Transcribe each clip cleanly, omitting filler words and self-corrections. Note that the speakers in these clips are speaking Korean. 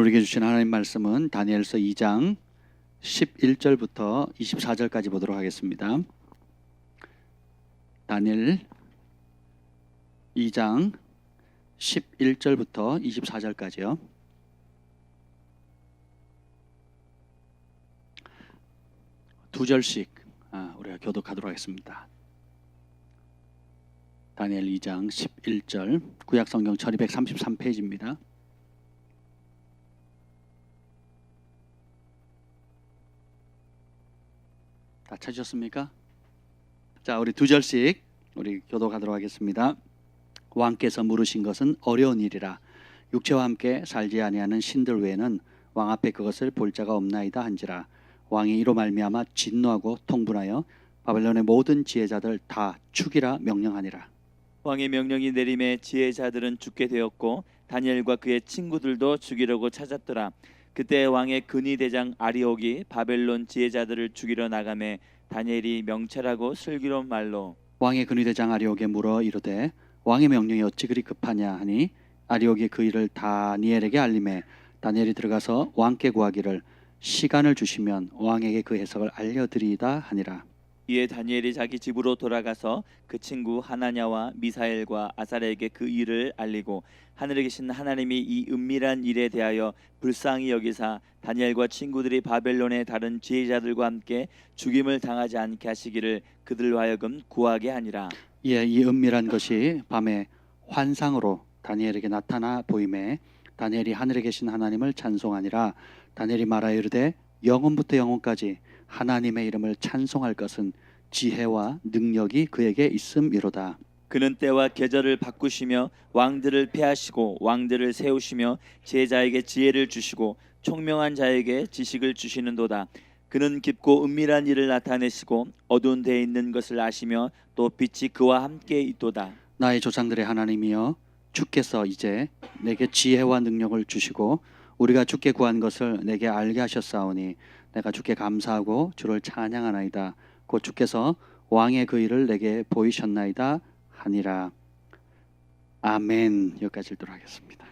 우리에게 주신 하나님 말씀은 다니엘서 2장 11절부터 24절까지 보도록 하겠습니다. 다니엘 2장 11절부터 24절까지요. 두 절씩 우리가 교독하도록 하겠습니다. 다니엘 2장 11절, 구약성경 1233페이지입니다. 다 찾으셨습니까? 자, 우리 두 절씩 우리 교독하도록 하겠습니다. 왕께서 물으신 것은 어려운 일이라. 육체와 함께 살지 아니하는 신들 외에는 왕 앞에 그것을 볼 자가 없나이다 한지라. 왕이 이로 말미암아 진노하고 통분하여 바벨론의 모든 지혜자들 다 죽이라 명령하니라. 왕의 명령이 내림에 지혜자들은 죽게 되었고 다니엘과 그의 친구들도 죽이려고 찾았더라. 그때 왕의 근위대장 아리옥이 바벨론 지혜자들을 죽이러 나가매 다니엘이 명찰하고 슬기로운 말로 왕의 근위대장 아리옥에 물어 이르되 왕의 명령이 어찌 그리 급하냐 하니 아리옥이 그 일을 다니엘에게 알림해 다니엘이 들어가서 왕께 구하기를 시간을 주시면 왕에게 그 해석을 알려드리이다 하니라. 이에 다니엘이 자기 집으로 돌아가서 그 친구 하나냐와 미사엘과 아사랴에게 그 일을 알리고 하늘에 계신 하나님이 이 은밀한 일에 대하여 불쌍히 여기사 다니엘과 친구들이 바벨론의 다른 지혜자들과 함께 죽임을 당하지 않게 하시기를 그들로 하여금 구하게 하니라. 예, 이 은밀한 것이 밤에 환상으로 다니엘에게 나타나 보임에 다니엘이 하늘에 계신 하나님을 찬송하니라. 다니엘이 말하여 이르되 영원부터 영원까지 하나님의 이름을 찬송할 것은 지혜와 능력이 그에게 있음이로다. 그는 때와 계절을 바꾸시며 왕들을 폐하시고 왕들을 세우시며 제자에게 지혜를 주시고 총명한 자에게 지식을 주시는도다. 그는 깊고 은밀한 일을 나타내시고 어두운 데에 있는 것을 아시며 또 빛이 그와 함께 있도다. 나의 조상들의 하나님이여 주께서 이제 내게 지혜와 능력을 주시고 우리가 주께 구한 것을 내게 알게 하셨사오니 내가 주께 감사하고 주를 찬양하나이다. 곧 주께서 왕의 그 일을 내게 보이셨나이다 하니라. 아멘. 여기까지 읽도록 하겠습니다.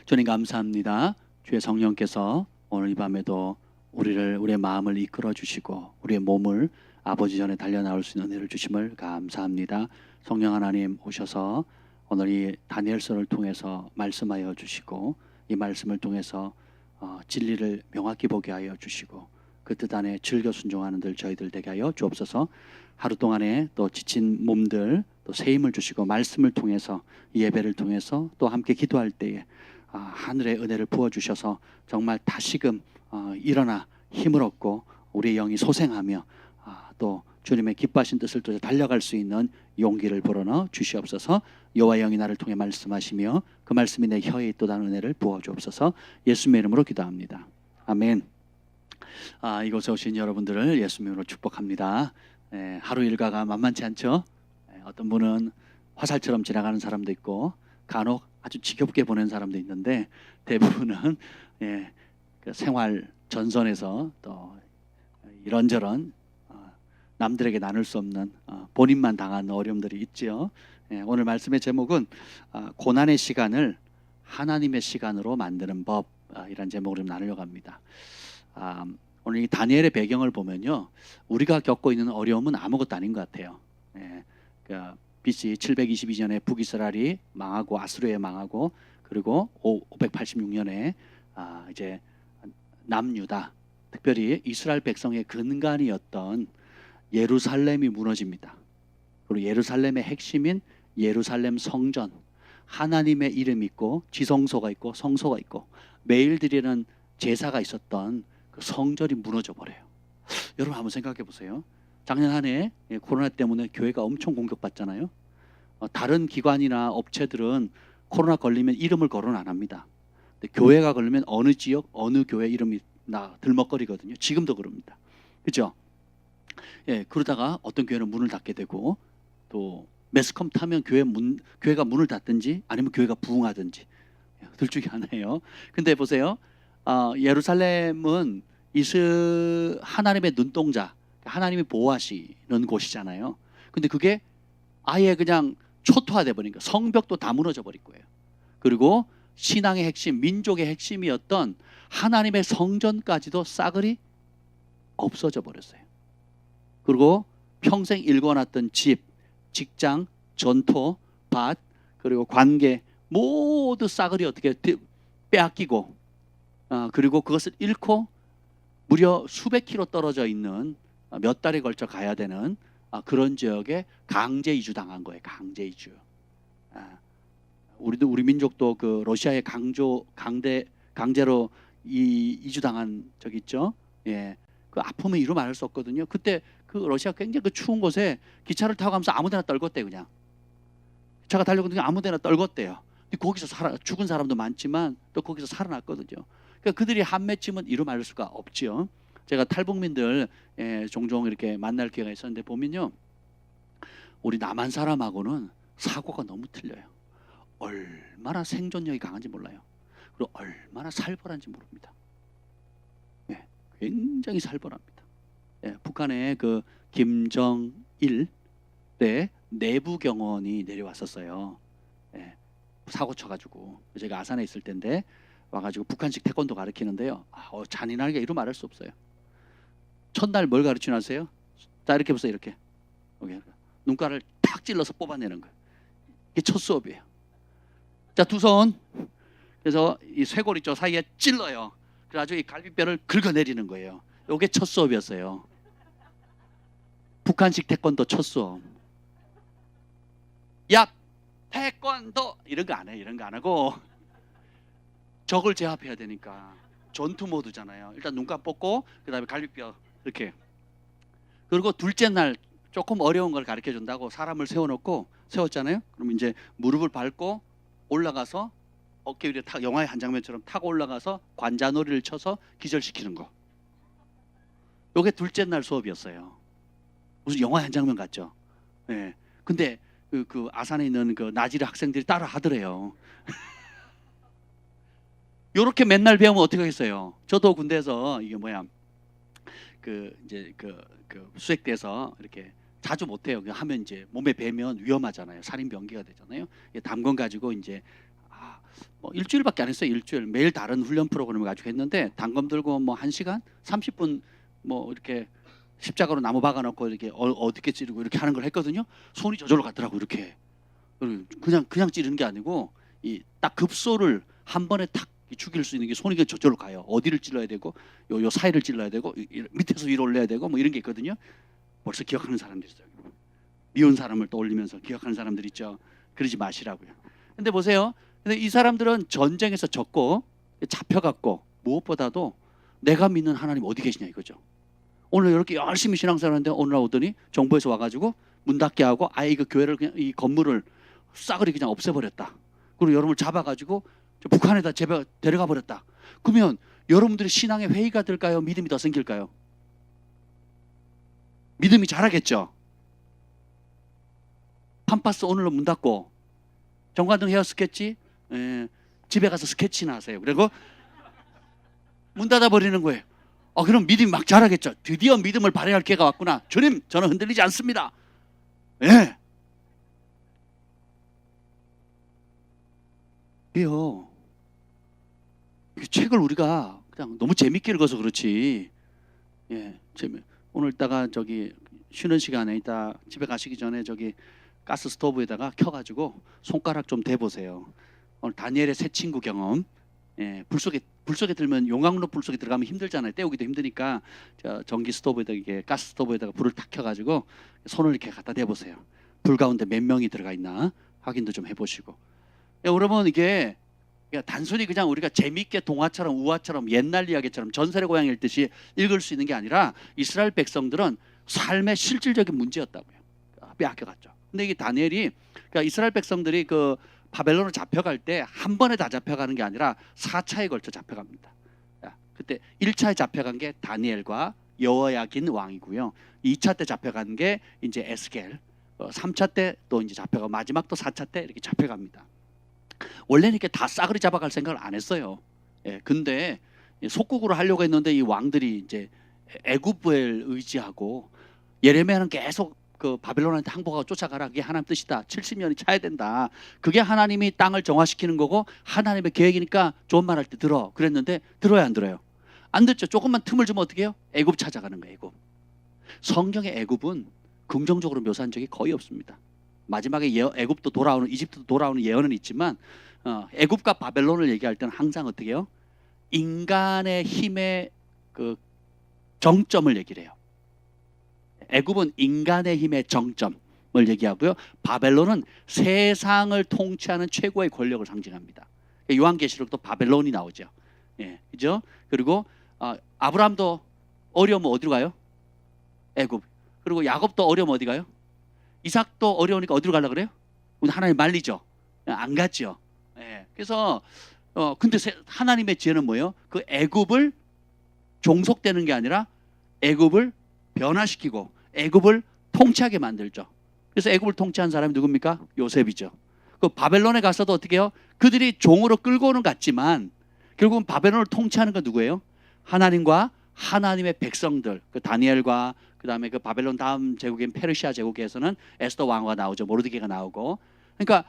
주님 감사합니다. 주의 성령께서 오늘 이 밤에도 우리의 마음을 이끌어 주시고 우리의 몸을 아버지 전에 달려나올 수 있는 은혜를 주심을 감사합니다. 성령 하나님 오셔서 오늘 이 다니엘서를 통해서 말씀하여 주시고 이 말씀을 통해서 진리를 명확히 보게 하여 주시고 그 뜻 안에 즐겨 순종하는 저희들 되게 하여 주옵소서. 하루 동안에 또 지친 몸들 또 새 힘을 주시고 말씀을 통해서 이 예배를 통해서 또 함께 기도할 때에 하늘의 은혜를 부어 주셔서 정말 다시금 일어나 힘을 얻고 우리의 영이 소생하며 또 주님의 기뻐하신 뜻을 또 달려갈 수 있는 용기를 불어넣어 주시옵소서. 여호와의 영이 나를 통해 말씀하시며 그 말씀이 내 혀에 있도다는 은혜를 부어 주옵소서. 예수님의 이름으로 기도합니다. 아멘. 이곳에 오신 여러분들을 예수님의 이름으로 축복합니다. 하루 일과가 만만치 않죠. 어떤 분은 화살처럼 지나가는 사람도 있고 간혹 아주 지겹게 보낸 사람도 있는데 대부분은 그 생활 전선에서 또 이런저런 남들에게 나눌 수 없는 본인만 당한 어려움들이 있지요. 오늘 말씀의 제목은 고난의 시간을 하나님의 시간으로 만드는 법, 이란 제목으로 나누려고 합니다. 오늘 이 다니엘의 배경을 보면요, 우리가 겪고 있는 어려움은 아무것도 아닌 것 같아요. BC 722년에 북이스라엘이 망하고 아수르에 망하고 그리고 586년에 이제 남유다, 특별히 이스라엘 백성의 근간이었던 예루살렘이 무너집니다. 그리고 예루살렘의 핵심인 예루살렘 성전, 하나님의 이름이 있고 지성소가 있고 성소가 있고 매일 드리는 제사가 있었던 그 성전이 무너져 버려요. 여러분 한번 생각해 보세요. 작년 한 해 코로나 때문에 교회가 엄청 공격받잖아요. 다른 기관이나 업체들은 코로나 걸리면 이름을 거론 안 합니다. 근데 교회가 걸리면 어느 지역 어느 교회 이름이 들먹거리거든요. 지금도 그럽니다. 그렇죠? 그러다가 어떤 교회는 문을 닫게 되고 또 매스컴 타면 교회가 문을 닫든지 아니면 교회가 부흥하든지 둘 중에 하나예요. 근데 보세요. 예루살렘은 하나님의 눈동자, 하나님이 보호하시는 곳이잖아요. 근데 그게 아예 그냥 초토화돼 버리니까 성벽도 다 무너져 버릴 거예요. 그리고 신앙의 핵심, 민족의 핵심이었던 하나님의 성전까지도 싸그리 없어져 버렸어요. 그리고 평생 일궈놨던 집, 직장, 전토, 밭, 그리고 관계 모두 싸그리 어떻게 빼앗기고, 그리고 그것을 잃고 무려 수백 킬로 떨어져 있는, 몇 달에 걸쳐 가야 되는 그런 지역에 강제 이주당한 거예요. 강제 이주. 우리 민족도 그 러시아의 강제로 이주당한 적 있죠. 예, 그 아픔을 이루 말할 수 없거든요. 그때 그 러시아 굉장히 그 추운 곳에 기차를 타고 가면서 아무데나 떨궜대요. 그냥 기차가 달려가는 아무데나 떨궜대요. 거기서 죽은 사람도 많지만 또 거기서 살아났거든요. 그러니까 그들이 한 맺힘은 이루 말할 수가 없지요. 제가 탈북민들 종종 이렇게 만날 기회가 있었는데 보면요, 우리 남한 사람하고는 사고가 너무 틀려요. 얼마나 생존력이 강한지 몰라요. 그리고 얼마나 살벌한지 모릅니다. 예, 굉장히 살벌합니다. 예, 북한의 그 김정일 때 내부 경원이 내려왔었어요. 예, 사고 쳐가지고 제가 아산에 있을 때인데 와가지고 북한식 태권도 가르치는데요. 잔인하게 이루 말할 수 없어요. 첫날 뭘 가르치나 아세요? 자, 이렇게 보세요. 이렇게 눈가를 탁 찔러서 뽑아내는 거예요. 이게 첫 수업이에요. 자, 두 손, 그래서 이 쇄골 있죠, 사이에 찔러요. 그래가지고 이 갈비뼈를 긁어내리는 거예요. 이게 첫 수업이었어요. 북한식 태권도 첫 수업. 야, 태권도 이런 거 안 해. 이런 거 안 하고 적을 제압해야 되니까 전투 모드잖아요. 일단 눈감 뽑고 그다음에 갈비뼈 이렇게. 그리고 둘째 날 조금 어려운 걸 가르쳐 준다고 사람을 세웠잖아요. 그럼 이제 무릎을 밟고 올라가서 어깨 위에 영화의 한 장면처럼 타고 올라가서 관자놀이를 쳐서 기절시키는 거. 요게 둘째 날 수업이었어요. 무슨 영화의 한 장면 같죠? 네. 근데 그 아산에 있는 그 나지르 학생들이 따라 하더래요. 요렇게 맨날 배우면 어떻게 하겠어요? 저도 군대에서 이게 이제 수색돼서 이렇게 자주 못 해요. 하면 이제 몸에 배면 위험하잖아요. 살인 병기가 되잖아요. 담건 가지고 이제 일주일밖에 안 했어요. 일주일 매일 다른 훈련 프로그램을 가지고 했는데 단검 들고 1시간 30분 이렇게 십자가로 나무 박아놓고 이렇게 어둡게 찌르고 이렇게 하는 걸 했거든요. 손이 저절로 갔더라고. 이렇게 그냥 찌르는 게 아니고 이 딱 급소를 한 번에 탁 죽일 수 있는 게 손이 저절로 가요. 어디를 찔러야 되고 요 사이를 찔러야 되고 밑에서 위로 올려야 되고 이런 게 있거든요. 벌써 기억하는 사람들 있어요. 미운 사람을 떠올리면서 기억하는 사람들 있죠. 그러지 마시라고요. 근데 보세요. 근데 이 사람들은 전쟁에서 졌고 잡혀갔고 무엇보다도 내가 믿는 하나님 어디 계시냐 이거죠. 오늘 이렇게 열심히 신앙생활하는데 오늘 오더니 정부에서 와가지고 문 닫게 하고 아예 이 교회를 그냥 이 건물을 싸그리 그냥 없애버렸다. 그리고 여러분을 잡아가지고 북한에다 데려가 버렸다. 그러면 여러분들이 신앙의 회의가 될까요? 믿음이 더 생길까요? 믿음이 자라겠죠. 팜파스 오늘로 문 닫고 정관등 헤어 스케치 집에 가서 스케치나 하세요. 그리고 문 닫아 버리는 거예요. 그럼 믿음이 막 자라겠죠. 드디어 믿음을 발휘할 기회가 왔구나. 주님, 저는 흔들리지 않습니다. 예. 이요. 이 책을 우리가 그냥 너무 재밌게 읽어서 그렇지. 예, 오늘 이따가 쉬는 시간에 이따 집에 가시기 전에 가스 스토브에다가 켜가지고 손가락 좀 대보세요. 오늘 다니엘의 새 친구 경험. 예, 불 속에 들면 용광로 불 속에 들어가면 힘들잖아요. 떼우기도 힘드니까 전기 스토브에다가 이게 가스 스토브에다가 불을 탁 켜가지고 손을 이렇게 갖다 대보세요. 불 가운데 몇 명이 들어가 있나 확인도 좀 해보시고. 여러분 이게 단순히 그냥 우리가 재미있게 동화처럼 우화처럼 옛날 이야기처럼 전설의 고향 읽듯이 읽을 수 있는 게 아니라 이스라엘 백성들은 삶의 실질적인 문제였다고요. 빼앗겨갔죠. 근데 이게 다니엘이 그러니까 이스라엘 백성들이 그 바벨론으로 잡혀갈 때 한 번에 다 잡혀가는 게 아니라 4차에 걸쳐 잡혀갑니다. 그때 1차에 잡혀간 게 다니엘과 여호야긴 왕이고요. 2차 때 잡혀간 게 이제 에스겔, 3차 때 또 이제 잡혀가 마지막 또 4차 때 이렇게 잡혀갑니다. 원래는 이렇게 다 싸그리 잡아갈 생각을 안 했어요. 예, 근데 속국으로 하려고 했는데 이 왕들이 이제 애굽을 의지하고 예레미야는 계속 그 바벨론한테 항복하고 쫓아가라. 그게 하나님 뜻이다. 70년이 차야 된다. 그게 하나님이 땅을 정화시키는 거고 하나님의 계획이니까 좋은 말 할 때 들어. 그랬는데 들어요, 안 들어요? 안 듣죠. 조금만 틈을 주면 어떻게 해요? 애굽 찾아가는 거예요. 애굽. 성경의 애굽은 긍정적으로 묘사한 적이 거의 없습니다. 마지막에 애굽도 돌아오는, 이집트도 돌아오는 예언은 있지만 애굽과 바벨론을 얘기할 때는 항상 어떻게 해요? 인간의 힘의 그 정점을 얘기를 해요. 애굽은 인간의 힘의 정점을 얘기하고요. 바벨론은 세상을 통치하는 최고의 권력을 상징합니다. 요한계시록도 바벨론이 나오죠. 예, 그죠? 그리고 아브라함도 어려우면 어디로 가요? 애굽. 그리고 야곱도 어려우면 어디 가요? 이삭도 어려우니까 어디로 가려고 그래요? 하나님 말리죠. 안 갔죠. 예, 그래서 근데 하나님의 지혜는 뭐예요? 그 애굽을 종속되는 게 아니라 애굽을 변화시키고 애굽을 통치하게 만들죠. 그래서 애굽을 통치한 사람이 누굽니까? 요셉이죠. 그 바벨론에 가서도 어떻게 해요? 그들이 종으로 끌고 오는 것 같지만 결국은 바벨론을 통치하는 건 누구예요? 하나님과 하나님의 백성들. 그 다니엘과 그다음에 그 바벨론 다음 제국인 페르시아 제국에서는 에스더 왕후가 나오죠. 모르드게가 나오고. 그러니까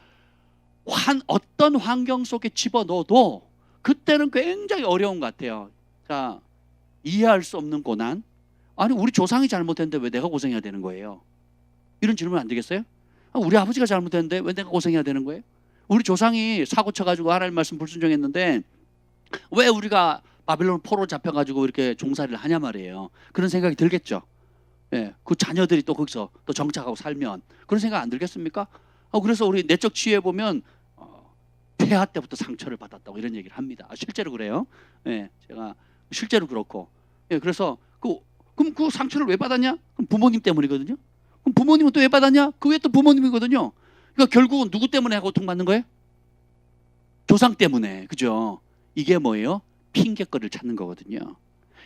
어떤 환경 속에 집어넣어도 그때는 굉장히 어려운 것 같아요. 자, 이해할 수 없는 고난. 아니 우리 조상이 잘못했는데 왜 내가 고생해야 되는 거예요? 이런 질문 안 되겠어요? 우리 아버지가 잘못했는데 왜 내가 고생해야 되는 거예요? 우리 조상이 사고 쳐가지고 하나님 말씀 불순종했는데 왜 우리가 바벨론 포로 잡혀가지고 이렇게 종살이를 하냐 말이에요. 그런 생각이 들겠죠. 예, 그 자녀들이 또 거기서 또 정착하고 살면 그런 생각 안 들겠습니까? 그래서 우리 내적 치유에 보면 태아 때부터 상처를 받았다고 이런 얘기를 합니다. 실제로 그래요. 예, 제가 실제로 그렇고. 예, 그래서 그럼 그 상처를 왜 받았냐? 그럼 부모님 때문이거든요. 그럼 부모님은 또 왜 받았냐? 그 왜 또 부모님이거든요. 그러니까 결국은 누구 때문에 고통받는 거예요? 조상 때문에. 그죠? 이게 뭐예요? 핑계거리를 찾는 거거든요.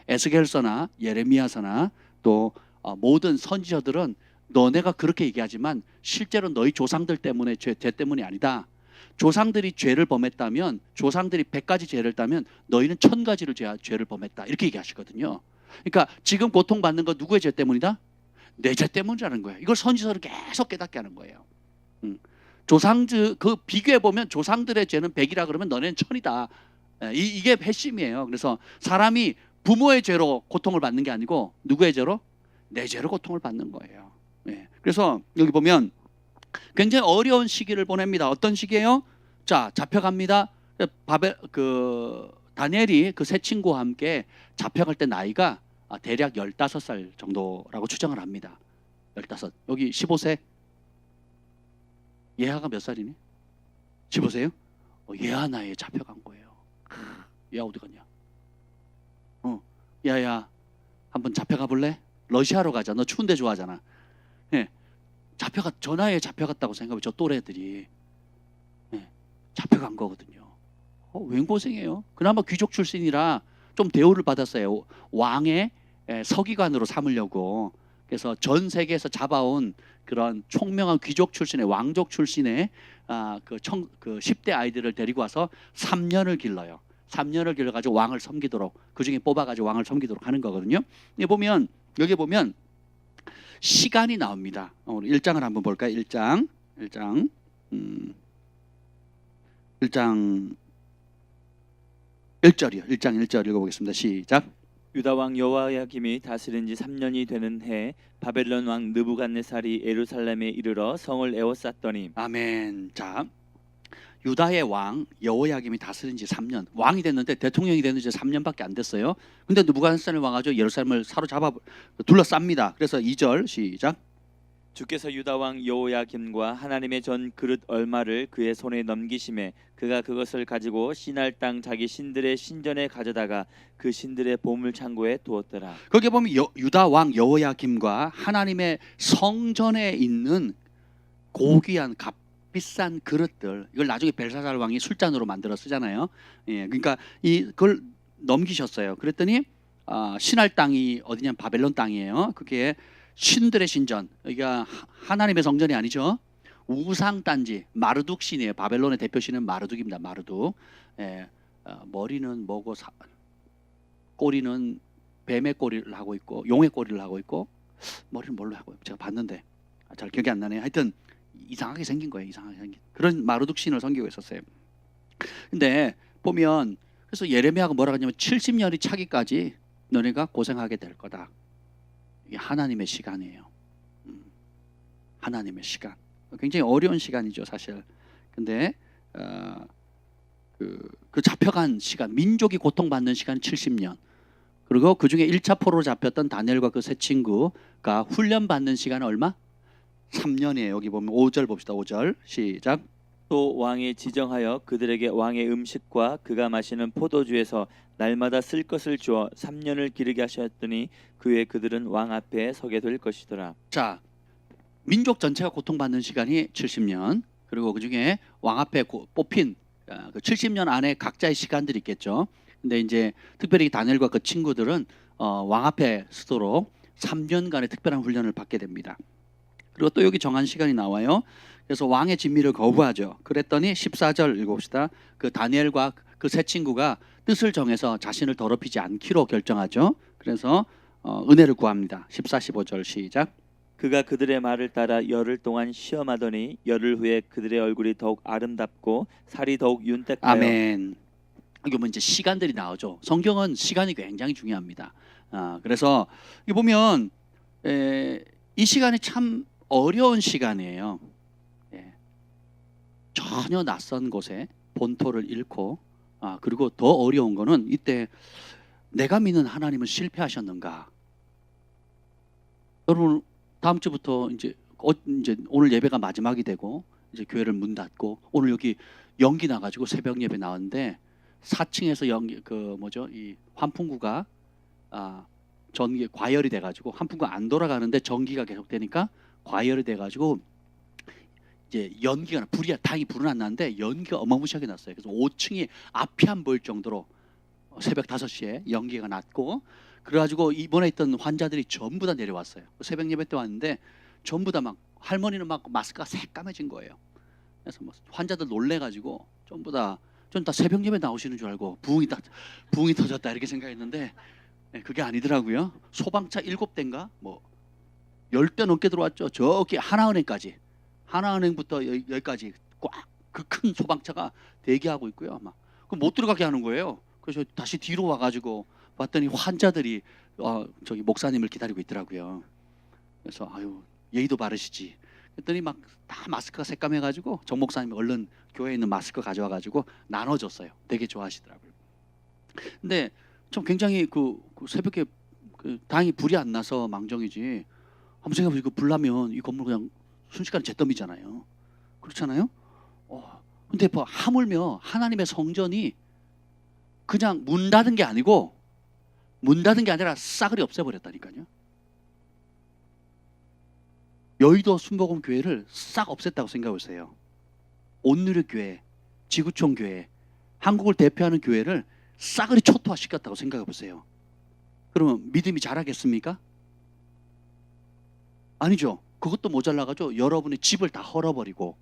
에스겔서나 예레미야서나 또 모든 선지자들은 너네가 그렇게 얘기하지만 실제로 너희 조상들 때문에 죄 때문이 아니다. 조상들이 죄를 범했다면 조상들이 100가지 죄를 따면 너희는 1000가지를 죄를 범했다. 이렇게 얘기하시거든요. 그러니까 지금 고통받는 건 누구의 죄 때문이다? 내 죄 때문이라는 거예요. 이걸 선지서를 계속 깨닫게 하는 거예요. 그 비교해 보면 조상들의 죄는 100이라 그러면 너네는 1000이다. 이게 핵심이에요. 그래서 사람이 부모의 죄로 고통을 받는 게 아니고 누구의 죄로? 내 죄로 고통을 받는 거예요. 그래서 여기 보면 굉장히 어려운 시기를 보냅니다. 어떤 시기예요? 자, 잡혀갑니다. 다니엘이 그 세 친구와 함께 잡혀갈 때 나이가 대략 15살 정도라고 추정을 합니다. 15. 여기 15세. 예하가 몇 살이니? 15세요? 예하 나이에 잡혀간 거예요. 얘 어디 갔냐? 야야, 한번 잡혀가 볼래? 러시아로 가자. 너 추운 데 좋아하잖아. 예, 저 나이에 잡혀갔다고 생각해. 저 또래들이 잡혀간 거거든요. 웬 고생해요? 그나마 귀족 출신이라 좀 대우를 받았어요. 왕의 서기관으로 삼으려고. 그래서 전 세계에서 잡아온 그런 총명한 귀족 출신의 왕족 출신의 그 10대 아이들을 데리고 와서 3년을 길러요. 3년을 길러가지고 왕을 섬기도록, 그 중에 뽑아가지고 왕을 섬기도록 하는 거거든요. 여기 보면 시간이 나옵니다. 우리 1장을 한번 볼까요? 1장 1절이요. 1장 1절 읽어보겠습니다. 시작. 유다 왕 여호야김이 다스린 지 3년이 되는 해 바벨론 왕 느부갓네살이 예루살렘에 이르러 성을 에워쌌더니. 아멘. 자, 유다의 왕 여호야김이 다스린 지 3년. 왕이 됐는데 대통령이 됐는지 3년밖에 안 됐어요. 근데 느부갓네살이 와가지고 예루살렘을 사로잡아 둘러쌉니다. 그래서 2절 시작. 주께서 유다 왕 여호야김과 하나님의 전 그릇 얼마를 그의 손에 넘기심에 그가 그것을 가지고 시날 땅 자기 신들의 신전에 가져다가 그 신들의 보물 창고에 두었더라. 거기 보면 유다 왕 여호야김과 하나님의 성전에 있는 고귀한 값비싼 그릇들, 이걸 나중에 벨사살 왕이 술잔으로 만들어 쓰잖아요. 예, 그러니까 그걸 넘기셨어요. 그랬더니 시날 땅이 어디냐면 바벨론 땅이에요. 그게 신들의 신전, 여기가 하나님의 성전이 아니죠. 우상 단지 마르둑 신이에요. 바벨론의 대표 신은 마르둑입니다. 마르둑. 예, 머리는 뭐고 꼬리는 뱀의 꼬리를 하고 있고 용의 꼬리를 하고 있고, 머리는 뭘로 하고 있고 제가 봤는데 잘 기억이 안 나네요. 하여튼 이상하게 생긴 거예요. 이상하게 생긴 그런 마르둑 신을 섬기고 있었어요. 근데 보면 그래서 예레미야가 뭐라고 하냐면 70년이 차기까지 너네가 고생하게 될 거다. 이게 하나님의 시간이에요. 하나님의 시간. 굉장히 어려운 시간이죠, 사실. 근데 그 잡혀간 시간, 민족이 고통받는 시간이 70년. 그리고 그 중에 1차 포로로 잡혔던 다니엘과 그 세 친구가 훈련받는 시간은 얼마? 3년이에요. 여기 보면 5절 봅시다. 5절 시작. 또 왕이 지정하여 그들에게 왕의 음식과 그가 마시는 포도주에서 날마다 쓸 것을 주어 3년을 기르게 하셨더니 그 후에 그들은 왕 앞에 서게 될 것이더라. 자, 민족 전체가 고통받는 시간이 70년. 그리고 그 중에 왕 앞에 뽑힌 그 70년 안에 각자의 시간들이 있겠죠. 근데 이제 특별히 다니엘과 그 친구들은 왕 앞에 서도록 3년간의 특별한 훈련을 받게 됩니다. 그리고 또 여기 정한 시간이 나와요. 그래서 왕의 진미를 거부하죠. 그랬더니 14절 읽어봅시다. 그 다니엘과 그 세 친구가 뜻을 정해서 자신을 더럽히지 않기로 결정하죠. 그래서 은혜를 구합니다. 14, 15절 시작. 그가 그들의 말을 따라 열흘 동안 시험하더니 열흘 후에 그들의 얼굴이 더욱 아름답고 살이 더욱 윤택하여. 아멘. 이게 뭐 이제 시간들이 나오죠. 성경은 시간이 굉장히 중요합니다. 그래서 이 보면 이 시간이 참 어려운 시간이에요. 전혀 낯선 곳에 본토를 잃고 그리고 더 어려운 거는 이때 내가 믿는 하나님은 실패하셨는가? 여러분 다음 주부터 이제 오늘 예배가 마지막이 되고 이제 교회를 문 닫고 오늘 여기 연기 나가지고 새벽 예배 나왔는데 4층에서 연기 이 환풍구가 전기 과열이 돼가지고 환풍구가 안 돌아가는데 전기가 계속 되니까 과열이 돼가지고 이제 연기가 다행히 불은 안 났는데 연기가 어마무시하게 났어요. 그래서 5층이 앞이 안 보일 정도로 새벽 5시에 연기가 났고 그래가지고 입원해 있던 환자들이 전부 다 내려왔어요. 새벽 예배 때 왔는데 전부 다 막 할머니는 막 마스크가 새까매진 거예요. 그래서 뭐 환자들 놀래가지고 전부 다 전 다 새벽 예배 나오시는 줄 알고 부흥이 터졌다 이렇게 생각했는데 그게 아니더라고요. 소방차 7대인가 뭐 10대 넘게 들어왔죠. 저기 하나은행까지 하나은행부터 여기까지 꽉 그 큰 소방차가 대기하고 있고요. 막 못 들어가게 하는 거예요. 그래서 다시 뒤로 와가지고 봤더니 환자들이 저기 목사님을 기다리고 있더라고요. 그래서 아유 예의도 바르시지. 그랬더니 막 다 마스크가 새까매가지고 정 목사님이 얼른 교회에 있는 마스크 가져와가지고 나눠줬어요. 되게 좋아하시더라고요. 근데 좀 굉장히 그 새벽에 다행히 불이 안 나서 망정이지. 한번 생각해보세요. 그 불 나면 이 건물 그냥 순식간에 잿더미잖아요. 그렇잖아요. 근데 뭐 하물며 하나님의 성전이 그냥 문 닫은 게 아니고 문 닫은 게 아니라 싸그리 없애버렸다니까요. 여의도 순복음 교회를 싹 없앴다고 생각해보세요. 온누리 교회, 지구촌 교회, 한국을 대표하는 교회를 싸그리 초토화시켰다고 생각해보세요. 그러면 믿음이 자라겠습니까? 아니죠. 그것도 모자라가지고 여러분의 집을 다 헐어버리고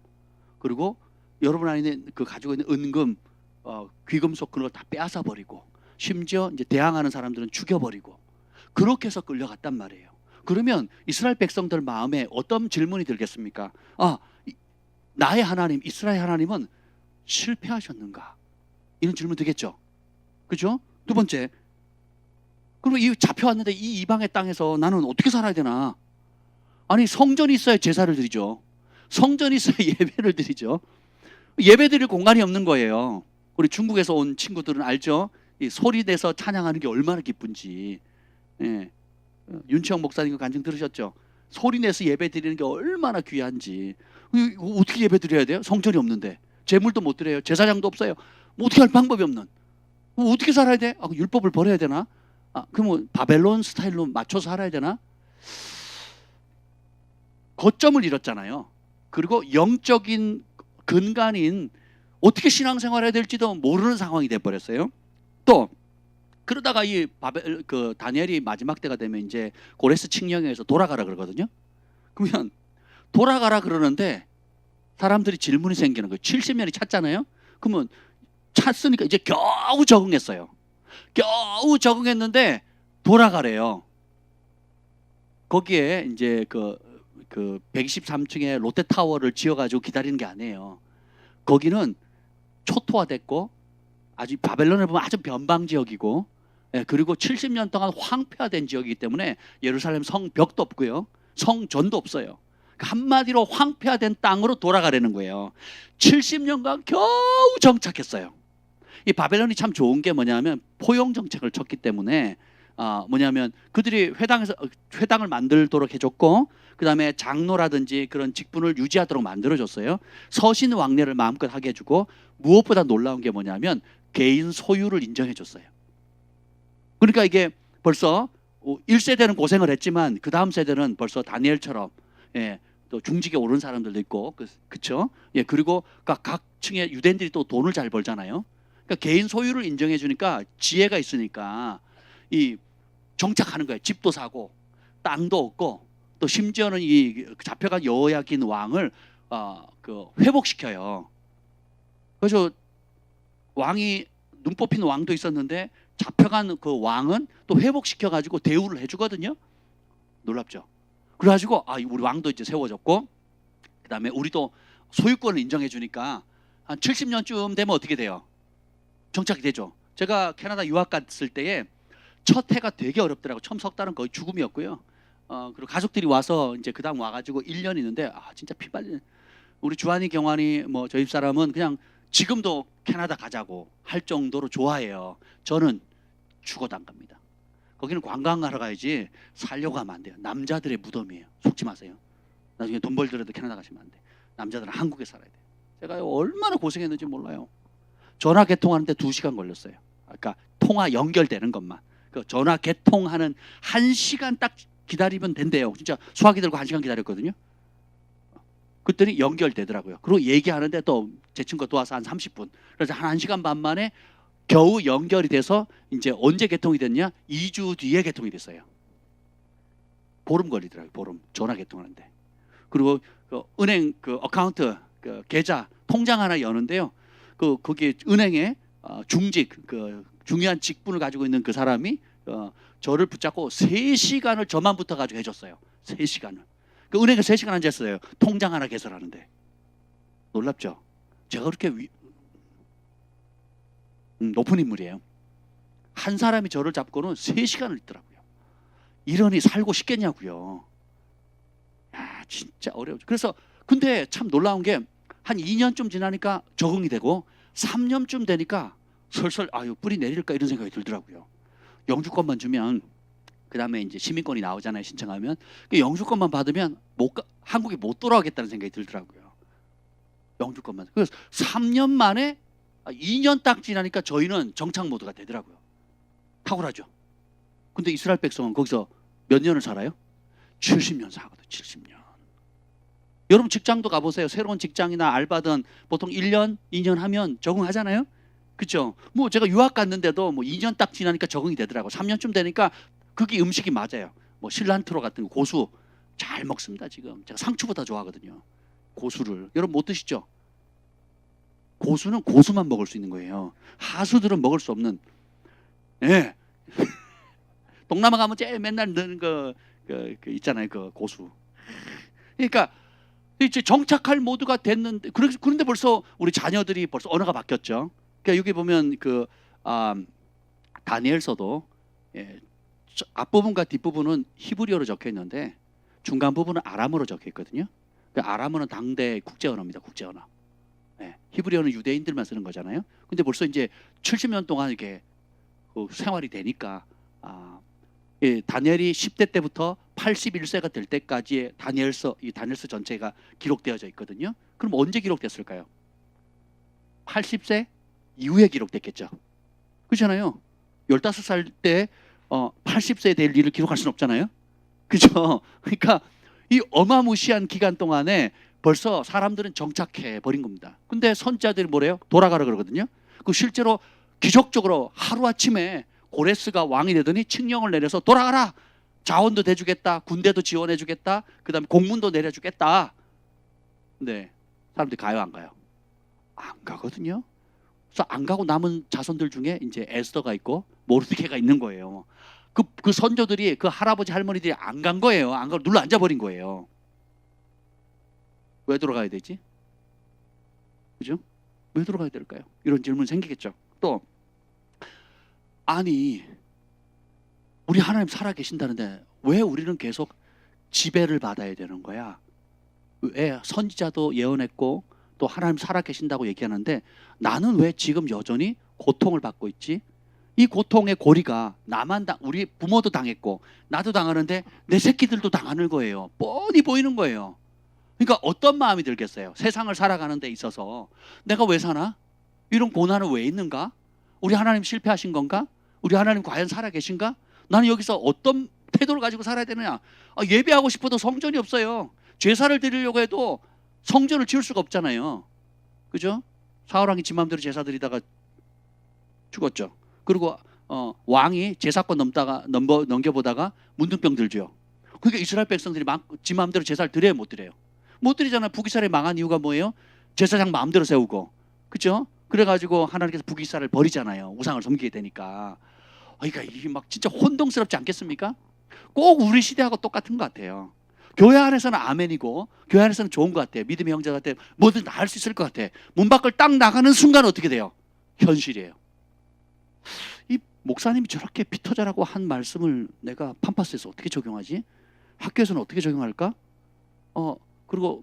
그리고 여러분 안에 그 가지고 있는 은금, 귀금속 그런 걸 다 빼앗아 버리고 심지어 이제 대항하는 사람들은 죽여버리고 그렇게 해서 끌려갔단 말이에요. 그러면 이스라엘 백성들 마음에 어떤 질문이 들겠습니까? 나의 하나님, 이스라엘 하나님은 실패하셨는가? 이런 질문 들겠죠. 그죠? 두 번째, 그럼 이 잡혀왔는데 이 이방의 땅에서 나는 어떻게 살아야 되나? 아니 성전이 있어야 제사를 드리죠. 성전이 있어야 예배를 드리죠. 예배 드릴 공간이 없는 거예요. 우리 중국에서 온 친구들은 알죠? 이 소리 내서 찬양하는 게 얼마나 기쁜지. 윤치영 목사님 간증 들으셨죠? 소리 내서 예배 드리는 게 얼마나 귀한지. 어떻게 예배 드려야 돼요? 성전이 없는데 제물도 못 드려요. 제사장도 없어요. 뭐 어떻게 할 방법이 없는. 어떻게 살아야 돼? 율법을 버려야 되나? 그러면 바벨론 스타일로 맞춰서 살아야 되나? 거점을 잃었잖아요. 그리고 영적인 근간인 어떻게 신앙생활해야 될지도 모르는 상황이 돼버렸어요. 또 그러다가 그 다니엘이 마지막 때가 되면 이제 고레스 칙령에서 돌아가라 그러거든요. 그러면 돌아가라 그러는데 사람들이 질문이 생기는 거예요. 70년이 찼잖아요. 그러면 찼으니까 이제 겨우 적응했어요. 겨우 적응했는데 돌아가래요. 거기에 이제 그 그 123층에 롯데타워를 지어가지고 기다리는 게 아니에요. 거기는 초토화됐고 아주 바벨론을 보면 아주 변방 지역이고, 예, 그리고 70년 동안 황폐화된 지역이기 때문에 예루살렘 성벽도 없고요, 성전도 없어요. 한마디로 황폐화된 땅으로 돌아가려는 거예요. 70년간 겨우 정착했어요. 이 바벨론이 참 좋은 게 뭐냐면 포용 정책을 쳤기 때문에 뭐냐면 그들이 회당을 만들도록 해줬고, 그 다음에 장로라든지 그런 직분을 유지하도록 만들어줬어요. 서신 왕래를 마음껏 하게 해주고, 무엇보다 놀라운 게 뭐냐면 개인 소유를 인정해줬어요. 그러니까 이게 벌써 1세대는 고생을 했지만 그 다음 세대는 벌써 다니엘처럼, 예, 또 중직에 오른 사람들도 있고, 그렇죠? 예, 그리고 각 층의 유대인들이 또 돈을 잘 벌잖아요. 그러니까 개인 소유를 인정해 주니까 지혜가 있으니까 이 정착하는 거예요. 집도 사고 땅도 얻고, 또 심지어는 이 잡혀간 여호야긴 왕을 회복시켜요. 그래서 왕이 눈 뽑힌 왕도 있었는데 잡혀간 그 왕은 또 회복시켜 가지고 대우를 해주거든요. 놀랍죠? 그래가지고 우리 왕도 이제 세워졌고, 그 다음에 우리도 소유권을 인정해 주니까 한 70년쯤 되면 어떻게 돼요? 정착이 되죠. 제가 캐나다 유학 갔을 때에 첫 해가 되게 어렵더라고. 처음 석 달은 거의 죽음이었고요. 그리고 가족들이 와서 이제 그 다음 와가지고 1년 있는데 진짜 피발리는, 우리 주한이 경환이 뭐 저희 집사람은 그냥 지금도 캐나다 가자고 할 정도로 좋아해요. 저는 죽어도 안 갑니다. 거기는 관광하러 가야지 살려고 하면 안 돼요. 남자들의 무덤이에요. 속지 마세요. 나중에 돈 벌더라도 캐나다 가시면 안 돼. 남자들은 한국에 살아야 돼요. 제가 얼마나 고생했는지 몰라요. 전화 개통하는데 2시간 걸렸어요. 그러니까 통화 연결되는 것만. 그 전화 개통하는 1시간 딱 기다리면 된대요. 진짜 수화기 들고 1시간 기다렸거든요. 그랬더니 연결되더라고요. 그리고 얘기하는데 또 제 친구가 또 와서 한 30분. 그래서 한 1시간 반 만에 겨우 연결이 돼서, 이제 언제 개통이 됐냐? 2주 뒤에 개통이 됐어요. 보름 걸리더라고요. 보름. 전화 개통하는데. 그리고 그 은행 그 어카운트 그 계좌 통장 하나 여는데요. 거기 은행에 중직 그 중요한 직분을 가지고 있는 그 사람이 저를 붙잡고 3시간을 저만 붙어 가지고 해줬어요. 3시간을. 그 은행에 3시간 앉았어요. 통장 하나 개설하는데. 놀랍죠? 제가 그렇게 높은 인물이에요. 한 사람이 저를 잡고는 3시간을 있더라고요. 이러니 살고 싶겠냐고요. 야, 진짜 어려워요. 그래서 근데 참 놀라운 게 한 2년쯤 지나니까 적응이 되고, 3년쯤 되니까 설설 뿌리 내릴까 이런 생각이 들더라고요. 영주권만 주면, 그 다음에 이제 시민권이 나오잖아요. 신청하면. 영주권만 받으면 한국에 못 돌아오겠다는 생각이 들더라고요. 영주권만. 그래서 3년 만에 2년 딱 지나니까 저희는 정착 모드가 되더라고요. 탁월하죠. 근데 이스라엘 백성은 거기서 몇 년을 살아요? 70년 살거든. 70년. 여러분 직장도 가보세요. 새로운 직장이나 알바든 보통 1년, 2년 하면 적응하잖아요. 그렇죠? 뭐 제가 유학 갔는데도 뭐 2년 딱 지나니까 적응이 되더라고. 3년쯤 되니까 그게 음식이 맞아요. 뭐 실란트로 같은 거, 고수 잘 먹습니다. 지금 제가 상추보다 좋아하거든요. 고수를. 여러분 못 드시죠? 고수는 고수만 먹을 수 있는 거예요. 하수들은 먹을 수 없는. 예. 동남아 가면 제일 맨날 넣는 그 있잖아요. 그 고수. 그러니까 이제 정착할 모드가 됐는데, 그런데 벌써 우리 자녀들이 벌써 언어가 바뀌었죠. 그러니까 여기 보면 다니엘서도, 예, 앞부분과 뒷부분은 히브리어로 적혀 있는데 중간 부분은 아람어로 적혀 있거든요. 그러니까 아람어는 당대 국제 언어입니다. 국제 언어. 예, 히브리어는 유대인들만 쓰는 거잖아요. 근데 벌써 이제 70년 동안 이렇게 생활이 되니까 다니엘이 10대 때부터 81세가 될 때까지의 이 다니엘서 전체가 기록되어져 있거든요. 그럼 언제 기록됐을까요? 80세 이후에 기록됐겠죠. 그렇잖아요. 15살 때 80세 될 일을 기록할 수는 없잖아요. 그죠? 그러니까 이 어마무시한 기간 동안에 벌써 사람들은 정착해 버린 겁니다. 근데 선자들이 뭐래요? 돌아가라 그러거든요. 그 실제로 기적적으로 하루아침에 고레스가 왕이 되더니 칙령을 내려서 돌아가라. 자원도 대주겠다. 군대도 지원해 주겠다. 그다음에 공문도 내려주겠다. 근데 사람들이 가요, 안 가요? 안 가거든요. 그래서 안 가고 남은 자손들 중에 이제 에스더가 있고 모르드케가 있는 거예요. 그 선조들이, 그 할아버지 할머니들이 안 간 거예요. 안 가고 눌러 앉아 버린 거예요. 왜 돌아가야 되지? 그죠? 왜 돌아가야 될까요? 이런 질문 생기겠죠. 또 아니 우리 하나님 살아 계신다는데 왜 우리는 계속 지배를 받아야 되는 거야? 왜 선지자도 예언했고 또 하나님 살아 계신다고 얘기하는데 나는 왜 지금 여전히 고통을 받고 있지? 이 고통의 고리가 우리 부모도 당했고 나도 당하는데 내 새끼들도 당하는 거예요. 뻔히 보이는 거예요. 그러니까 어떤 마음이 들겠어요? 세상을 살아가는 데 있어서 내가 왜 사나? 이런 고난은 왜 있는가? 우리 하나님 실패하신 건가? 우리 하나님 과연 살아 계신가? 나는 여기서 어떤 태도를 가지고 살아야 되느냐? 예배하고 싶어도 성전이 없어요. 제사를 드리려고 해도 성전을 지을 수가 없잖아요. 그죠? 사울왕이 지 마음대로 제사 드리다가 죽었죠. 그리고 왕이 제사권 넘겨보다가 문둥병 들죠. 그러니까 이스라엘 백성들이 지 마음대로 제사를 드려요, 못 드려요? 못 드리잖아요. 북이스라엘이 망한 이유가 뭐예요? 제사장 마음대로 세우고, 그렇죠? 그래가지고 하나님께서 북이스라엘을 버리잖아요. 우상을 섬기게 되니까. 그러니까 이게 막 진짜 혼동스럽지 않겠습니까? 꼭 우리 시대하고 똑같은 것 같아요. 교회 안에서는 아멘이고 교회 안에서는 좋은 것 같아요. 믿음의 형제한테 뭐든 다 할 수 있을 것 같아. 문 밖을 딱 나가는 순간 어떻게 돼요? 현실이에요. 이 목사님이 저렇게 피 터져라고 한 말씀을 내가 팜파스에서 어떻게 적용하지? 학교에서는 어떻게 적용할까? 그리고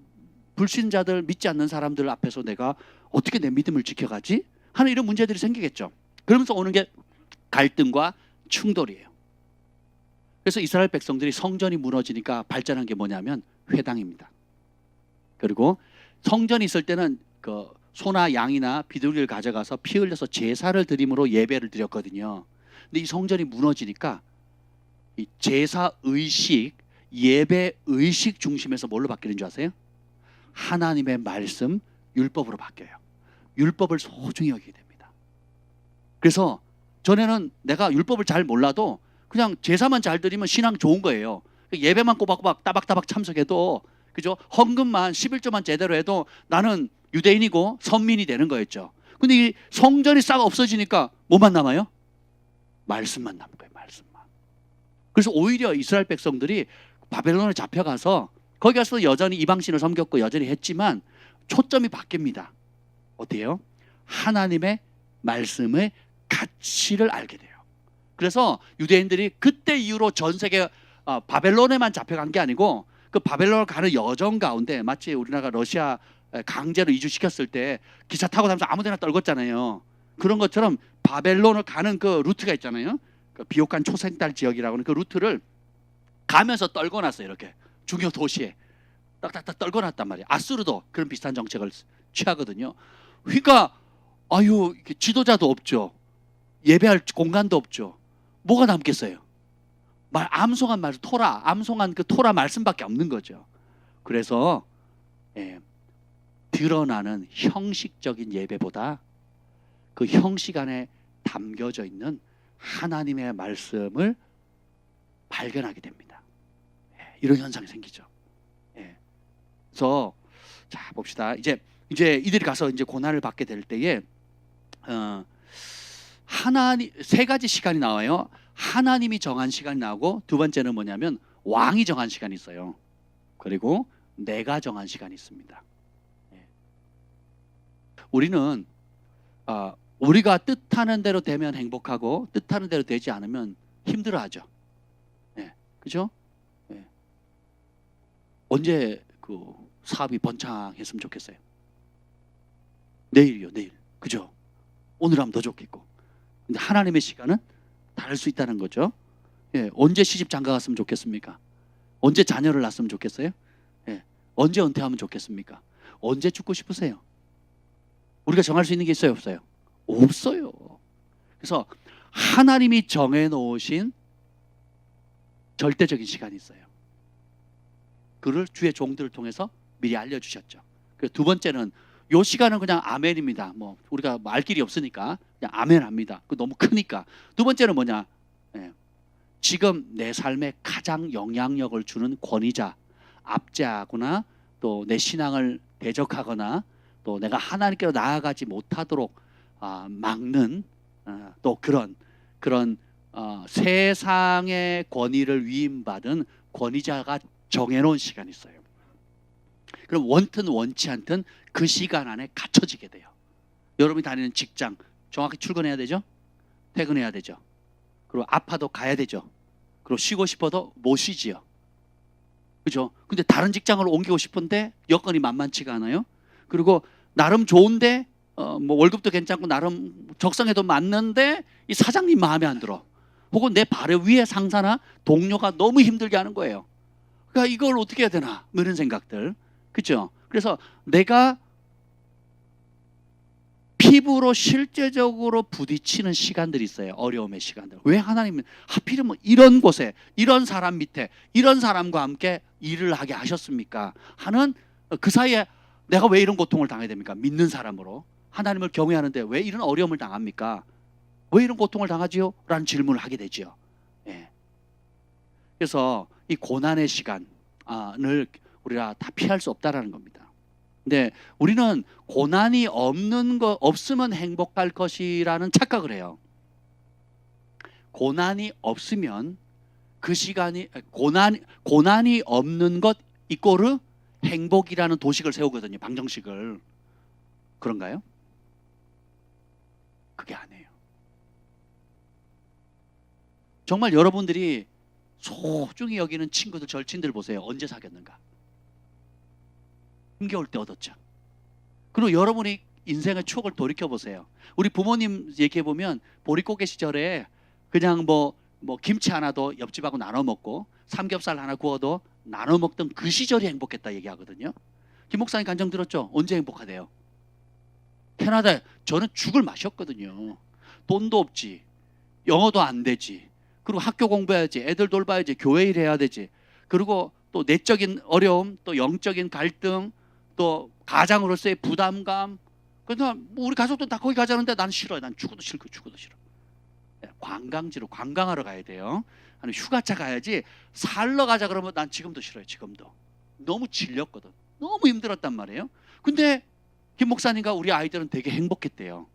불신자들, 믿지 않는 사람들 앞에서 내가 어떻게 내 믿음을 지켜가지? 하는 이런 문제들이 생기겠죠. 그러면서 오는 게 갈등과 충돌이에요. 그래서 이스라엘 백성들이 성전이 무너지니까 발전한 게 뭐냐면 회당입니다. 그리고 성전이 있을 때는 그 소나 양이나 비둘기를 가져가서 피 흘려서 제사를 드림으로 예배를 드렸거든요. 근데 이 성전이 무너지니까 이 제사 의식, 예배 의식 중심에서 뭘로 바뀌는 줄 아세요? 하나님의 말씀, 율법으로 바뀌어요. 율법을 소중히 여기게 됩니다. 그래서 전에는 내가 율법을 잘 몰라도 그냥 제사만 잘 드리면 신앙 좋은 거예요. 예배만 꼬박꼬박 따박따박 참석해도, 그죠? 헌금만 11조만 제대로 해도 나는 유대인이고 선민이 되는 거였죠. 근데 이 성전이 싹 없어지니까 뭐만 남아요? 말씀만 남은 거예요. 말씀만. 그래서 오히려 이스라엘 백성들이 바벨론에 잡혀가서 거기 가서 여전히 이방신을 섬겼고 여전히 했지만 초점이 바뀝니다. 어때요? 하나님의 말씀의 가치를 알게 돼요. 그래서 유대인들이 그때 이후로 전 세계 바벨론에만 잡혀간 게 아니고 그 바벨론을 가는 여정 가운데 마치 우리나라가 러시아 강제로 이주시켰을 때 기차 타고 다니면서 아무데나 떨궜잖아요. 그런 것처럼 바벨론을 가는 그 루트가 있잖아요. 그 비옥한 초생달 지역이라고 하는 그 루트를 가면서 떨궈놨어요. 이렇게 중요 도시에 딱딱딱 떨궈놨단 말이에요. 아수르도 그런 비슷한 정책을 취하거든요. 그러니까 지도자도 없죠. 예배할 공간도 없죠. 뭐가 남겠어요? 암송한 말, 암송한 그 토라 말씀밖에 없는 거죠. 그래서 드러나는 형식적인 예배보다 그 형식 안에 담겨져 있는 하나님의 말씀을 발견하게 됩니다. 이런 현상이 생기죠. 그래서 자 봅시다. 이제 이들이 가서 이제 고난을 받게 될 때에 하나님 세 가지 시간이 나와요. 하나님이 정한 시간이 나오고 두 번째는 뭐냐면 왕이 정한 시간이 있어요. 그리고 내가 정한 시간이 있습니다. 우리는 우리가 뜻하는 대로 되면 행복하고 뜻하는 대로 되지 않으면 힘들어하죠. 그죠? 언제 그 사업이 번창했으면 좋겠어요? 내일이요, 내일. 그죠? 오늘 하면 더 좋겠고. 근데 하나님의 시간은 다를 수 있다는 거죠. 언제 시집 장가 갔으면 좋겠습니까? 언제 자녀를 낳았으면 좋겠어요? 언제 은퇴하면 좋겠습니까? 언제 죽고 싶으세요? 우리가 정할 수 있는 게 있어요, 없어요? 없어요. 그래서 하나님이 정해놓으신 절대적인 시간이 있어요. 그를 주의 종들을 통해서 미리 알려주셨죠. 그리고 두 번째는 요 시간은 그냥 아멘입니다. 뭐 우리가 알 길이 없으니까 그냥 아멘합니다. 그 너무 크니까. 두 번째는 뭐냐? 지금 내 삶에 가장 영향력을 주는 권위자, 압제하거나 또 내 신앙을 대적하거나 또 내가 하나님께로 나아가지 못하도록 막는 또 그런 세상의 권위를 위임받은 권위자가 정해놓은 시간이 있어요. 그럼 원튼 원치 않든 그 시간 안에 갇혀지게 돼요. 여러분이 다니는 직장 정확히 출근해야 되죠. 퇴근해야 되죠. 그리고 아파도 가야 되죠. 그리고 쉬고 싶어도 못 쉬지요. 그죠? 근데 다른 직장으로 옮기고 싶은데 여건이 만만치가 않아요. 그리고 나름 좋은데 뭐 월급도 괜찮고 나름 적성에도 맞는데 이 사장님 마음에 안 들어. 혹은 내 바로 위에 상사나 동료가 너무 힘들게 하는 거예요. 그러니까 이걸 어떻게 해야 되나 뭐 이런 생각들. 그죠? 그래서 내가 피부로 실제적으로 부딪히는 시간들이 있어요. 어려움의 시간들. 왜 하나님은 하필이면 이런 곳에 이런 사람 밑에 이런 사람과 함께 일을 하게 하셨습니까? 하는 그 사이에 내가 왜 이런 고통을 당해야 됩니까? 믿는 사람으로 하나님을 경외하는데 왜 이런 어려움을 당합니까? 왜 이런 고통을 당하지요? 라는 질문을 하게 되지요. 예. 그래서 이 고난의 시간을 우리가 다 피할 수 없다라는 겁니다. 근데 우리는 고난이 없으면 행복할 것이라는 착각을 해요. 고난이 없으면 그 시간이 고난이 없는 것 이꼬르 행복이라는 도식을 세우거든요. 방정식을. 그런가요? 그게 아니에요. 정말 여러분들이 소중히 여기는 친구들, 절친들 보세요. 언제 사귀었는가? 힘겨울 때 얻었죠. 그리고 여러분이 인생의 추억을 돌이켜 보세요. 우리 부모님 얘기해 보면 보릿고개 시절에 그냥 뭐 김치 하나도 옆집하고 나눠 먹고 삼겹살 하나 구워도 나눠 먹던 그 시절이 행복했다 얘기하거든요. 김 목사님 간증 들었죠? 언제 행복하대요? 캐나다에 저는 죽을 마셨거든요. 돈도 없지, 영어도 안 되지, 그리고 학교 공부해야지, 애들 돌봐야지, 교회 일해야 되지, 그리고 또 내적인 어려움, 또 영적인 갈등, 또 가장으로서의 부담감. 그래서 뭐 우리 가족도 다 거기 가자는데 난 싫어요. 난 죽어도 싫고 죽어도 싫어. 관광지로 관광하러 가야 돼요. 아니 휴가차 가야지. 살러 가자 그러면 난 지금도 싫어요. 지금도 너무 질렸거든. 너무 힘들었단 말이에요. 근데 김 목사님과 우리 아이들은 되게 행복했대요.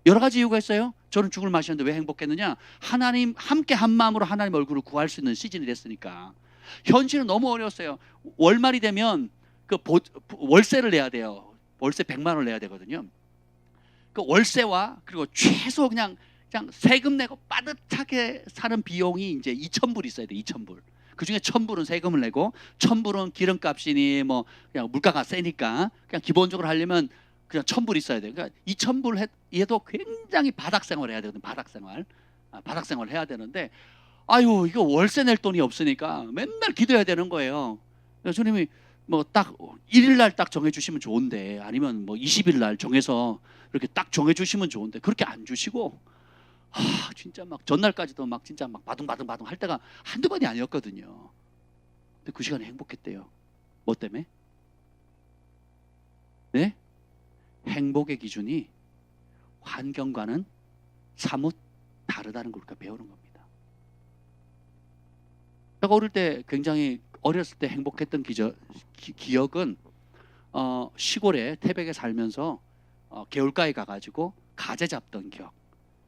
여러 가지 이유가 있어요. 저는 죽을 마셨는데 왜 행복했느냐? 하나님 함께 한 마음으로 하나님 얼굴을 구할 수 있는 시즌이 됐으니까. 현실은 너무 어려웠어요. 월말이 되면 그 월세를 내야 돼요. 월세 100만 원을 내야 되거든요. 그 월세와 그리고 최소 그냥 세금 내고 빠듯하게 사는 비용이 이제 2,000불 있어야 돼. 2,000불. 그 중에 1,000불은 세금을 내고 1,000불은 기름값이니 뭐 그냥 물가가 세니까 그냥 기본적으로 하려면 그냥 1,000불 있어야 돼. 그러니까 2,000불 얘도 굉장히 바닥 생활을 해야 되거든. 바닥 생활을 해야 되는데 아유 이거 월세 낼 돈이 없으니까 맨날 기도해야 되는 거예요. 주님이 뭐 딱 1일 날 딱 정해 주시면 좋은데 아니면 뭐 20일 날 정해서 이렇게 딱 정해 주시면 좋은데 그렇게 안 주시고 진짜 막 전날까지도 막 진짜 막 바둥바둥 할 때가 한두 번이 아니었거든요. 근데 그 시간에 행복했대요. 뭐 때문에? 네? 행복의 기준이 환경과는 사뭇 다르다는 걸 우리가 배우는 겁니다. 제가 어릴 때 굉장히 어렸을 때 행복했던 기억은 시골에 태백에 살면서 개울가에 가가지고 가재 잡던 기억.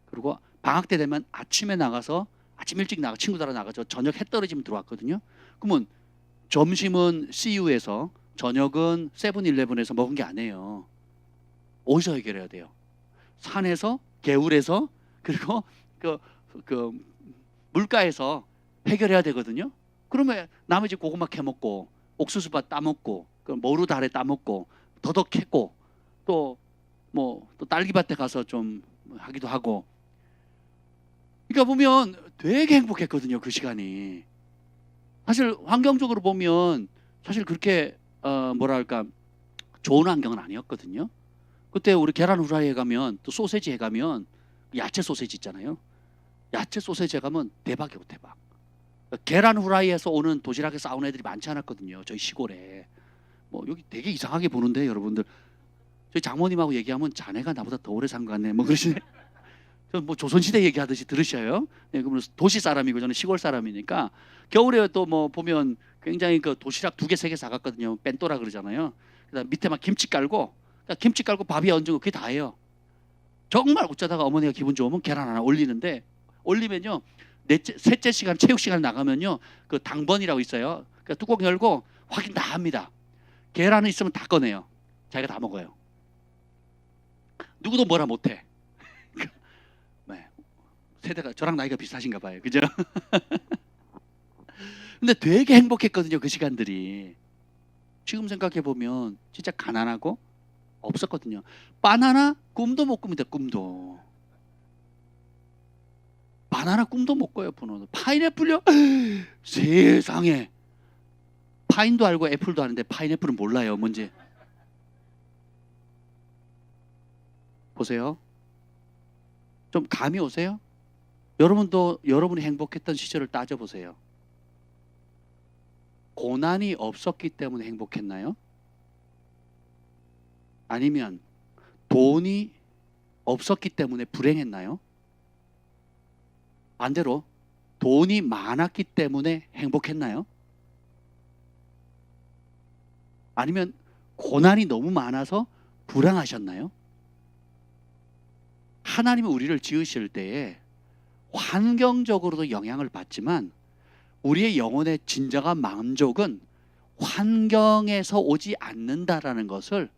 그리고 방학 때 되면 아침에 나가서 아침 일찍 나가 친구들하고 나가서 저녁 해 떨어지면 들어왔거든요. 그러면 점심은 CU에서 저녁은 세븐일레븐에서 먹은 게 아니에요. 어디서 해결해야 돼요? 산에서, 개울에서, 그리고 그 물가에서 해결해야 되거든요. 그러면 나머지 고구마 캐먹고 옥수수밭 따먹고 그 머루다래 따먹고 더덕 캐고 또 딸기밭에 가서 좀 하기도 하고. 그러니까 보면 되게 행복했거든요. 그 시간이. 사실 환경적으로 보면 사실 그렇게 뭐랄까 좋은 환경은 아니었거든요. 그때 우리 계란 후라이에 가면 또 소세지에 가면 야채 소세지 있잖아요. 야채 소세지에 가면 대박이고 대박. 계란 후라이에서 오는 도시락에서 싸운 애들이 많지 않았거든요. 저희 시골에. 뭐 여기 되게 이상하게 보는데 여러분들. 저희 장모님하고 얘기하면 자네가 나보다 더 오래 산 것 같네. 뭐 그러시네. 뭐 조선시대 얘기하듯이 들으셔요. 네, 그러면 도시 사람이고 저는 시골 사람이니까 겨울에 또 뭐 보면 굉장히 그 도시락 2개, 3개 사갔거든요. 뺀또라 그러잖아요. 그다음 밑에 막 김치 깔고 밥이 얹은 거 그게 다예요. 정말 어쩌다가 어머니가 기분 좋으면 계란 하나 올리는데 올리면요. 셋째 시간 체육 시간 나가면요. 그 당번이라고 있어요. 그러니까 뚜껑 열고 확인 다 합니다. 계란은 있으면 다 꺼내요. 자기가 다 먹어요. 누구도 뭐라 못해. 네. 세대가 저랑 나이가 비슷하신가 봐요. 그죠? 근데 되게 행복했거든요. 그 시간들이. 지금 생각해 보면 진짜 가난하고 없었거든요. 바나나 꿈도 못 꿉니다. 꿈도. 바나나 꿈도 못 꿔요. 분호는. 파인애플요? 세상에. 파인도 알고 애플도 아는데 파인애플은 몰라요. 뭔지. 보세요. 좀 감이 오세요? 여러분도 여러분이 행복했던 시절을 따져보세요. 고난이 없었기 때문에 행복했나요? 아니면 돈이 없었기 때문에 불행했나요? 반대로 돈이 많았기 때문에 행복했나요? 아니면 고난이 너무 많아서 불행하셨나요? 하나님은 우리를 지으실 때에 환경적으로도 영향을 받지만 우리의 영혼의 진정한 만족은 환경에서 오지 않는다라는 것을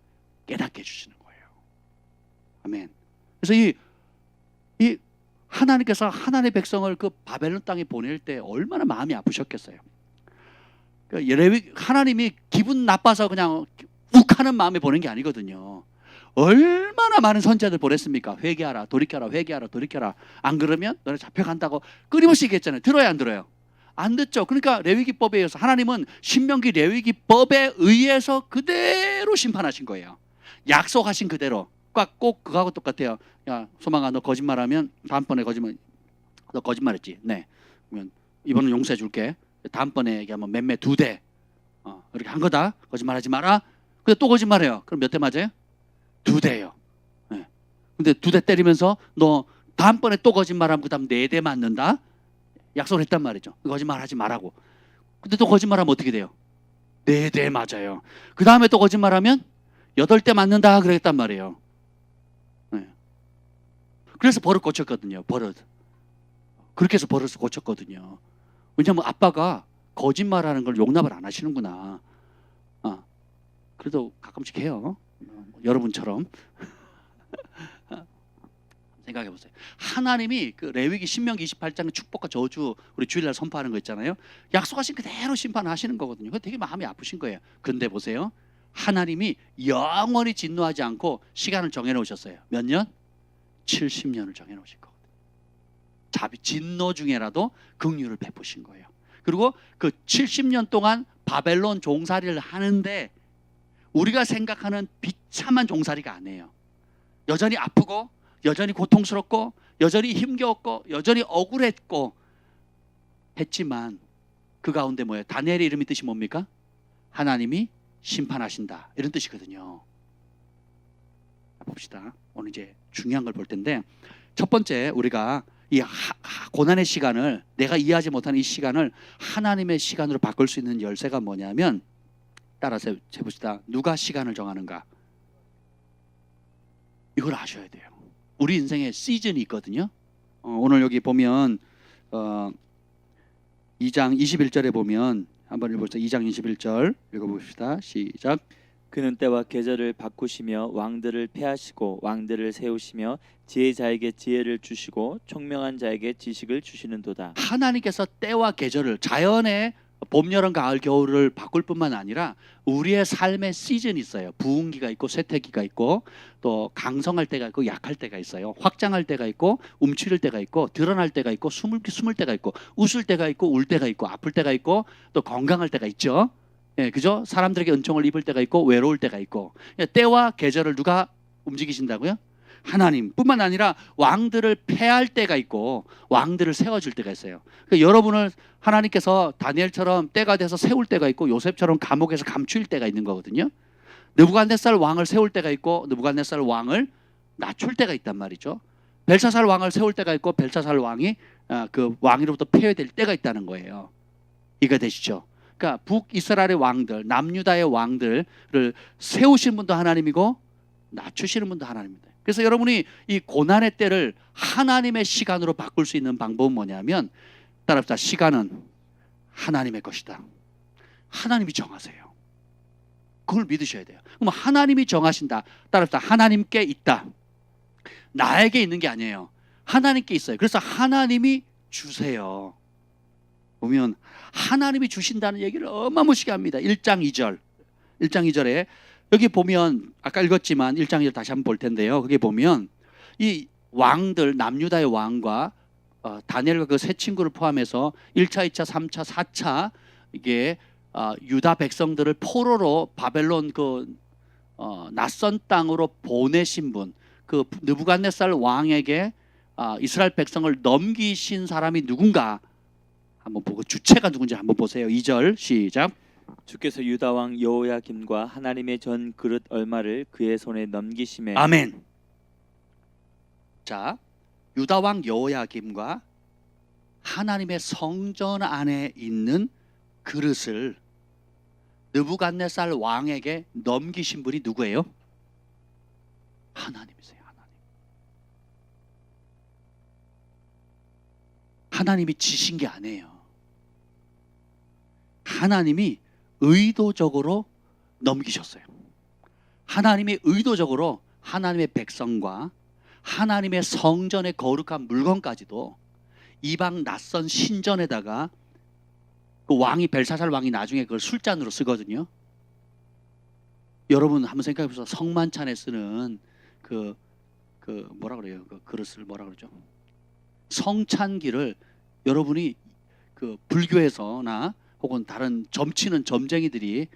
깨닫게 해주시는 거예요. 아멘. 그래서 이 하나님께서 하나님의 백성을 그 바벨론 땅에 보낼 때 얼마나 마음이 아프셨겠어요. 하나님이 기분 나빠서 그냥 욱하는 마음에 보낸 게 아니거든요. 얼마나 많은 선지자들 보냈습니까? 회개하라, 돌이켜라, 회개하라, 돌이켜라. 안 그러면 너네 잡혀간다고 끊임없이 얘기했잖아요. 들어요, 안 들어요? 안 듣죠. 그러니까 레위기법에 의해서 하나님은 신명기 레위기법에 의해서 그대로 심판하신 거예요. 약속하신 그대로. 꼭 그거하고 똑같아요. 야, 소망아, 너 거짓말하면 다음번에 너 거짓말했지. 네. 그러면 이번은 용서해 줄게. 다음번에 얘기하면 맴매 2대. 이렇게 한 거다. 거짓말하지 마라. 근데 또 거짓말해요. 그럼 몇 대 맞아요? 2대요. 네. 근데 2대 때리면서 너 다음번에 또 거짓말하면 그다음 4대 맞는다. 약속을 했단 말이죠. 거짓말하지 말라고. 근데 또 거짓말하면 어떻게 돼요? 4대 맞아요. 그 다음에 또 거짓말하면 8대 맞는다 그랬단 말이에요. 네. 그래서 버릇 고쳤거든요. 버릇. 그렇게 해서 버릇을 고쳤거든요. 왜냐하면 아빠가 거짓말하는 걸 용납을 안 하시는구나. 그래도 가끔씩 해요. 여러분처럼. 생각해 보세요. 하나님이 그 레위기 신명기 28장의 축복과 저주 우리 주일날 선포하는 거 있잖아요. 약속하신 그대로 심판하시는 거거든요. 그거 되게 마음이 아프신 거예요. 근데 보세요. 하나님이 영원히 진노하지 않고 시간을 정해 놓으셨어요. 몇 년? 70년을 정해 놓으신 거거든요. 진노 중에라도 긍휼을 베푸신 거예요. 그리고 그 70년 동안 바벨론 종살이를 하는데 우리가 생각하는 비참한 종살이가 아니에요. 여전히 아프고 여전히 고통스럽고 여전히 힘겨웠고 여전히 억울했고 했지만 그 가운데 뭐예요? 다니엘의 이름이 뜻이 뭡니까? 하나님이 심판하신다 이런 뜻이거든요. 봅시다. 오늘 이제 중요한 걸 볼 텐데 첫 번째 우리가 이 고난의 시간을 내가 이해하지 못하는 이 시간을 하나님의 시간으로 바꿀 수 있는 열쇠가 뭐냐면 따라서 해봅시다. 누가 시간을 정하는가? 이걸 아셔야 돼요. 우리 인생에 시즌이 있거든요. 오늘 여기 보면 2장 21절에 보면 한번 읽어보시죠. 2장 21절 읽어봅시다. 시작. 그는 때와 계절을 바꾸시며 왕들을 폐하시고 왕들을 세우시며 지혜자에게 지혜를 주시고 총명한 자에게 지식을 주시는도다. 하나님께서 때와 계절을 자연의 봄, 여름, 가을, 겨울을 바꿀 뿐만 아니라 우리의 삶의 시즌이 있어요. 부흥기가 있고 쇠퇴기가 있고 또 강성할 때가 있고 약할 때가 있어요. 확장할 때가 있고 움츠릴 때가 있고 드러날 때가 있고 숨을 때가 있고 웃을 때가 있고 울 때가 있고 아플 때가 있고 또 건강할 때가 있죠. 예, 그죠? 사람들에게 은총을 입을 때가 있고 외로울 때가 있고 때와 계절을 누가 움직이신다고요? 하나님뿐만 아니라 왕들을 폐할 때가 있고 왕들을 세워줄 때가 있어요. 그러니까 여러분을 하나님께서 다니엘처럼 때가 돼서 세울 때가 있고 요셉처럼 감옥에서 감출 때가 있는 거거든요. 느부갓네살 왕을 세울 때가 있고 느부갓네살 왕을 낮출 때가 있단 말이죠. 벨사살 왕을 세울 때가 있고 벨사살 왕이 그 왕위로부터 폐회될 때가 있다는 거예요. 이해가 되시죠? 그러니까 북이스라엘의 왕들, 남유다의 왕들을 세우신 분도 하나님이고 낮추시는 분도 하나님입니다. 그래서 여러분이 이 고난의 때를 하나님의 시간으로 바꿀 수 있는 방법은 뭐냐면 따라합시다. 시간은 하나님의 것이다. 하나님이 정하세요. 그걸 믿으셔야 돼요. 그럼 하나님이 정하신다. 따라서 하나님께 있다. 나에게 있는 게 아니에요. 하나님께 있어요. 그래서 하나님이 주세요. 보면 하나님이 주신다는 얘기를 어마무시하게 합니다. 1장 2절. 1장 2절에 여기 보면 아까 읽었지만 1장 2절 다시 한번 볼 텐데요. 거기 보면 이 왕들 남유다의 왕과 다니엘과 그 세 친구를 포함해서 1차, 2차, 3차, 4차 이게 유다 백성들을 포로로 바벨론 낯선 땅으로 보내신 분, 그 느부갓네살 왕에게 이스라엘 백성을 넘기신 사람이 누군가 한번 보고 주체가 누군지 한번 보세요. 2절 시작. 주께서 유다 왕 여호야김과 하나님의 전 그릇 얼마를 그의 손에 넘기심에. 아멘. 자, 유다 왕 여호야김과 하나님의 성전 안에 있는 그릇을 느부갓네살 왕에게 넘기신 분이 누구예요? 하나님이세요. 하나님이 지신 게 아니에요. 하나님이 의도적으로 넘기셨어요. 하나님이 의도적으로 하나님의 백성과 하나님의 성전의 거룩한 물건까지도 이방 낯선 신전에다가 그 왕이 벨사살 왕이 나중에 그걸 술잔으로 쓰거든요. 여러분 한번 생각해 보세요. 성만찬에 쓰는 그 뭐라 그래요? 그 그릇을 뭐라 그러죠? 성찬기를 여러분이 그 불교에서나 혹은 다른 점치는 점쟁이들이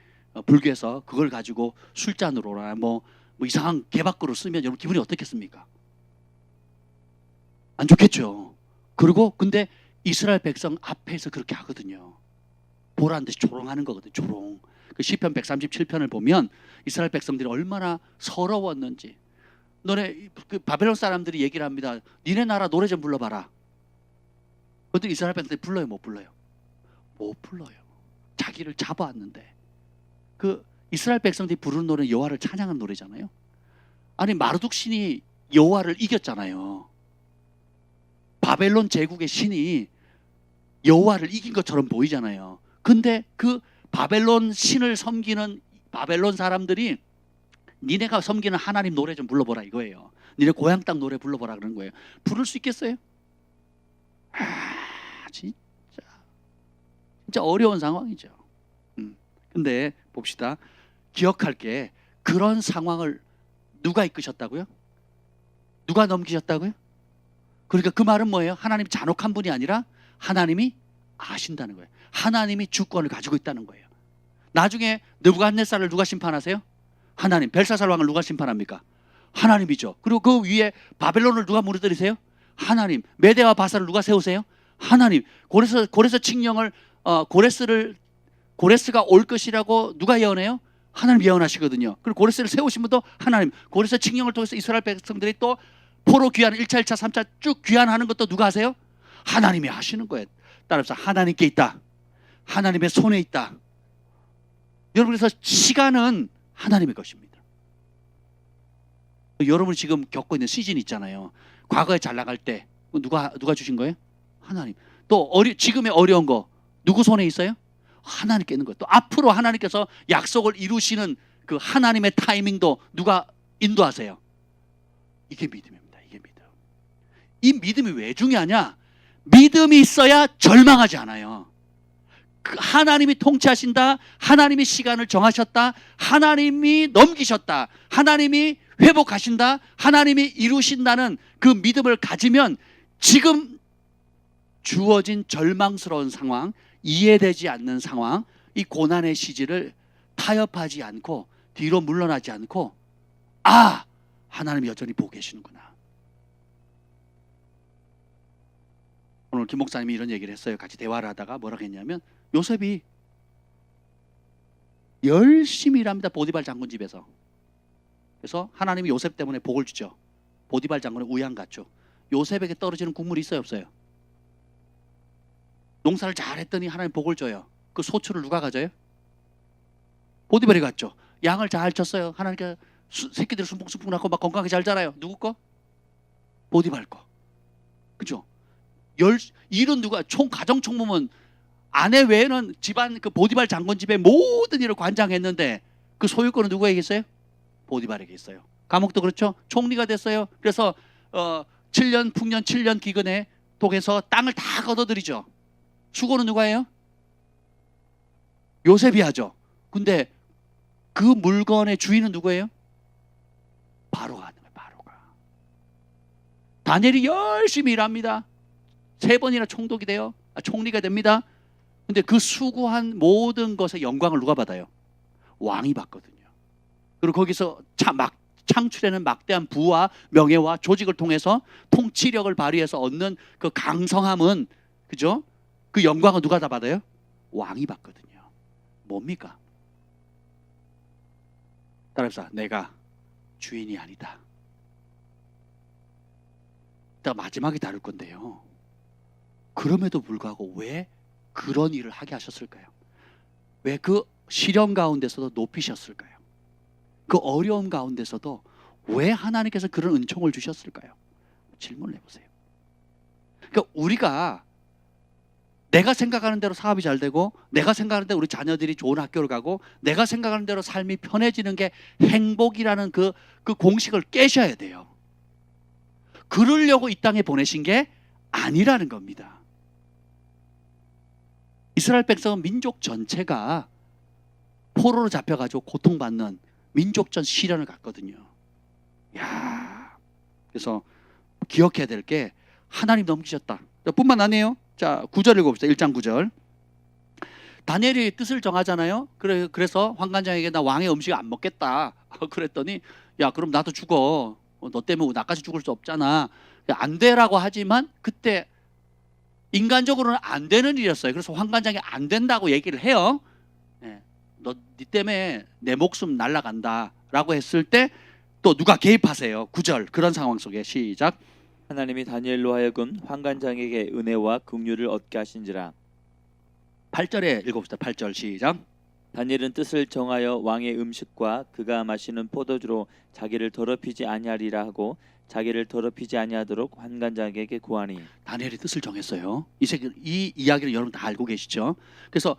불교에서 그걸 가지고 술잔으로나 뭐 이상한 개밥그릇 쓰면 여러분 기분이 어떻겠습니까? 안 좋겠죠. 그리고 근데 이스라엘 백성 앞에서 그렇게 하거든요. 보란 듯이 조롱하는 거거든요. 조롱. 그 시편 137편을 보면 이스라엘 백성들이 얼마나 서러웠는지. 너네 그 바벨론 사람들이 얘기를 합니다. 니네 나라 노래 좀 불러봐라. 그것도 이스라엘 백성들이 불러요, 못 불러요? 못 불러요. 자기를 잡아왔는데 그 이스라엘 백성들이 부르는 노래는 여호와를 찬양하는 노래잖아요. 아니 마르둑 신이 여호와를 이겼잖아요. 바벨론 제국의 신이 여호와를 이긴 것처럼 보이잖아요. 근데 그 바벨론 신을 섬기는 바벨론 사람들이 니네가 섬기는 하나님 노래 좀 불러보라 이거예요. 니네 고향 땅 노래 불러보라 그런 거예요. 부를 수 있겠어요? 진짜 어려운 상황이죠. 근데 봅시다. 기억할 게 그런 상황을 누가 이끄셨다고요? 누가 넘기셨다고요? 그러니까 그 말은 뭐예요? 하나님이 잔혹한 분이 아니라 하나님이 아신다는 거예요. 하나님이 주권을 가지고 있다는 거예요. 나중에 느부갓네살을 누가 심판하세요? 하나님. 벨사살 왕을 누가 심판합니까? 하나님이죠. 그리고 그 위에 바벨론을 누가 무너뜨리세요? 하나님. 메대와 바사를 누가 세우세요? 하나님. 고레스 칙령을 고레스가 올 것이라고 누가 예언해요? 하나님 예언하시거든요. 그리고 고레스를 세우신 분도 하나님. 고레스 칙령을 통해서 이스라엘 백성들이 또 포로 귀환 1차, 2차, 3차 쭉 귀환하는 것도 누가 하세요? 하나님이 하시는 거예요. 따라서 하나님께 있다. 하나님의 손에 있다. 여러분 그래서 시간은 하나님의 것입니다. 여러분이 지금 겪고 있는 시즌 있잖아요. 과거에 잘 나갈 때 누가 주신 거예요? 하나님. 또 지금의 어려운 거 누구 손에 있어요? 하나님께 있는 거예요. 또 앞으로 하나님께서 약속을 이루시는 그 하나님의 타이밍도 누가 인도하세요? 이게 믿음입니다. 이게 믿음. 이 믿음이 왜 중요하냐? 믿음이 있어야 절망하지 않아요. 하나님이 통치하신다. 하나님이 시간을 정하셨다. 하나님이 넘기셨다. 하나님이 회복하신다. 하나님이 이루신다는 그 믿음을 가지면 지금 주어진 절망스러운 상황, 이해되지 않는 상황, 이 고난의 시기를 타협하지 않고 뒤로 물러나지 않고 하나님이 여전히 보고 계시는구나. 오늘 김 목사님이 이런 얘기를 했어요. 같이 대화를 하다가 뭐라고 했냐면 요셉이 열심히 일합니다. 보디발 장군 집에서. 그래서 하나님이 요셉 때문에 복을 주죠. 보디발 장군의 우양 같죠. 요셉에게 떨어지는 국물이 있어요, 없어요? 농사를 잘했더니 하나님 복을 줘요. 그 소출을 누가 가져요? 보디발이 갔죠. 양을 잘 쳤어요. 하나님께 새끼들 순풍순풍 낳고 막 건강하게 잘 자라요. 누구 거? 보디발 거. 그죠? 일은 누가 가정 총무면 아내 외에는 집안 그 보디발 장군 집의 모든 일을 관장했는데 그 소유권은 누구에게 있어요? 보디발에게 있어요. 감옥도 그렇죠. 총리가 됐어요. 그래서 7년 풍년 7년 기근에 통해서 땅을 다 걷어들이죠. 수고는 누가 해요? 요셉이 하죠. 근데 그 물건의 주인은 누구예요? 바로가 하는 거예요. 바로가. 다니엘이 열심히 일합니다. 3번이나 총리가 됩니다. 근데 그 수고한 모든 것의 영광을 누가 받아요? 왕이 받거든요. 그리고 거기서 창출해낸 막대한 부와 명예와 조직을 통해서 통치력을 발휘해서 얻는 그 강성함은, 그죠? 그 영광은 누가 다 받아요? 왕이 받거든요. 뭡니까? 따라합시다. 내가 주인이 아니다. 이따 마지막에 다룰 건데요. 그럼에도 불구하고 왜 그런 일을 하게 하셨을까요? 왜 그 시련 가운데서도 높이셨을까요? 그 어려움 가운데서도 왜 하나님께서 그런 은총을 주셨을까요? 질문을 해보세요. 그러니까 우리가 내가 생각하는 대로 사업이 잘 되고, 내가 생각하는 대로 우리 자녀들이 좋은 학교를 가고, 내가 생각하는 대로 삶이 편해지는 게 행복이라는 그 공식을 깨셔야 돼요. 그러려고 이 땅에 보내신 게 아니라는 겁니다. 이스라엘 백성은 민족 전체가 포로로 잡혀가지고 고통받는 민족전 시련을 갔거든요. 야, 그래서 기억해야 될 게 하나님 넘기셨다. 뿐만 아니에요. 자, 9절 읽어봅시다. 1장 9절. 다니엘이 뜻을 정하잖아요. 그래서 환관장에게 나 왕의 음식 안 먹겠다. 그랬더니 야, 그럼 나도 죽어. 너 때문에 나까지 죽을 수 없잖아. 안 되라고 하지만 그때 인간적으로는 안 되는 일이었어요. 그래서 환관장이 안 된다고 얘기를 해요. 네 때문에 내 목숨 날아간다라고 했을 때 또 누가 개입하세요. 9절 그런 상황 속에 시작. 하나님이 다니엘로 하여금 환관장에게 은혜와 긍휼을 얻게 하신지라. 8절에 읽어봅시다. 8절 시작. 다니엘은 뜻을 정하여 왕의 음식과 그가 마시는 포도주로 자기를 더럽히지 아니하리라 하고 자기를 더럽히지 아니하도록 환관장에게 구하니. 다니엘이 뜻을 정했어요. 이 이야기를 여러분 다 알고 계시죠? 그래서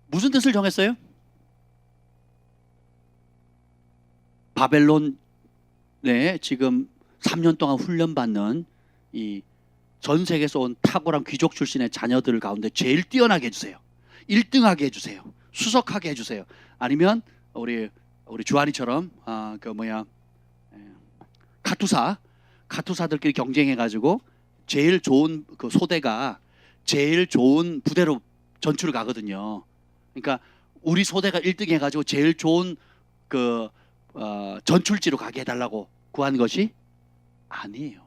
무슨 뜻을 정했어요? 바벨론에 지금 3년 동안 훈련받는 이 전 세계에서 온 탁월한 귀족 출신의 자녀들 가운데 제일 뛰어나게 해주세요. 1등하게 해주세요. 수석하게 해주세요. 아니면 우리 주한이처럼 카투사들끼리 경쟁해가지고 제일 좋은 그 소대가 제일 좋은 부대로 전출을 가거든요. 그러니까 우리 소대가 1등 해가지고 제일 좋은 전출지로 가게 해달라고 구한 것이 아니에요.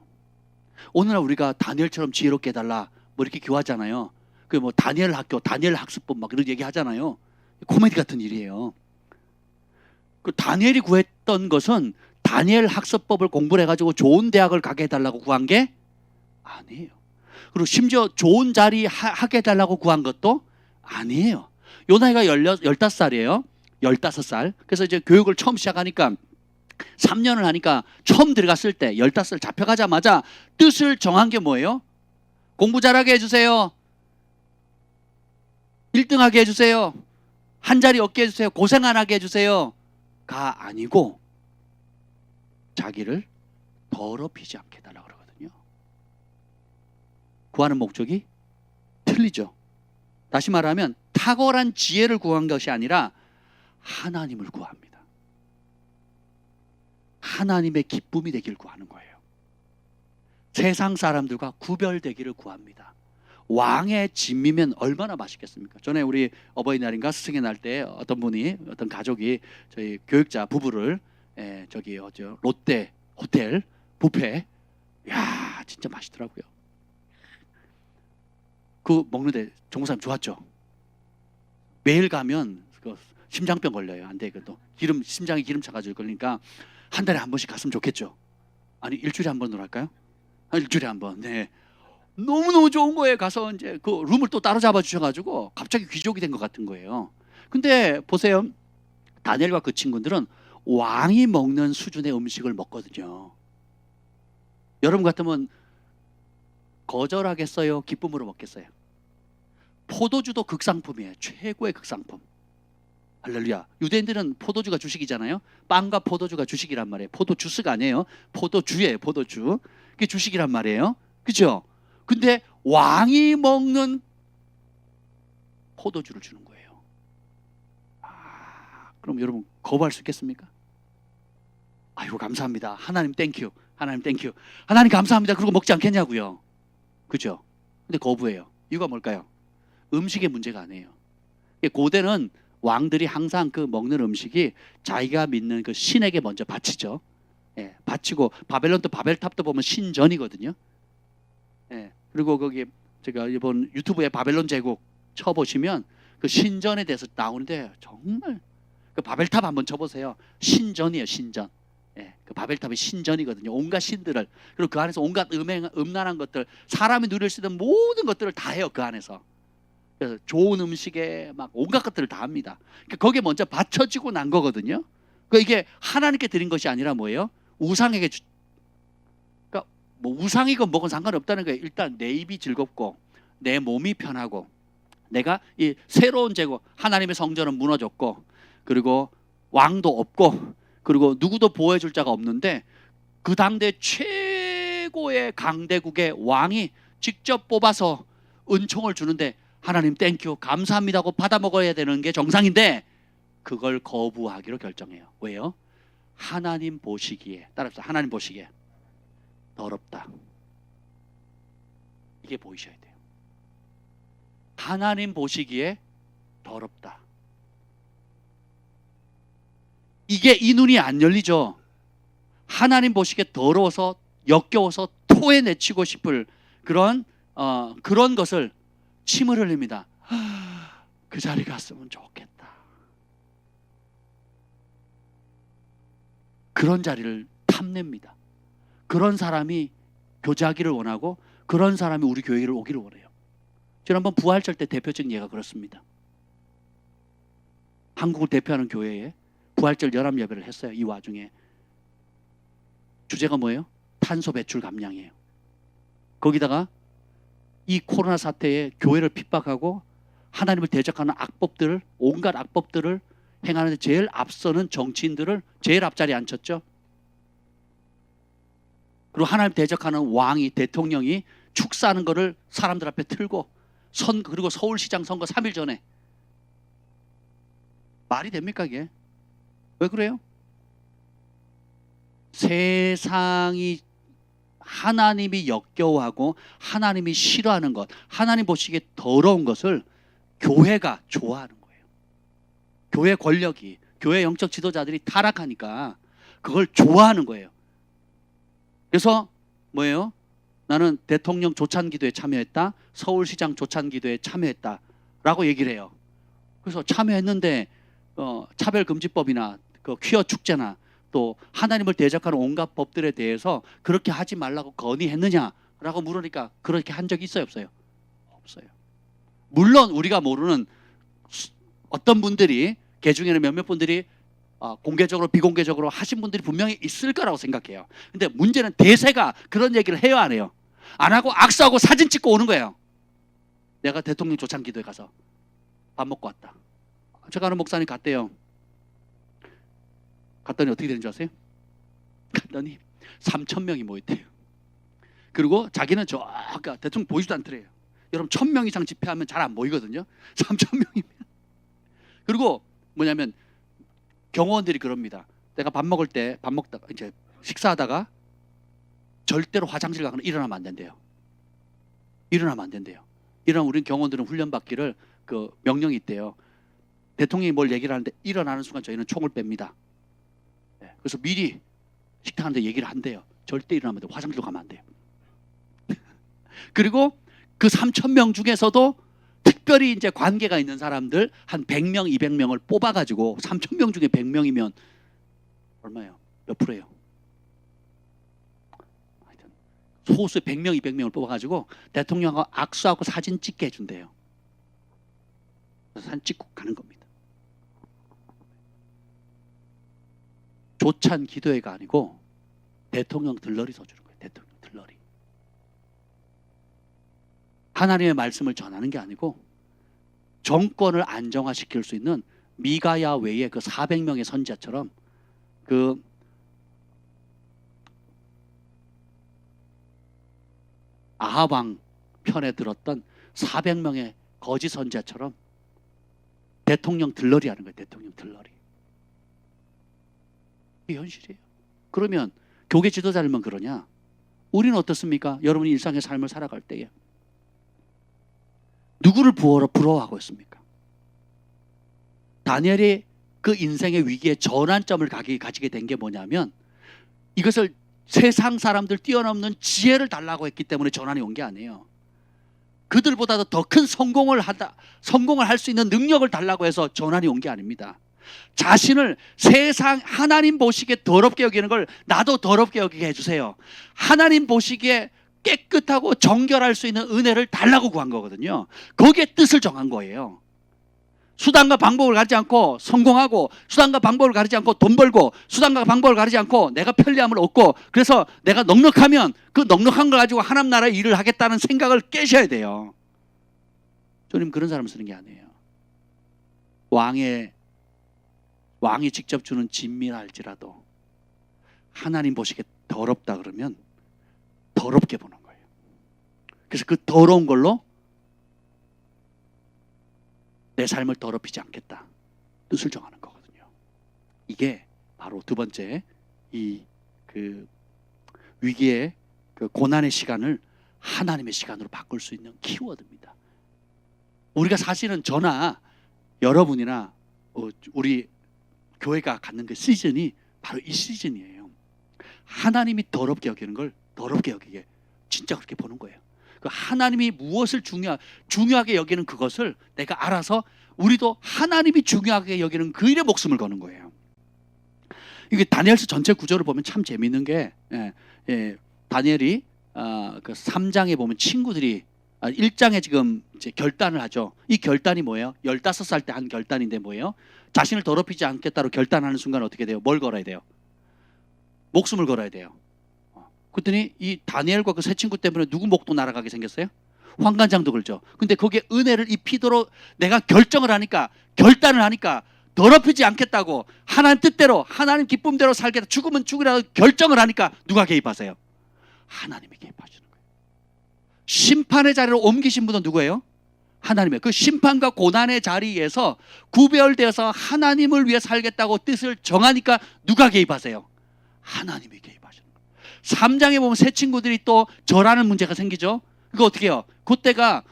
오늘날 우리가 다니엘처럼 지혜롭게 해달라 뭐 이렇게 기도하잖아요. 그 뭐 다니엘 학교, 다니엘 학습법 막 이런 얘기 하잖아요. 코미디 같은 일이에요. 그 다니엘이 구했던 것은 다니엘 학습법을 공부를 해가지고 좋은 대학을 가게 해달라고 구한 게 아니에요. 그리고 심지어 좋은 자리 하게 해달라고 구한 것도 아니에요. 요 나이가 15살이에요. 15살. 그래서 이제 교육을 처음 시작하니까 3년을 하니까 처음 들어갔을 때 15살 잡혀가자마자 뜻을 정한 게 뭐예요? 공부 잘하게 해주세요. 1등하게 해주세요. 한 자리 얻게 해주세요. 고생 안 하게 해주세요. 가 아니고 자기를 더럽히지 않게 해달라고 그러거든요. 구하는 목적이 틀리죠. 다시 말하면 탁월한 지혜를 구한 것이 아니라 하나님을 구합니다. 하나님의 기쁨이 되길 구하는 거예요. 세상 사람들과 구별되기를 구합니다. 왕의 진미면 얼마나 맛있겠습니까? 전에 우리 어버이날인가 스승의 날 때 어떤 가족이 저희 교육자 부부를 롯데 호텔 뷔페, 야 진짜 맛있더라고요. 그 먹는데 종사님 좋았죠? 매일 가면 심장병 걸려요. 안 돼. 심장에 기름 차가지고 걸리니까 한 달에 한 번씩 갔으면 좋겠죠. 아니 일주일에 한 번으로 할까요? 일주일에 한 번. 네. 너무너무 좋은 거예요. 가서 이제 그 룸을 또 따로 잡아 주셔가지고 갑자기 귀족이 된 것 같은 거예요. 근데 보세요. 다니엘과 그 친구들은 왕이 먹는 수준의 음식을 먹거든요. 여러분 같으면 거절하겠어요? 기쁨으로 먹겠어요? 포도주도 극상품이에요. 최고의 극상품. 할렐루야. 유대인들은 포도주가 주식이잖아요. 빵과 포도주가 주식이란 말이에요. 포도 주스가 아니에요. 포도주예요. 포도주. 그게 주식이란 말이에요. 그죠? 근데 왕이 먹는 포도주를 주는 거예요. 그럼 여러분 거부할 수 있겠습니까? 아이고 감사합니다. 하나님 땡큐. 하나님 땡큐. 하나님 감사합니다. 그러고 먹지 않겠냐고요. 그죠? 근데 거부해요. 이유가 뭘까요? 음식의 문제가 아니에요. 고대는 왕들이 항상 그 먹는 음식이 자기가 믿는 그 신에게 먼저 바치죠. 예, 바치고 바벨론도 바벨탑도 보면 신전이거든요. 예, 그리고 거기 제가 이번 유튜브에 바벨론 제국 쳐보시면 그 신전에 대해서 나오는데 정말 그 바벨탑 한번 쳐보세요. 신전이에요, 신전. 예, 그 바벨탑이 신전이거든요. 온갖 신들을 그리고 그 안에서 온갖 음란한 것들, 사람이 누릴 수 있는 모든 것들을 다 해요 그 안에서. 그래서 좋은 음식에 막 온갖 것들을 다 합니다. 그러니까 거기에 먼저 받쳐지고 난 거거든요. 그러니까 이게 하나님께 드린 것이 아니라 뭐예요? 우상에게 그러니까 뭐 우상이건 뭐건 상관이 없다는 거예요. 일단 내 입이 즐겁고 내 몸이 편하고 내가 이 새로운 제국 하나님의 성전은 무너졌고 그리고 왕도 없고 그리고 누구도 보호해줄 자가 없는데 그 당대 최고의 강대국의 왕이 직접 뽑아서 은총을 주는데 하나님 땡큐 감사합니다 하고 받아 먹어야 되는 게 정상인데 그걸 거부하기로 결정해요. 왜요? 하나님 보시기에 따라서 하나님 보시기에 더럽다. 이게 보이셔야 돼요. 하나님 보시기에 더럽다. 이게 이 눈이 안 열리죠. 하나님 보시기에 더러워서 역겨워서 토해내치고 싶을 그런 것을 침을 흘립니다. 그 자리 갔으면 좋겠다. 그런 자리를 탐냅니다. 그런 사람이 교제하기를 원하고 그런 사람이 우리 교회를 오기를 원해요. 지난번 부활절 때 대표적인 예가 그렇습니다. 한국을 대표하는 교회에 부활절 연합 예배를 했어요. 이 와중에 주제가 뭐예요? 탄소 배출 감량이에요. 거기다가 이 코로나 사태에 교회를 핍박하고 하나님을 대적하는 악법들을 온갖 악법들을 행하는데 제일 앞서는 정치인들을 제일 앞자리에 앉혔죠. 그리고 하나님 대적하는 왕이 대통령이 축사하는 거를 사람들 앞에 틀고 그리고 서울시장 선거 3일 전에 말이 됩니까 이게? 왜 그래요? 세상이 하나님이 역겨워하고 하나님이 싫어하는 것, 하나님 보시기에 더러운 것을 교회가 좋아하는 거예요. 교회 권력이, 교회 영적 지도자들이 타락하니까 그걸 좋아하는 거예요. 그래서 뭐예요? 나는 대통령 조찬 기도에 참여했다, 서울시장 조찬 기도에 참여했다 라고 얘기를 해요. 그래서 참여했는데 차별금지법이나 그 퀴어 축제나 또 하나님을 대적하는 온갖 법들에 대해서 그렇게 하지 말라고 건의했느냐라고 물으니까 그렇게 한 적이 있어요, 없어요? 없어요. 물론 우리가 모르는 어떤 분들이 개 중에는 몇몇 분들이 공개적으로 비공개적으로 하신 분들이 분명히 있을 거라고 생각해요. 근데 문제는 대세가 그런 얘기를 해요, 안 해요? 안 하고 악수하고 사진 찍고 오는 거예요. 내가 대통령 조찬 기도에 가서 밥 먹고 왔다. 제가 아는 목사님 갔대요. 갔더니 어떻게 되는 줄 아세요? 갔더니 3,000명이 모였대요. 그리고 자기는 아까 대충 보이지도 않더래요. 여러분 1,000명 이상 집회하면 잘 안 보이거든요. 3,000명이면. 그리고 뭐냐면 경호원들이 그럽니다. 내가 밥 먹다가 이제 식사하다가 절대로 화장실 가거나 일어나면 안 된대요. 일어나면 안 된대요. 일어나면 우리 경호원들은 훈련받기를 그 명령이 있대요. 대통령이 뭘 얘기를 하는데 일어나는 순간 저희는 총을 뺍니다. 그래서 미리 식당한테 얘기를 한대요. 절대 일어나면 안 돼요. 화장실로 가면 안 돼요. 그리고 그 3,000명 중에서도 특별히 이제 관계가 있는 사람들 한 100명, 200명을 뽑아가지고 3,000명 중에 100명이면 얼마예요? 몇 프로예요? 하여튼 소수의 100명, 200명을 뽑아가지고 대통령하고 악수하고 사진 찍게 해준대요. 그래서 사진 찍고 가는 겁니다. 조찬 기도회가 아니고 대통령 들러리 서주는 거예요. 대통령 들러리. 하나님의 말씀을 전하는 게 아니고 정권을 안정화시킬 수 있는 미가야 외에 그 400명의 선지자처럼 그 아합 왕 편에 들었던 400명의 거짓 선지자처럼 대통령 들러리 하는 거예요. 대통령 들러리. 이게 현실이에요. 그러면 교계 지도자들만 그러냐? 우리는 어떻습니까? 여러분이 일상의 삶을 살아갈 때에 누구를 부러워하고 있습니까? 다니엘이 그 인생의 위기의 전환점을 가지게 된 게 뭐냐면 이것을 세상 사람들 뛰어넘는 지혜를 달라고 했기 때문에 전환이 온 게 아니에요. 그들보다도 더 큰 성공을 할 수 있는 능력을 달라고 해서 전환이 온 게 아닙니다. 자신을 세상 하나님 보시기에 더럽게 여기는 걸 나도 더럽게 여기게 해주세요. 하나님 보시기에 깨끗하고 정결할 수 있는 은혜를 달라고 구한 거거든요. 거기에 뜻을 정한 거예요. 수단과 방법을 가리지 않고 성공하고, 수단과 방법을 가리지 않고 돈 벌고, 수단과 방법을 가리지 않고 내가 편리함을 얻고, 그래서 내가 넉넉하면 그 넉넉한 걸 가지고 하나님 나라의 일을 하겠다는 생각을 깨셔야 돼요. 주님 그런 사람 쓰는 게 아니에요. 왕이 직접 주는 진미라 할지라도 하나님 보시기에 더럽다 그러면 더럽게 보는 거예요. 그래서 그 더러운 걸로 내 삶을 더럽히지 않겠다 뜻을 정하는 거거든요. 이게 바로 두 번째 이 그 위기의 그 고난의 시간을 하나님의 시간으로 바꿀 수 있는 키워드입니다. 우리가 사실은 저나 여러분이나 우리 교회가 갖는 그 시즌이 바로 이 시즌이에요. 하나님이 더럽게 여기는 걸 더럽게 여기게 진짜 그렇게 보는 거예요. 그 하나님이 무엇을 중요하게 여기는 그것을 내가 알아서 우리도 하나님이 중요하게 여기는 그 일에 목숨을 거는 거예요. 이게 다니엘서 전체 구조를 보면 참 재미있는 게 다니엘이 그 3장에 보면 친구들이 1장에 지금 이제 결단을 하죠. 이 결단이 뭐예요? 15살 때 한 결단인데 뭐예요? 자신을 더럽히지 않겠다로 결단하는 순간 어떻게 돼요? 뭘 걸어야 돼요? 목숨을 걸어야 돼요. 그랬더니 이 다니엘과 그 세 친구 때문에 누구 목도 날아가게 생겼어요? 환관장도 걸죠. 근데 거기에 은혜를 입히도록 내가 결단을 하니까 더럽히지 않겠다고 하나님 뜻대로 하나님 기쁨대로 살겠다, 죽으면 죽으라고 결정을 하니까 누가 개입하세요? 하나님이 개입하시는 거예요. 심판의 자리로 옮기신 분은 누구예요? 하나님이에요. 그 심판과 고난의 자리에서 구별되어서 하나님을 위해 살겠다고 뜻을 정하니까 누가 개입하세요? 하나님이 개입하시는 거예요. 3장에 보면 새 친구들이 또 절하는 문제가 생기죠. 그거 어떻게 해요? 그때가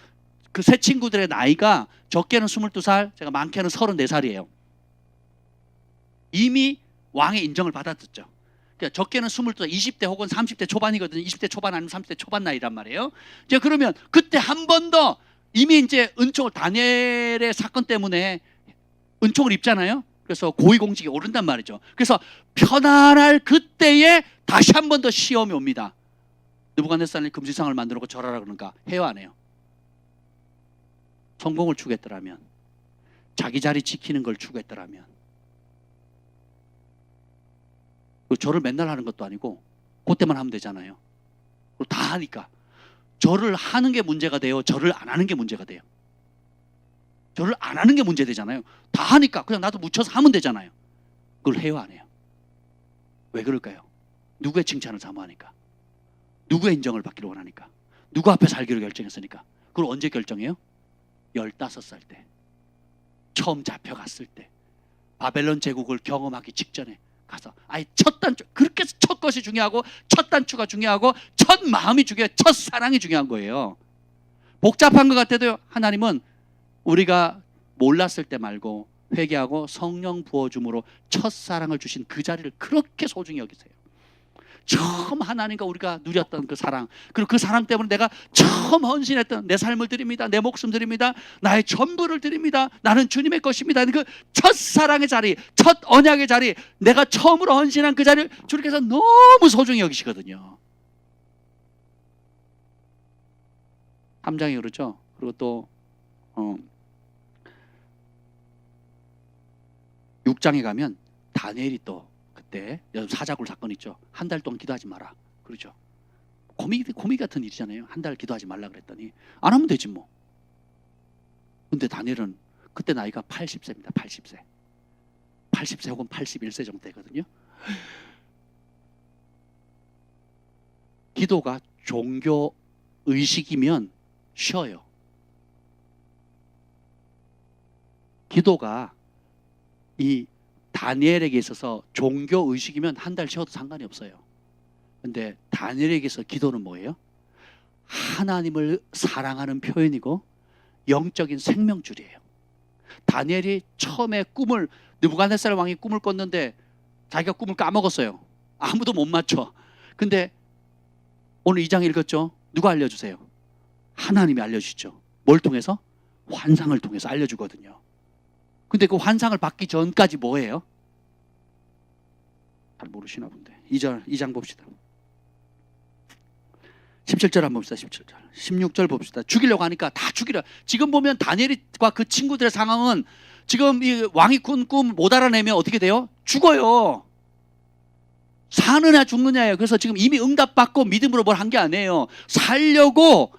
그 새 친구들의 나이가 적게는 22살, 제가 많게는 34살이에요. 이미 왕의 인정을 받았었죠. 그러니까 적게는 22, 20대 혹은 30대 초반이거든요. 20대 초반 아니면 30대 초반 나이란 말이에요. 이제 그러면 그때 한 번 더 이미 이제 은총을 다니엘의 사건 때문에 은총을 입잖아요. 그래서 고위공직에 오른단 말이죠. 그래서 편안할 그때에 다시 한 번 더 시험이 옵니다. 느부갓네살이 금지상을 만들어 놓고 절하라 그러니까 해요 안 해요? 성공을 추구했더라면, 자기 자리 지키는 걸 추구했더라면, 절을 맨날 하는 것도 아니고 그때만 하면 되잖아요. 다 하니까 절을 하는 게 문제가 돼요? 절을 안 하는 게 문제가 돼요? 절을 안 하는 게 문제 되잖아요. 다 하니까 그냥 나도 묻혀서 하면 되잖아요. 그걸 해요 안 해요? 왜 그럴까요? 누구의 칭찬을 사모하니까, 누구의 인정을 받기를 원하니까, 누구 앞에 살기로 결정했으니까. 그걸 언제 결정해요? 15살 때, 처음 잡혀갔을 때, 바벨론 제국을 경험하기 직전에 가서 아예 첫 단추, 그렇게 해서 첫 것이 중요하고 첫 단추가 중요하고 첫 마음이 중요해요. 첫 사랑이 중요한 거예요. 복잡한 것 같아도 하나님은 우리가 몰랐을 때 말고 회개하고 성령 부어줌으로 첫사랑을 주신 그 자리를 그렇게 소중히 여기세요. 처음 하나님과 우리가 누렸던 그 사랑, 그리고 그 사랑 때문에 내가 처음 헌신했던 내 삶을 드립니다, 내 목숨 드립니다, 나의 전부를 드립니다, 나는 주님의 것입니다, 그 첫사랑의 자리, 첫 언약의 자리, 내가 처음으로 헌신한 그 자리를 주님께서 너무 소중히 여기시거든요. 3장이 그렇죠. 그리고 또 6장에 가면 다니엘이 또 그때 사자굴 사건 있죠. 한 달 동안 기도하지 마라. 그렇죠. 고미 같은 일이잖아요. 한 달 기도하지 말라 그랬더니 안 하면 되지 뭐. 근데 다니엘은 그때 나이가 80세입니다. 80세. 80세 혹은 81세 정도 되거든요. 기도가 종교 의식이면 쉬어요. 기도가 이 다니엘에게 있어서 종교 의식이면 한 달 쉬어도 상관이 없어요. 근데 다니엘에게서 기도는 뭐예요? 하나님을 사랑하는 표현이고 영적인 생명줄이에요. 다니엘이 처음에 꿈을, 느부갓네살 왕이 꿈을 꿨는데 자기가 꿈을 까먹었어요. 아무도 못 맞춰. 근데 오늘 2장 읽었죠? 누가 알려주세요? 하나님이 알려주시죠. 뭘 통해서? 환상을 통해서 알려주거든요. 근데 그 환상을 받기 전까지 뭐예요? 잘 모르시나 본데. 2장 봅시다. 17절 한번 봅시다. 17절. 16절 봅시다. 죽이려고 하니까 다 죽이려. 지금 보면 다니엘과 그 친구들의 상황은 지금 이 왕이 꾼 꿈 못 알아내면 어떻게 돼요? 죽어요. 사느냐 죽느냐예요. 그래서 지금 이미 응답받고 믿음으로 뭘 한 게 아니에요. 살려고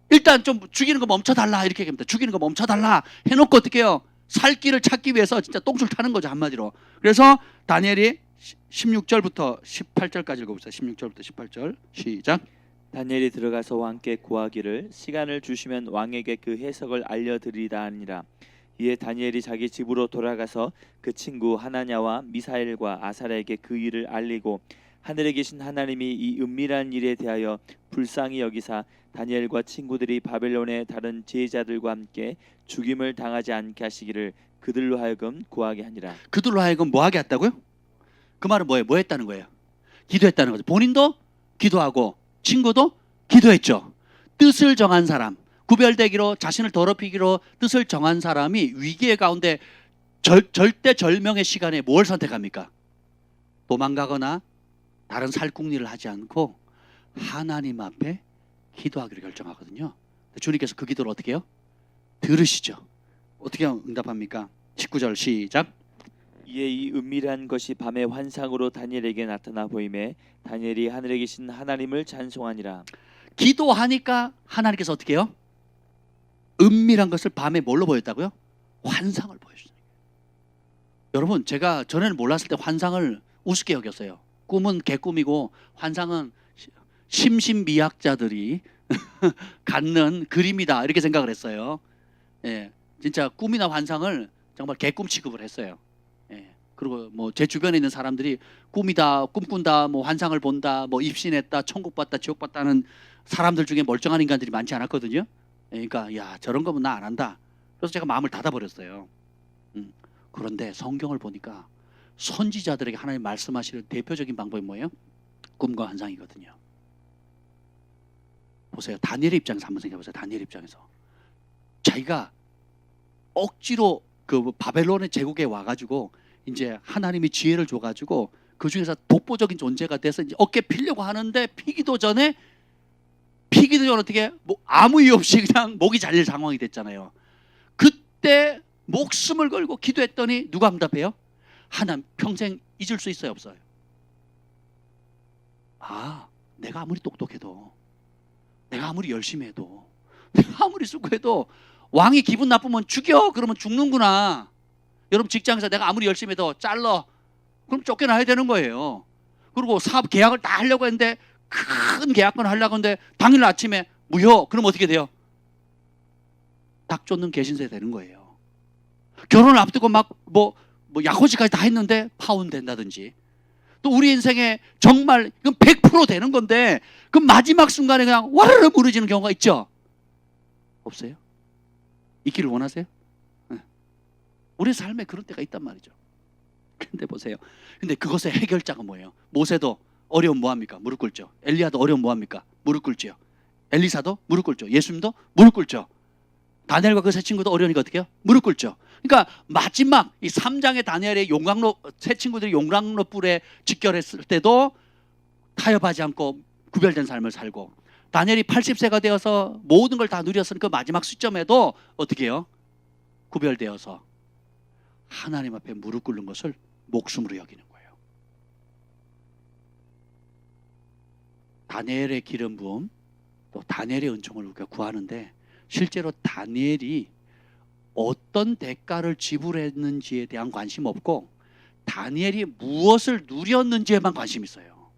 일단 좀 죽이는 거 멈춰달라 이렇게 얘기합니다. 죽이는 거 멈춰달라 해놓고 어떻게 해요? 살 길을 찾기 위해서 진짜 똥줄 타는 거죠, 한마디로. 그래서 다니엘이 16절부터 18절까지 읽어봅시다. 16절부터 18절 시작. 다니엘이 들어가서 왕께 구하기를 시간을 주시면 왕에게 그 해석을 알려드리다 하니라. 이에 다니엘이 자기 집으로 돌아가서 그 친구 하나냐와 미사엘과 아사랴에게 그 일을 알리고 하늘에 계신 하나님이 이 은밀한 일에 대하여 불쌍히 여기사 다니엘과 친구들이 바벨론의 다른 제자들과 함께 죽임을 당하지 않게 하시기를 그들로 하여금 구하게 하니라. 그들로 하여금 뭐 하게 했다고요? 그 말은 뭐예요? 뭐 했다는 거예요? 기도했다는 거죠. 본인도 기도하고 친구도 기도했죠. 뜻을 정한 사람, 구별되기로 자신을 더럽히기로 뜻을 정한 사람이 위기의 가운데 절대절명의 시간에 뭘 선택합니까? 도망가거나 다른 살궁리를 하지 않고 하나님 앞에 기도하기로 결정하거든요. 주님께서 그 기도를 어떻게 해요? 들으시죠. 어떻게 응답합니까? 19절 시작. 이에 이 은밀한 것이 밤의 환상으로 다니엘에게 나타나 보임에 다니엘이 하늘에 계신 하나님을 찬송하니라. 기도하니까 하나님께서 어떻게 해요? 은밀한 것을 밤에 뭘로 보였다고요? 환상을 보여주세요. 여러분, 제가 전에는 몰랐을 때 환상을 우습게 여겼어요. 꿈은 개꿈이고 환상은 심신미학자들이 갖는 그림이다 이렇게 생각을 했어요. 예, 진짜 꿈이나 환상을 정말 개꿈 취급을 했어요. 예, 그리고 뭐 제 주변에 있는 사람들이 꿈이다, 꿈꾼다, 뭐 환상을 본다, 뭐 입신했다, 천국 봤다, 지옥 봤다는 사람들 중에 멀쩡한 인간들이 많지 않았거든요. 예, 그러니까 야 저런 거면 나 안 한다. 그래서 제가 마음을 닫아버렸어요. 그런데 성경을 보니까 선지자들에게 하나님 말씀하시는 대표적인 방법이 뭐예요? 꿈과 환상이거든요. 보세요. 다니엘의 입장에서 한번 생각해 보세요. 다니엘 입장에서 자기가 억지로 그 바벨론의 제국에 와가지고 이제 하나님이 지혜를 줘가지고 그 중에서 독보적인 존재가 돼서 이제 어깨 피려고 하는데 피기도 전에 어떻게 아무 이유 없이 그냥 목이 잘릴 상황이 됐잖아요. 그때 목숨을 걸고 기도했더니 누가 응답해요? 하나님 평생 잊을 수 있어요, 없어요? 아, 내가 아무리 똑똑해도, 내가 아무리 열심히 해도, 내가 아무리 수고해도 왕이 기분 나쁘면 죽여 그러면 죽는구나. 여러분 직장에서 내가 아무리 열심히 해도 잘라 그럼 쫓겨나야 되는 거예요. 그리고 사업 계약을 다 하려고 했는데 큰 계약권을 하려고 했는데 당일 아침에 무효 그럼 어떻게 돼요? 닭 쫓는 개신세 되는 거예요. 결혼을 앞두고 막 뭐 약혼식까지 다 했는데 파혼된다든지 또 우리 인생에 정말 이건 100% 되는 건데 그 마지막 순간에 그냥 와르르 무너지는 경우가 있죠? 없어요? 있기를 원하세요? 네. 우리 삶에 그런 때가 있단 말이죠. 근데 보세요. 근데 그것의 해결자가 뭐예요? 모세도 어려움 뭐합니까? 무릎 꿇죠. 엘리야도 어려움 뭐합니까? 무릎 꿇죠. 엘리사도 무릎 꿇죠. 예수님도 무릎 꿇죠. 다니엘과 그 세 친구도 어려우니까 어떻게 해요? 무릎 꿇죠. 그러니까 마지막 이 3장의 다니엘의 용광로 세 친구들이 용광로 뿔에 직결했을 때도 타협하지 않고 구별된 삶을 살고 다니엘이 80세가 되어서 모든 걸 다 누렸으니 그 마지막 시점에도 어떻게 해요? 구별되어서 하나님 앞에 무릎 꿇는 것을 목숨으로 여기는 거예요. 다니엘의 기름 부음 또 다니엘의 은총을 우리가 구하는데 실제로 다니엘이 어떤 대가를 지불했는지에 대한 관심 없고 다니엘이 무엇을 누렸는지에만 관심이 있어요.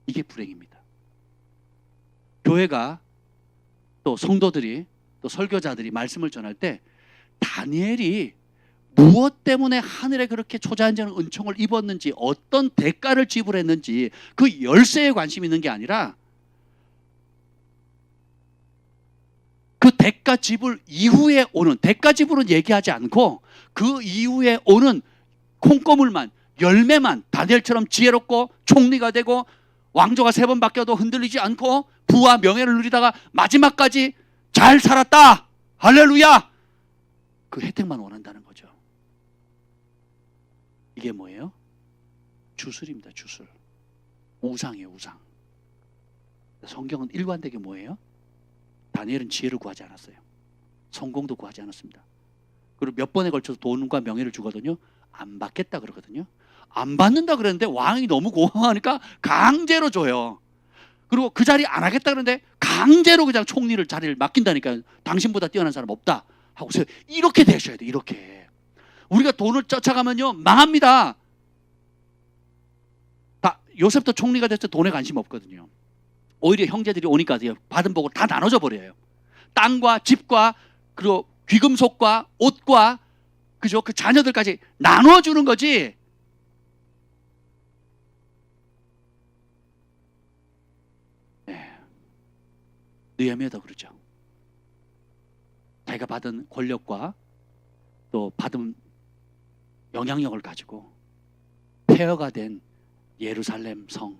이게 불행입니다. 교회가 또 성도들이 또 설교자들이 말씀을 전할 때 다니엘이 무엇 때문에 하늘에 그렇게 초자연적인 은총을 입었는지, 어떤 대가를 지불했는지 그 열쇠에 관심이 있는 게 아니라 그 대가 지불 이후에 오는, 대가 지불은 얘기하지 않고 그 이후에 오는 콩고물만, 열매만, 다니엘처럼 지혜롭고 총리가 되고 왕조가 3번 바뀌어도 흔들리지 않고 부와 명예를 누리다가 마지막까지 잘 살았다, 할렐루야, 그 혜택만 원한다는 거죠. 이게 뭐예요? 주술입니다. 주술. 우상이에요. 우상. 성경은 일관되게 뭐예요? 다니엘은 지혜를 구하지 않았어요. 성공도 구하지 않았습니다. 그리고 몇 번에 걸쳐서 돈과 명예를 주거든요. 안 받겠다 그러거든요. 안 받는다 그랬는데 왕이 너무 고마워하니까 강제로 줘요. 그리고 그 자리 안 하겠다 그러는데 강제로 그냥 총리를 자리를 맡긴다니까요. 당신보다 뛰어난 사람 없다 하고서. 이렇게 되셔야 돼요. 이렇게. 우리가 돈을 쫓아가면요 망합니다. 요셉도 총리가 됐을 때 돈에 관심 없거든요. 오히려 형제들이 오니까 받은 복을 다 나눠줘 버려요. 땅과 집과 그리고 귀금속과 옷과 그죠? 그 자녀들까지 나눠주는 거지. 네. 느헤미야도 그러죠. 자기가 받은 권력과 또 받은 영향력을 가지고 폐허가 된 예루살렘 성,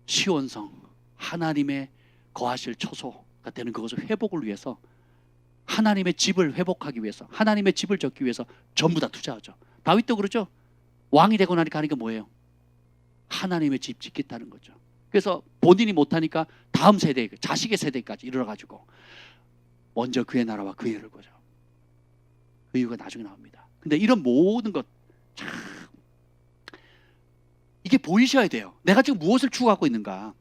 시온 성, 하나님의 거하실 처소가 되는 그것을 회복을 위해서, 하나님의 집을 회복하기 위해서, 하나님의 집을 짓기 위해서 전부 다 투자하죠. 다윗도 그러죠. 왕이 되고 나니까 하는 게 뭐예요? 하나님의 집 짓겠다는 거죠. 그래서 본인이 못하니까 다음 세대, 자식의 세대까지 이르러가지고 먼저 그의 나라와 그의 의를 거죠. 그 이유가 나중에 나옵니다. 근데 이런 모든 것, 참 이게 보이셔야 돼요. 내가 지금 무엇을 추구하고 있는가.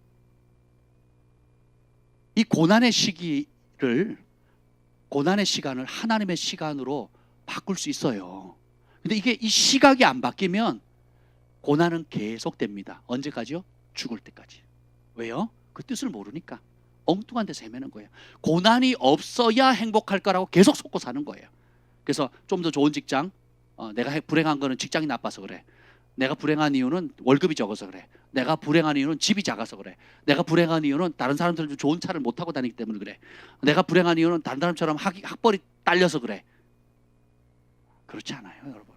이 고난의 시기를, 고난의 시간을 하나님의 시간으로 바꿀 수 있어요. 근데 이게 이 시각이 안 바뀌면 고난은 계속됩니다. 언제까지요? 죽을 때까지. 왜요? 그 뜻을 모르니까 엉뚱한 데서 헤매는 거예요. 고난이 없어야 행복할 거라고 계속 속고 사는 거예요. 그래서 좀 더 좋은 직장, 내가 불행한 거는 직장이 나빠서 그래. 내가 불행한 이유는 월급이 적어서 그래. 내가 불행한 이유는 집이 작아서 그래. 내가 불행한 이유는 다른 사람들도 좋은 차를 못 타고 다니기 때문에 그래. 내가 불행한 이유는 다른 사람처럼 학벌이 딸려서 그래. 그렇지 않아요, 여러분.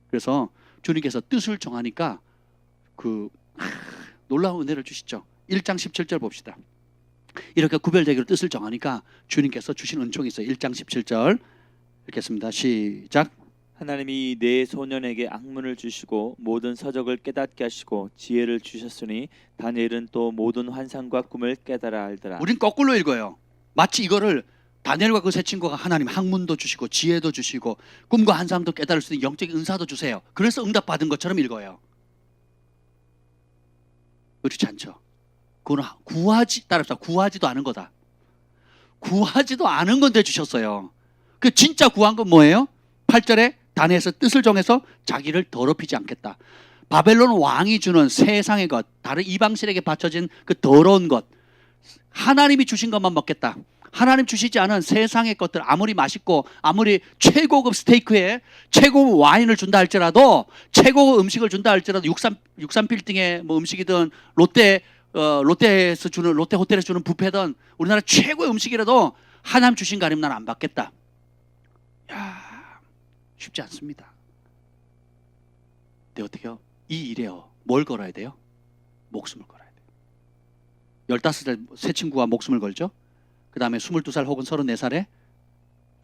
그래서 주님께서 뜻을 정하니까 놀라운 은혜를 주시죠. 1장 17절 봅시다. 이렇게 구별되기로 뜻을 정하니까 주님께서 주신 은총이 있어요. 1장 17절 읽겠습니다. 시작. 하나님이 네 소년에게 학문을 주시고 모든 서적을 깨닫게 하시고 지혜를 주셨으니 다니엘은 또 모든 환상과 꿈을 깨달아 알더라. 우린 거꾸로 읽어요. 마치 이거를 다니엘과 그 세 친구가 하나님 학문도 주시고 지혜도 주시고 꿈과 환상도 깨달을 수 있는 영적인 은사도 주세요. 그래서 응답받은 것처럼 읽어요. 그렇지 않죠. 그거는 구하지도 않은 거다. 구하지도 않은 건데 주셨어요. 그 진짜 구한 건 뭐예요? 8절에 다니엘에서 뜻을 정해서 자기를 더럽히지 않겠다. 바벨론 왕이 주는 세상의 것, 다른 이방신에게 바쳐진 그 더러운 것, 하나님이 주신 것만 먹겠다. 하나님 주시지 않은 세상의 것들, 아무리 맛있고 아무리 최고급 스테이크에 최고급 와인을 준다 할지라도, 최고급 음식을 준다 할지라도, 육삼 빌딩의 뭐 음식이든 롯데 호텔에서 주는 뷔페든 우리나라 최고의 음식이라도 하나님 주신 거 아니면 난 안 받겠다. 야, 쉽지 않습니다. 근데 어떻게요? 이 일에요. 뭘 걸어야 돼요? 목숨을 걸어야 돼요. 15살 새 친구가 목숨을 걸죠. 그 다음에 22살 혹은 34살에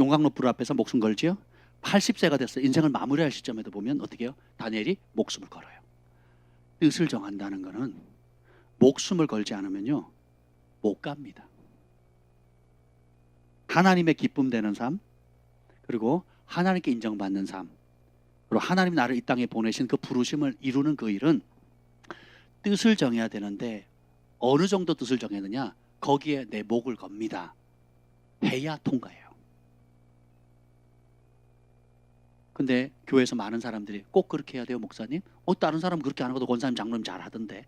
용광로 불 앞에서 목숨 걸지요. 80세가 됐어요. 인생을 마무리할 시점에도 보면 어떻게 해요? 다니엘이 목숨을 걸어요. 뜻을 정한다는 것은 목숨을 걸지 않으면요 못 갑니다. 하나님의 기쁨 되는 삶, 그리고 하나님께 인정받는 삶, 그리고 하나님 나를 이 땅에 보내신 그 부르심을 이루는 그 일은 뜻을 정해야 되는데 어느 정도 뜻을 정했느냐? 거기에 내 목을 겁니다. 해야 통과해요. 근데 교회에서 많은 사람들이 꼭 그렇게 해야 돼요, 목사님? 다른 사람은 그렇게 안 하고도 권사님, 장로님 잘 하던데.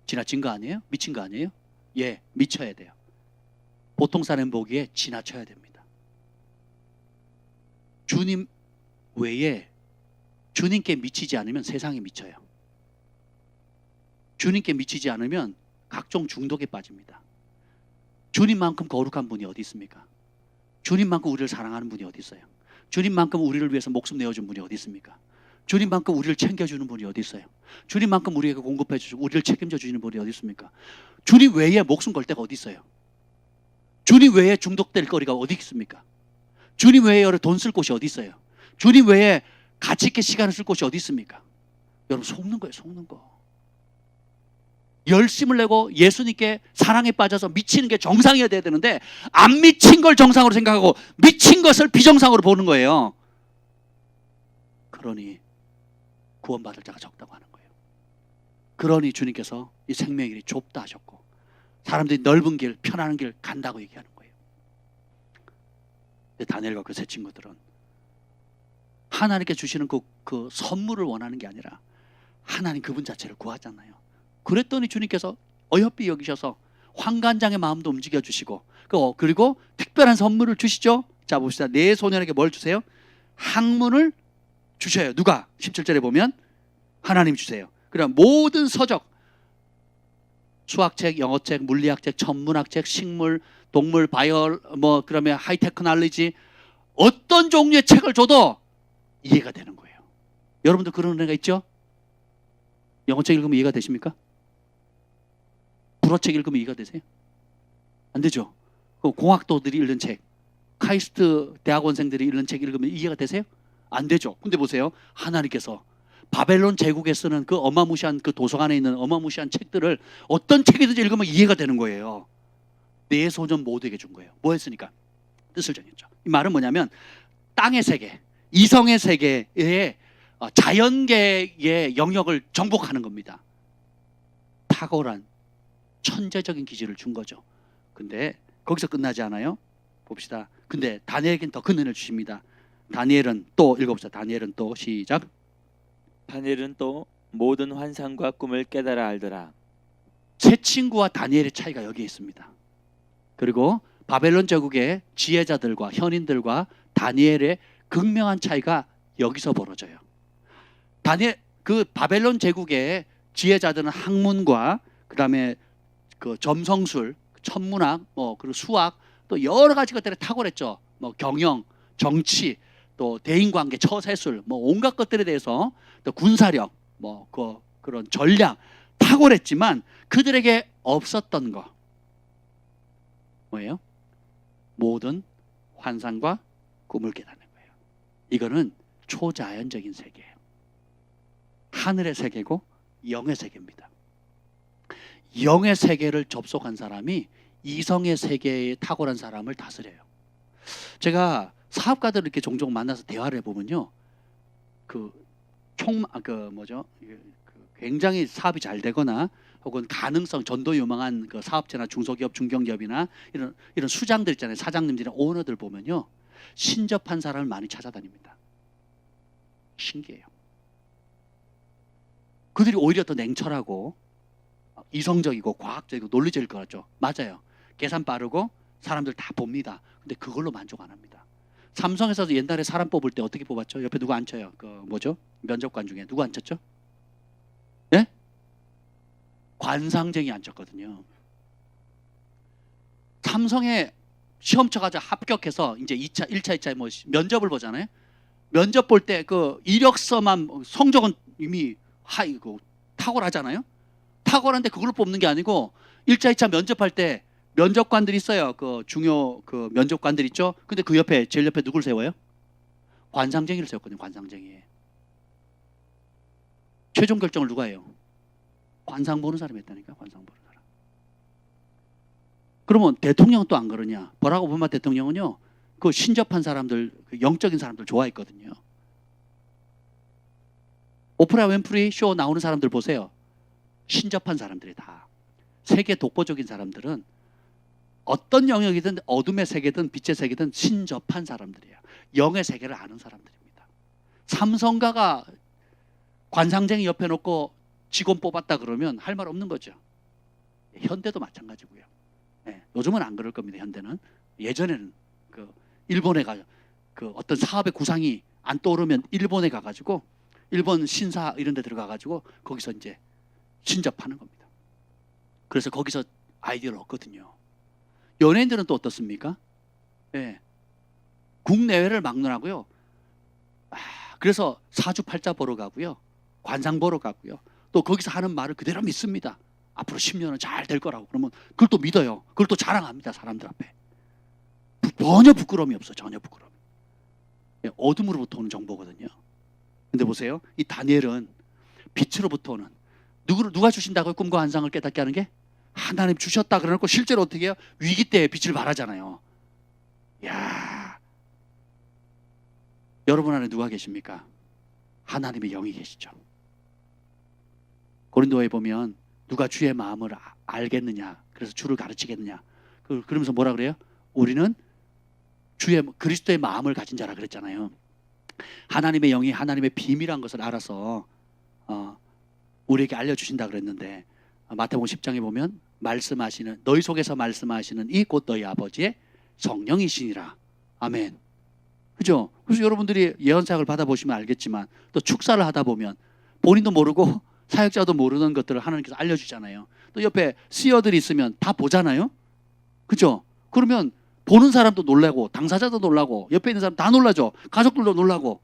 지나친 거 아니에요? 미친 거 아니에요? 예, 미쳐야 돼요. 보통 사람 보기에 지나쳐야 됩니다. 주님 외에 주님께 미치지 않으면 세상에 미쳐요. 주님께 미치지 않으면 각종 중독에 빠집니다. 주님만큼 거룩한 분이 어디 있습니까? 주님만큼 우리를 사랑하는 분이 어디 있어요? 주님만큼 우리를 위해서 목숨 내어준 분이 어디 있습니까? 주님만큼 우리를 챙겨주는 분이 어디 있어요? 주님만큼 우리에게 공급해 주시고 우리를 책임져 주시는 분이 어디 있습니까? 주님 외에 목숨 걸 데가 어디 있어요? 주님 외에 중독될 거리가 어디 있습니까? 주님 외에 돈 쓸 곳이 어디 있어요? 주님 외에 가치 있게 시간을 쓸 곳이 어디 있습니까? 여러분, 속는 거예요, 속는 거. 열심을 내고 예수님께 사랑에 빠져서 미치는 게 정상이어야 되는데 안 미친 걸 정상으로 생각하고 미친 것을 비정상으로 보는 거예요. 그러니 구원받을 자가 적다고 하는 거예요. 그러니 주님께서 이 생명의 길이 좁다 하셨고 사람들이 넓은 길, 편안한 길 간다고 얘기하는 거예요. 근데 다니엘과 그 세 친구들은 하나님께 주시는 그 선물을 원하는 게 아니라 하나님 그분 자체를 구하잖아요. 그랬더니 주님께서 어여삐 여기셔서 환관장의 마음도 움직여 주시고 그리고 특별한 선물을 주시죠. 자, 봅시다. 네 소년에게 뭘 주세요? 학문을 주셔요. 누가? 17절에 보면 하나님이 주세요. 그럼 모든 서적, 수학책, 영어책, 물리학책, 천문학책, 식물, 동물, 바이오, 그러면 하이테크놀로지 어떤 종류의 책을 줘도 이해가 되는 거예요. 여러분도 그런 은혜가 있죠? 영어책 읽으면 이해가 되십니까? 불어책 읽으면 이해가 되세요? 안 되죠. 공학도들이 읽는 책, 카이스트 대학원생들이 읽는 책 읽으면 이해가 되세요? 안 되죠. 근데 보세요. 하나님께서 바벨론 제국에 쓰는 그 어마무시한 그 도서관에 있는 어마무시한 책들을 어떤 책이든지 읽으면 이해가 되는 거예요. 네 소년 모두에게 준 거예요. 뭐 했으니까? 뜻을 정했죠. 이 말은 뭐냐면 땅의 세계, 이성의 세계의 자연계의 영역을 정복하는 겁니다. 탁월한 천재적인 기질을 준 거죠. 근데 거기서 끝나지 않아요. 봅시다. 근데 다니엘에게는 더 큰 은혜를 주십니다. 다니엘은 또 읽어봅시다. 다니엘은 또 시작. 다니엘은 또 모든 환상과 꿈을 깨달아 알더라. 세 친구와 다니엘의 차이가 여기에 있습니다. 그리고 바벨론 제국의 지혜자들과 현인들과 다니엘의 극명한 차이가 여기서 벌어져요. 그 바벨론 제국의 지혜자들은 학문과 그다음에 그 점성술, 천문학, 그리고 수학 또 여러 가지 것들에 탁월했죠. 경영, 정치, 또 대인관계, 처세술, 온갖 것들에 대해서 또 군사력, 그런 전략 탁월했지만 그들에게 없었던 거 뭐예요? 모든 환상과 꿈을 깨닫는 거예요. 이거는 초자연적인 세계예요. 하늘의 세계고 영의 세계입니다. 영의 세계를 접속한 사람이 이성의 세계에 탁월한 사람을 다스려요. 제가 사업가들을 이렇게 종종 만나서 대화를 해보면요, 굉장히 사업이 잘 되거나 혹은 가능성, 전도 유망한 그 사업체나 중소기업, 중견기업이나 이런 수장들 있잖아요, 사장님들이나 오너들 보면요, 신접한 사람을 많이 찾아다닙니다. 신기해요. 그들이 오히려 더 냉철하고 이성적이고 과학적이고 논리적일 것 같죠. 맞아요. 계산 빠르고 사람들 다 봅니다. 근데 그걸로 만족 안 합니다. 삼성에서도 옛날에 사람 뽑을 때 어떻게 뽑았죠? 옆에 누구 앉혀요? 면접관 중에 누구 앉혔죠? 예? 관상쟁이 앉혔거든요. 삼성에 시험 쳐가지고 합격해서 이제 2차, 1차, 2차 면접을 보잖아요. 면접 볼 때 그 이력서만 성적은 이미 탁월하잖아요. 탁월한데 그걸로 뽑는 게 아니고 1차, 2차 면접할 때 면접관들이 있어요. 그 중요 그 면접관들 있죠. 근데 그 옆에 제일 옆에 누굴 세워요? 관상쟁이를 세웠거든요. 관상쟁이. 최종 결정을 누가 해요? 관상 보는 사람이 했다니까. 관상 보는 사람. 그러면 대통령은 또 안 그러냐? 버락 오바마 대통령은요, 그 신접한 사람들, 그 영적인 사람들 좋아했거든요. 오프라 윈프리 쇼 나오는 사람들 보세요. 신접한 사람들이 다. 세계 독보적인 사람들은 어떤 영역이든 어둠의 세계든 빛의 세계든 신접한 사람들이에요. 영의 세계를 아는 사람들입니다. 삼성가가 관상쟁이 옆에 놓고 직원 뽑았다 그러면 할 말 없는 거죠. 현대도 마찬가지고요. 예, 요즘은 안 그럴 겁니다. 현대는 예전에는 그 일본에 가 그 어떤 사업의 구상이 안 떠오르면 일본에 가가지고 일본 신사 이런 데 들어가가지고 거기서 이제 신접하는 겁니다. 그래서 거기서 아이디어를 얻거든요. 연예인들은 또 어떻습니까? 예, 국내외를 막론하고요. 그래서 사주팔자 보러 가고요. 관상 보러 가고요. 또 거기서 하는 말을 그대로 믿습니다. 앞으로 10년은 잘 될 거라고. 그러면 그걸 또 믿어요. 그걸 또 자랑합니다. 사람들 앞에. 전혀 부끄러움이 없어. 전혀 부끄러움. 예, 어둠으로부터 오는 정보거든요. 근데 보세요. 이 다니엘은 빛으로부터 오는 누가 주신다고요? 꿈과 환상을 깨닫게 하는 게? 하나님 주셨다 그러놓고 실제로 어떻게 해요? 위기 때 빛을 발하잖아요. 야, 여러분 안에 누가 계십니까? 하나님의 영이 계시죠. 고린도에 보면 누가 주의 마음을 알겠느냐, 그래서 주를 가르치겠느냐, 그러면서 뭐라 그래요? 우리는 그리스도의 마음을 가진 자라 그랬잖아요. 하나님의 영이 하나님의 비밀한 것을 알아서 우리에게 알려주신다 그랬는데, 마태복음 10장에 보면 말씀하시는, 너희 속에서 말씀하시는 이 곧 너희 아버지의 성령이시니라. 아멘. 그죠? 그래서 여러분들이 예언사역을 받아보시면 알겠지만, 또 축사를 하다 보면 본인도 모르고 사역자도 모르는 것들을 하나님께서 알려주잖아요. 또 옆에 시어들이 있으면 다 보잖아요. 그죠? 그러면 보는 사람도 놀라고, 당사자도 놀라고, 옆에 있는 사람 다 놀라죠. 가족들도 놀라고.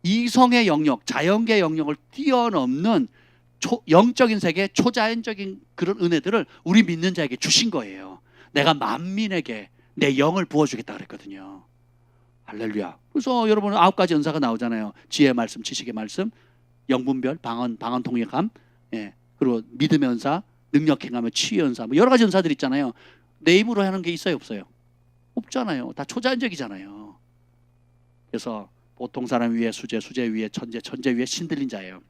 이성의 영역, 자연계의 영역을 뛰어넘는 영적인 세계, 초자연적인 그런 은혜들을 우리 믿는 자에게 주신 거예요. 내가 만민에게 내 영을 부어주겠다 그랬거든요. 할렐루야. 그래서 여러분 9가지 은사가 나오잖아요. 지혜의 말씀, 지식의 말씀, 영분별, 방언 통역함, 예, 그리고 믿음의 은사, 능력 행하며 치유의 은사, 뭐 여러 가지 은사들 있잖아요. 내 힘으로 하는 게 있어요, 없어요? 없잖아요. 다 초자연적이잖아요. 그래서 보통 사람 위에 수재, 수재 위에 천재, 천재 위에 신들린 자예요.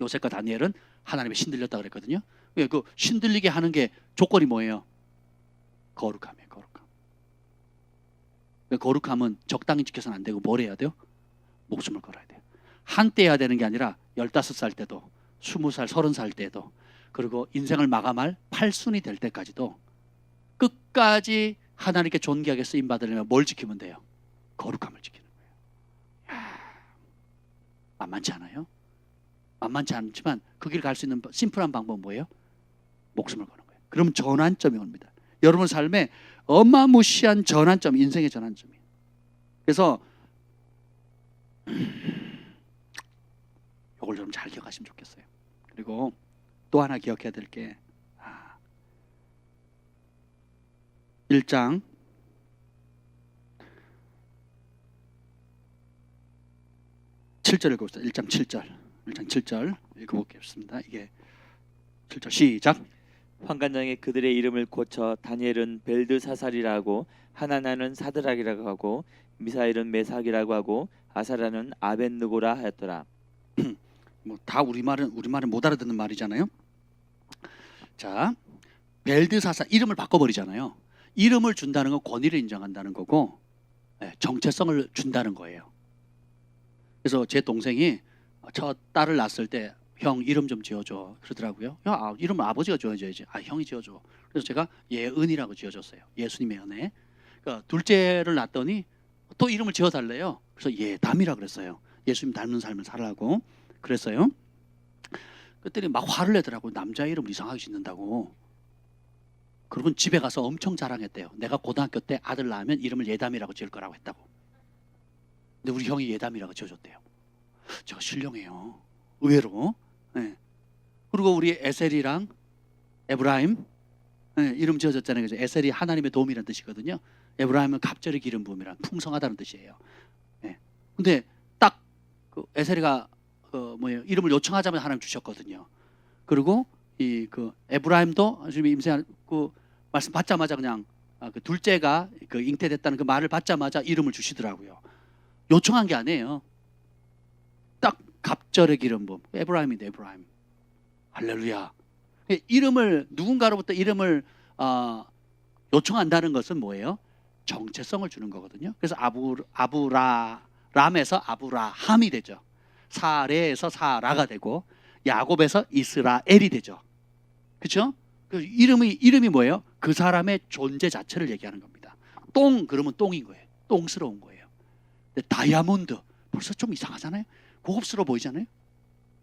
요셉과 다니엘은 하나님의 신들렸다 그랬거든요. 그 신들리게 하는 게 조건이 뭐예요? 거룩함이에요. 거룩함. 거룩함은 적당히 지켜서는 안 되고 뭘 해야 돼요? 목숨을 걸어야 돼요. 한때 해야 되는 게 아니라 15살 때도, 20살, 30살 때도, 그리고 인생을 마감할 팔순이 될 때까지도 끝까지 하나님께 존귀하게 쓰임 받으려면 뭘 지키면 돼요? 거룩함을 지키는 거예요. 만만치 않아요? 만만치 않지만 그 길 갈 수 있는 심플한 방법은 뭐예요? 목숨을 거는 거예요. 그럼 전환점이 옵니다. 여러분 삶에 어마무시한 전환점, 인생의 전환점이에요. 그래서 이걸 좀 잘 기억하시면 좋겠어요. 그리고 또 하나 기억해야 될 게 1장 7절 읽어봅시다. 1장 7절 읽어보겠습니다. 이게 7절 시작. 환관장에 그들의 이름을 고쳐 다니엘은 벨드사살이라고, 하나나는 사드락이라고 하고, 미사엘은 메삭이라고 하고, 아사라는 아벤느고라 하였더라. 뭐 다 우리말은 못 알아듣는 말이잖아요. 자, 벨드사살 이름을 바꿔버리잖아요. 이름을 준다는 건 권위를 인정한다는 거고, 정체성을 준다는 거예요. 그래서 제 동생이 저 딸을 낳았을 때 형 이름 좀 지어줘 그러더라고요. 야, 이름을 아버지가 지어줘야지. 형이 지어줘. 그래서 제가 예은이라고 지어줬어요. 예수님의 은혜. 그러니까 둘째를 낳았더니 또 이름을 지어달래요. 그래서 예담이라 그랬어요. 예수님 닮은 삶을 살라고 그랬어요. 그랬더니 막 화를 내더라고요. 남자 이름을 이상하게 짓는다고. 그러고 집에 가서 엄청 자랑했대요. 내가 고등학교 때 아들 낳으면 이름을 예담이라고 지을 거라고 했다고. 근데 우리 형이 예담이라고 지어줬대요. 제가 신령해요. 의외로. 네. 그리고 우리 에셀이랑 에브라임, 이름 지어줬잖아요. 그죠? 에셀이 하나님의 도움이라는 뜻이거든요. 에브라임은 갑절의 기름 부음이란 풍성하다는 뜻이에요. 네. 근데 딱 그 에셀이가 이름을 요청하자면 하나님 주셨거든요. 그리고 에브라임도 지금 임세 말씀 받자마자 그냥 그 둘째가 잉태됐다는 그 말을 받자마자 이름을 주시더라고요. 요청한 게 아니에요. 딱 갑절의 기름 부음. 에브라임인데 에브라임. 할렐루야. 누군가로부터 이름을 요청한다는 것은 뭐예요? 정체성을 주는 거거든요. 그래서 아브라라는 람에서 아브라함이 되죠. 사레에서 사라가 되고 야곱에서 이스라엘이 되죠. 그렇죠? 그 이름이 뭐예요? 그 사람의 존재 자체를 얘기하는 겁니다. 똥 그러면 똥인 거예요. 똥스러운 거예요. 근데 다이아몬드 벌써 좀 이상하잖아요. 고급스러워 보이잖아요.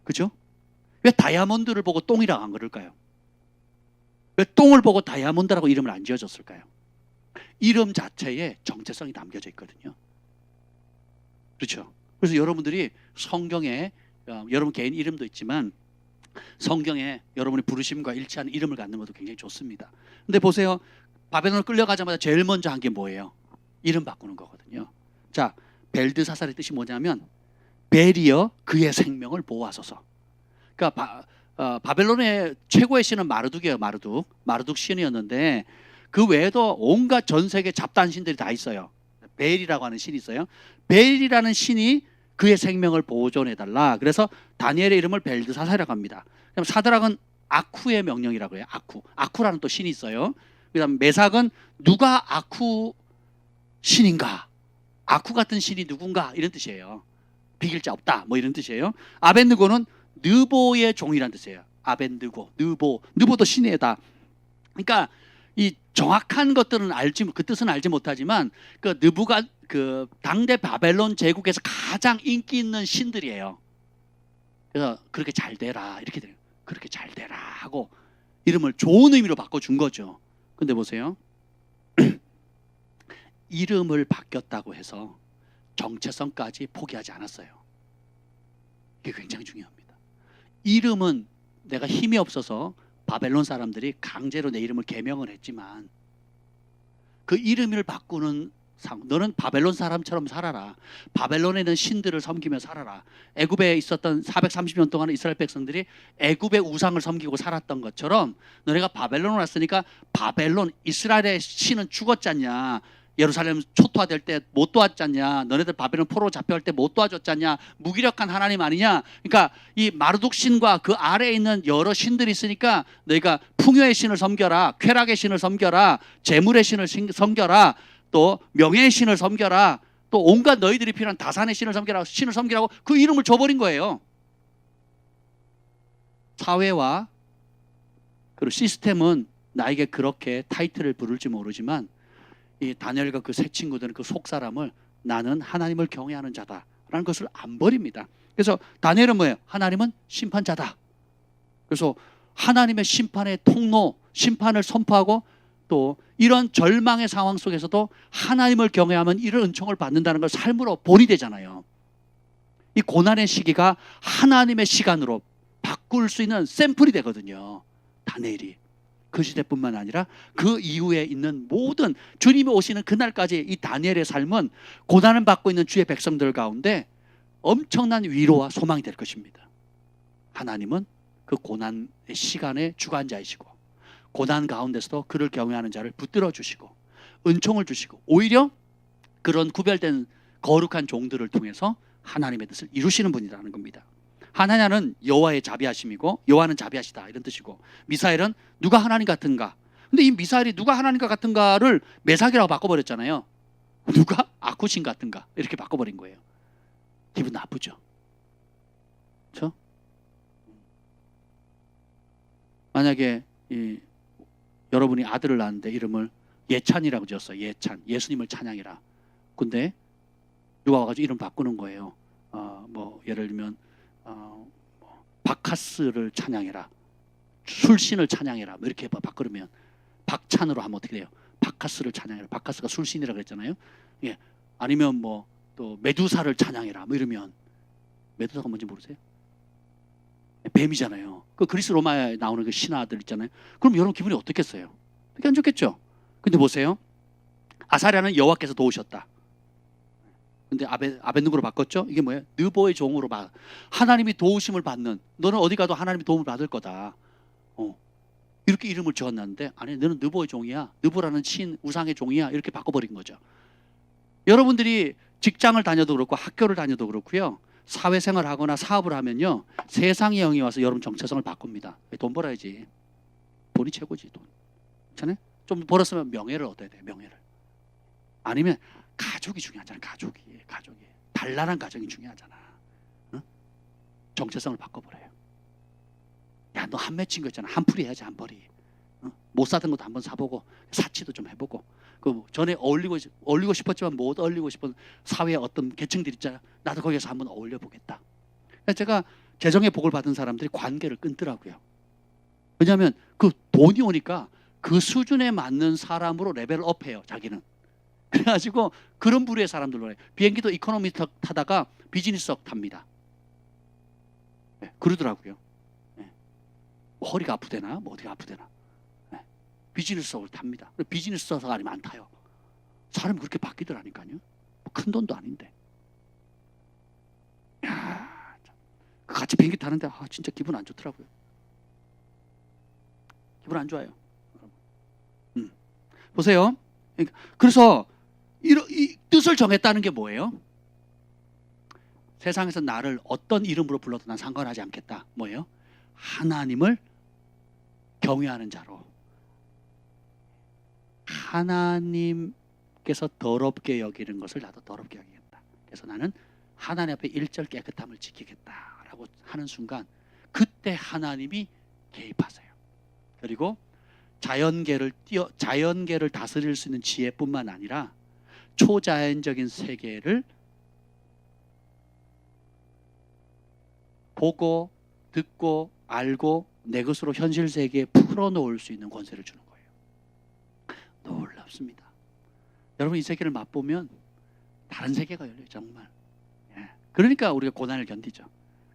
그죠? 왜 다이아몬드를 보고 똥이라고 안 그럴까요? 왜 똥을 보고 다이아몬드라고 이름을 안 지어줬을까요? 이름 자체에 정체성이 담겨져 있거든요. 그렇죠? 그래서 여러분들이 성경에 여러분 개인 이름도 있지만 성경에 여러분이 부르심과 일치하는 이름을 갖는 것도 굉장히 좋습니다. 근데 보세요. 바벨론을 끌려가자마자 제일 먼저 한 게 뭐예요? 이름 바꾸는 거거든요. 자, 벨드사살의 뜻이 뭐냐면 벨이여 그의 생명을 보호하소서. 그러니까 바벨론의 최고의 신은 마르둑이에요. 마르둑 신이었는데 그 외에도 온갖 전 세계 잡다한 신들이 다 있어요. 벨이라고 하는 신이 있어요. 벨이라는 신이 그의 생명을 보존해달라. 그래서 다니엘의 이름을 벨드사살이라고 합니다. 그럼 사드락은 아쿠의 명령이라고 해요. 아쿠라는 또 신이 있어요. 그다음 메삭은 누가 아쿠 신인가? 아쿠 같은 신이 누군가? 이런 뜻이에요. 비길 자 없다. 뭐 이런 뜻이에요. 아벤느고는 느보의 종이라는 뜻이에요. 아벤느고, 느보도 신이다. 그러니까 이 정확한 것들은 그 뜻은 알지 못하지만 그 느부가 그 당대 바벨론 제국에서 가장 인기 있는 신들이에요. 그래서 그렇게 잘 되라 이렇게 돼요. 그렇게 잘 되라 하고 이름을 좋은 의미로 바꿔준 거죠. 근데 보세요. 이름을 바뀌었다고 해서 정체성까지 포기하지 않았어요. 이게 굉장히 중요합니다. 이름은 내가 힘이 없어서 바벨론 사람들이 강제로 내 이름을 개명을 했지만 그 이름을 바꾸는 너는 바벨론 사람처럼 살아라. 바벨론에 있는 신들을 섬기며 살아라. 애굽에 있었던 430년 동안 이스라엘 백성들이 애굽의 우상을 섬기고 살았던 것처럼 너네가 바벨론을 왔으니까 바벨론 이스라엘의 신은 죽었잖냐. 예루살렘 초토화될 때 못 도왔잖냐. 너네들 바벨론 포로 잡혀갈 때 못 도와줬잖냐. 무기력한 하나님 아니냐. 그러니까 이 마르둑 신과 그 아래에 있는 여러 신들이 있으니까 너희가 풍요의 신을 섬겨라. 쾌락의 신을 섬겨라. 재물의 신을 섬겨라. 또 명예의 신을 섬겨라. 또 온갖 너희들이 필요한 다산의 신을 섬겨라. 신을 섬기라고 그 이름을 줘버린 거예요. 사회와 그리고 시스템은 나에게 그렇게 타이틀을 부를지 모르지만 이 다니엘과 그 세 친구들은 그 속 사람을 나는 하나님을 경외하는 자다라는 것을 안 버립니다. 그래서 다니엘은 뭐예요? 하나님은 심판자다. 그래서 하나님의 심판의 통로, 심판을 선포하고 또 이런 절망의 상황 속에서도 하나님을 경외하면 이런 은총을 받는다는 걸 삶으로 본이 되잖아요. 이 고난의 시기가 하나님의 시간으로 바꿀 수 있는 샘플이 되거든요. 다니엘이. 그 시대뿐만 아니라 그 이후에 있는 모든 주님이 오시는 그날까지 이 다니엘의 삶은 고난을 받고 있는 주의 백성들 가운데 엄청난 위로와 소망이 될 것입니다. 하나님은 그 고난의 시간의 주관자이시고 고난 가운데서도 그를 경외하는 자를 붙들어 주시고 은총을 주시고 오히려 그런 구별된 거룩한 종들을 통해서 하나님의 뜻을 이루시는 분이라는 겁니다. 하나냐는 여호와의 자비하심이고 여호와는 자비하시다 이런 뜻이고 미사엘은 누가 하나님 같은가. 근데 이 미사엘이 누가 하나님 같은가를 메삭이라고 바꿔버렸잖아요. 누가 아쿠신 같은가 이렇게 바꿔버린 거예요. 기분 나쁘죠. 그렇죠? 만약에 여러분이 아들을 낳았는데 이름을 예찬이라고 지었어요. 예찬, 예수님을 찬양해라. 근데 누가 와가지고 이름 바꾸는 거예요. 뭐 예를 들면 바카스를 찬양해라, 술신을 찬양해라, 뭐 이렇게 바꾸면 박찬으로 하면 어떻게 돼요? 바카스를 찬양해라. 바카스가 술신이라고 그랬잖아요. 예. 아니면 뭐 또 메두사를 찬양해라, 뭐 이러면 메두사가 뭔지 모르세요? 뱀이잖아요. 그 그리스 로마에 나오는 그 신하들 있잖아요. 그럼 여러분 기분이 어떻겠어요? 되게 안 좋겠죠. 근데 보세요. 아사랴는 여호와께서 도우셨다. 근데 아벤느고로 바꿨죠. 이게 뭐예요? 느보의 종으로 하나님이 도우심을 받는, 너는 어디 가도 하나님이 도움을 받을 거다. 이렇게 이름을 지었는데 아니 너는 느보의 종이야. 느보라는 신 우상의 종이야. 이렇게 바꿔버린 거죠. 여러분들이 직장을 다녀도 그렇고 학교를 다녀도 그렇고요. 사회생활을 하거나 사업을 하면요. 세상의 영이 와서 여러분 정체성을 바꿉니다. 돈 벌어야지. 돈이 최고지. 돈. 괜찮아요? 좀 벌었으면 명예를 얻어야 돼요. 명예를. 아니면 가족이 중요하잖아. 가족이 단란한 가정이 중요하잖아. 응? 정체성을 바꿔버려요. 야, 너 한 맺힌 거 있잖아. 한 풀이 해야지, 한 벌이. 응? 못 사던 것도 한번 사보고 사치도 좀 해보고 그 전에 어울리고 싶었지만 못 어울리고 싶은 사회의 어떤 계층들 있잖아. 나도 거기서 한번 어울려 보겠다. 제가 재정의 복을 받은 사람들이 관계를 끊더라고요. 왜냐하면 그 돈이 오니까 그 수준에 맞는 사람으로 레벨업해요. 자기는. 그래가지고 그런 부류의 사람들로 해요. 비행기도 이코노미 타다가 비즈니스석 탑니다. 네, 그러더라고요. 네. 뭐 허리가 아프대나 뭐 어디가 아프대나. 네. 비즈니스석을 탑니다. 비즈니스석이 아니면 안 타요. 사람이 그렇게 바뀌더라니까요. 뭐 큰 돈도 아닌데. 야, 같이 비행기 타는데 진짜 기분 안 좋더라고요. 기분 안 좋아요. 보세요. 그래서 이 뜻을 정했다는 게 뭐예요? 세상에서 나를 어떤 이름으로 불러도 난 상관하지 않겠다. 뭐예요? 하나님을 경외하는 자로. 하나님께서 더럽게 여기는 것을 나도 더럽게 여기겠다. 그래서 나는 하나님 앞에 일절 깨끗함을 지키겠다라고 하는 순간 그때 하나님이 개입하세요. 그리고 자연계를 다스릴 수 있는 지혜뿐만 아니라 초자연적인 세계를 보고 듣고 알고 내 것으로 현실 세계에 풀어놓을 수 있는 권세를 주는 거예요. 놀랍습니다. 여러분 이 세계를 맛보면 다른 세계가 열려요. 정말. 그러니까 우리가 고난을 견디죠.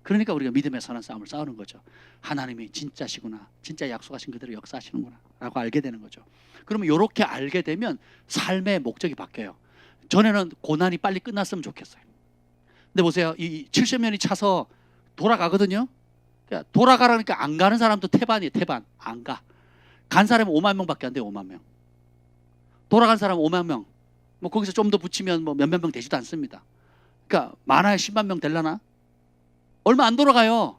그러니까 우리가 믿음의 선한 싸움을 싸우는 거죠. 하나님이 진짜시구나. 진짜 약속하신 그대로 역사하시는구나 라고 알게 되는 거죠. 그러면 이렇게 알게 되면 삶의 목적이 바뀌어요. 전에는 고난이 빨리 끝났으면 좋겠어요. 근데 보세요. 이 70년이 차서 돌아가거든요. 그러니까 돌아가라니까 안 가는 사람도 태반이에요. 태반. 안 가. 간 사람은 5만 명밖에 안 돼요. 5만 명. 돌아간 사람 5만 명. 뭐 거기서 좀 더 붙이면 뭐 몇몇 명 되지도 않습니다. 그러니까 많아야 10만 명 되려나? 얼마 안 돌아가요.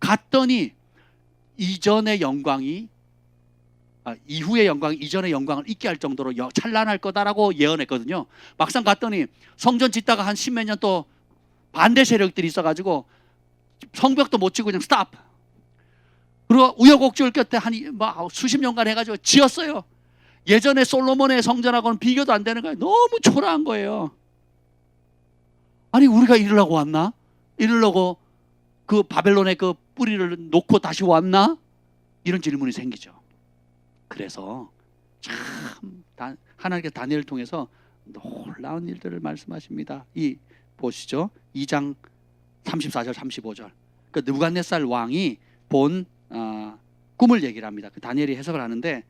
갔더니 이전의 영광이 이후의 영광이 이전의 영광을 잊게 할 정도로 찬란할 거다라고 예언했거든요. 막상 갔더니 성전 짓다가 한 십몇 년 또 반대 세력들이 있어가지고 성벽도 못 지고 그냥 스탑. 그리고 우여곡절 끝에 한 수십 년간 해가지고 지었어요. 예전에 솔로몬의 성전하고는 비교도 안 되는 거예요. 너무 초라한 거예요. 아니 우리가 이러려고 왔나? 이러려고 그 바벨론의 그 뿌리를 놓고 다시 왔나? 이런 질문이 생기죠. 그래서 참 하나님께서 다니엘을 통해서 놀라운 일들을 말씀하십니다. 이 보시죠. 2장 34절 35절. 그 느부갓네살 왕이 본 꿈을 얘기를 합니다. 그 다니엘이 해석을 하는데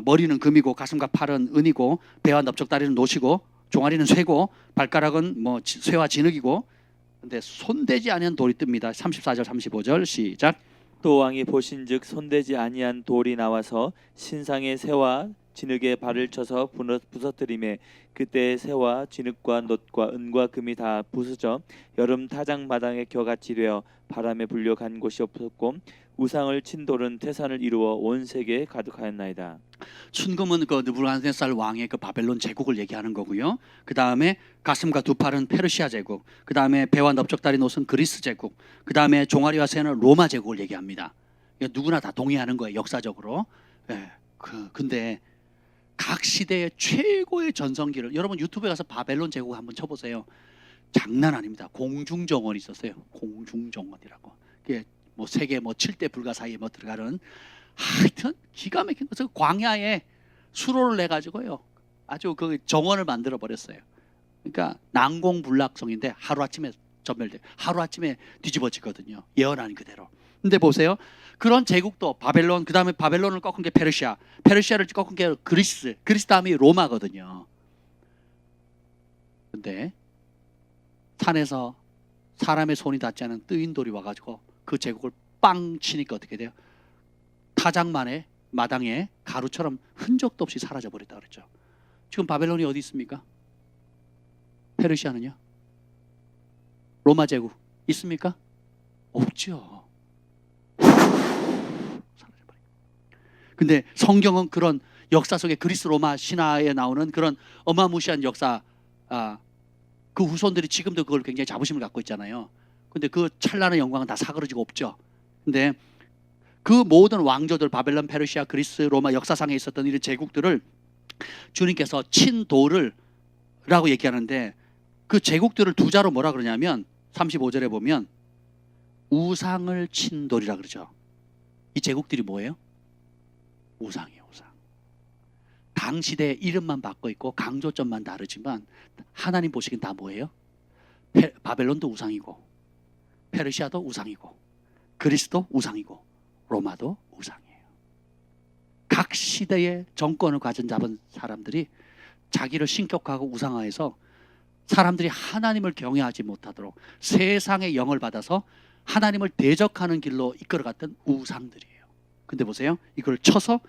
머리는 금이고 가슴과 팔은 은이고 배와 넓적다리는 노시고 종아리는 쇠고 발가락은 뭐 쇠와 진흙이고 근데 손대지 아니한 돌이 뜹니다. 34절 35절 시작. 또 왕이 보신즉 손대지 아니한 돌이 나와서 신상의 새와 진흙에 발을 쳐서 부서뜨림에 그때 새와 진흙과 놋과 은과 금이 다 부서져 여름 타작 마당의 겨같이 되어 바람에 불려 간 곳이 없었고 우상을 친 돌은 태산을 이루어 온 세계에 가득하였나이다. 순금은 그 느부갓네살 왕의 그 바벨론 제국을 얘기하는 거고요. 그 다음에 가슴과 두 팔은 페르시아 제국, 그 다음에 배와 넓적다리 노은 그리스 제국, 그 다음에 종아리와 새는 로마 제국을 얘기합니다. 누구나 다 동의하는 거예요, 역사적으로. 근데 각 시대의 최고의 전성기를 여러분 유튜브에 가서 바벨론 제국 한번 쳐보세요. 장난 아닙니다. 공중정원이 있었어요. 공중정원이라고. 그게 뭐 세계 뭐 7대 불가 사이에 뭐 들어가는 하여튼 기가 막힌 것을 광야에 수로를 내 가지고요. 아주 그 정원을 만들어 버렸어요. 그러니까 난공불락성인데 하루아침에 전멸돼. 하루아침에 뒤집어지거든요. 예언한 그대로. 근데 보세요. 그런 제국도 바벨론, 그다음에 바벨론을 꺾은 게 페르시아, 페르시아를 꺾은 게 그리스 다음이 로마거든요. 근데 산에서 사람의 손이 닿지 않은 뜨인 돌이 와가지고 그 제국을 빵 치니까 어떻게 돼요? 타작만에 마당에 가루처럼 흔적도 없이 사라져 버렸다 그랬죠. 지금 바벨론이 어디 있습니까? 페르시아는요? 로마 제국 있습니까? 없죠. 사라져버려요. 근데 성경은 그런 역사 속에 그리스 로마 신화에 나오는 그런 어마무시한 역사, 그 후손들이 지금도 그걸 굉장히 자부심을 갖고 있잖아요. 근데 그 찬란한 영광은 다 사그러지고 없죠. 근데 그 모든 왕조들, 바벨론, 페르시아, 그리스, 로마 역사상에 있었던 이런 제국들을 주님께서 친도를 라고 얘기하는데, 그 제국들을 두 자로 뭐라 그러냐면 35절에 보면 우상을 친돌이라 그러죠. 이 제국들이 뭐예요? 우상이에요. 우상. 당시대 이름만 바꿔 있고 강조점만 다르지만 하나님 보시기엔 다 뭐예요? 바벨론도 우상이고, 페르시아도 우상이고, 그리스도 우상이고, 로마도 우상이에요. 각 시대의 정권을 잡은 사람들이 자기를 신격화하고 우상화해서 사람들이 하나님을 경외하지 못하도록 세상의 영을 받아서 하나님을 대적하는 길로 이끌어갔던 우상들이에요. 근데 보세요, 이걸 쳐서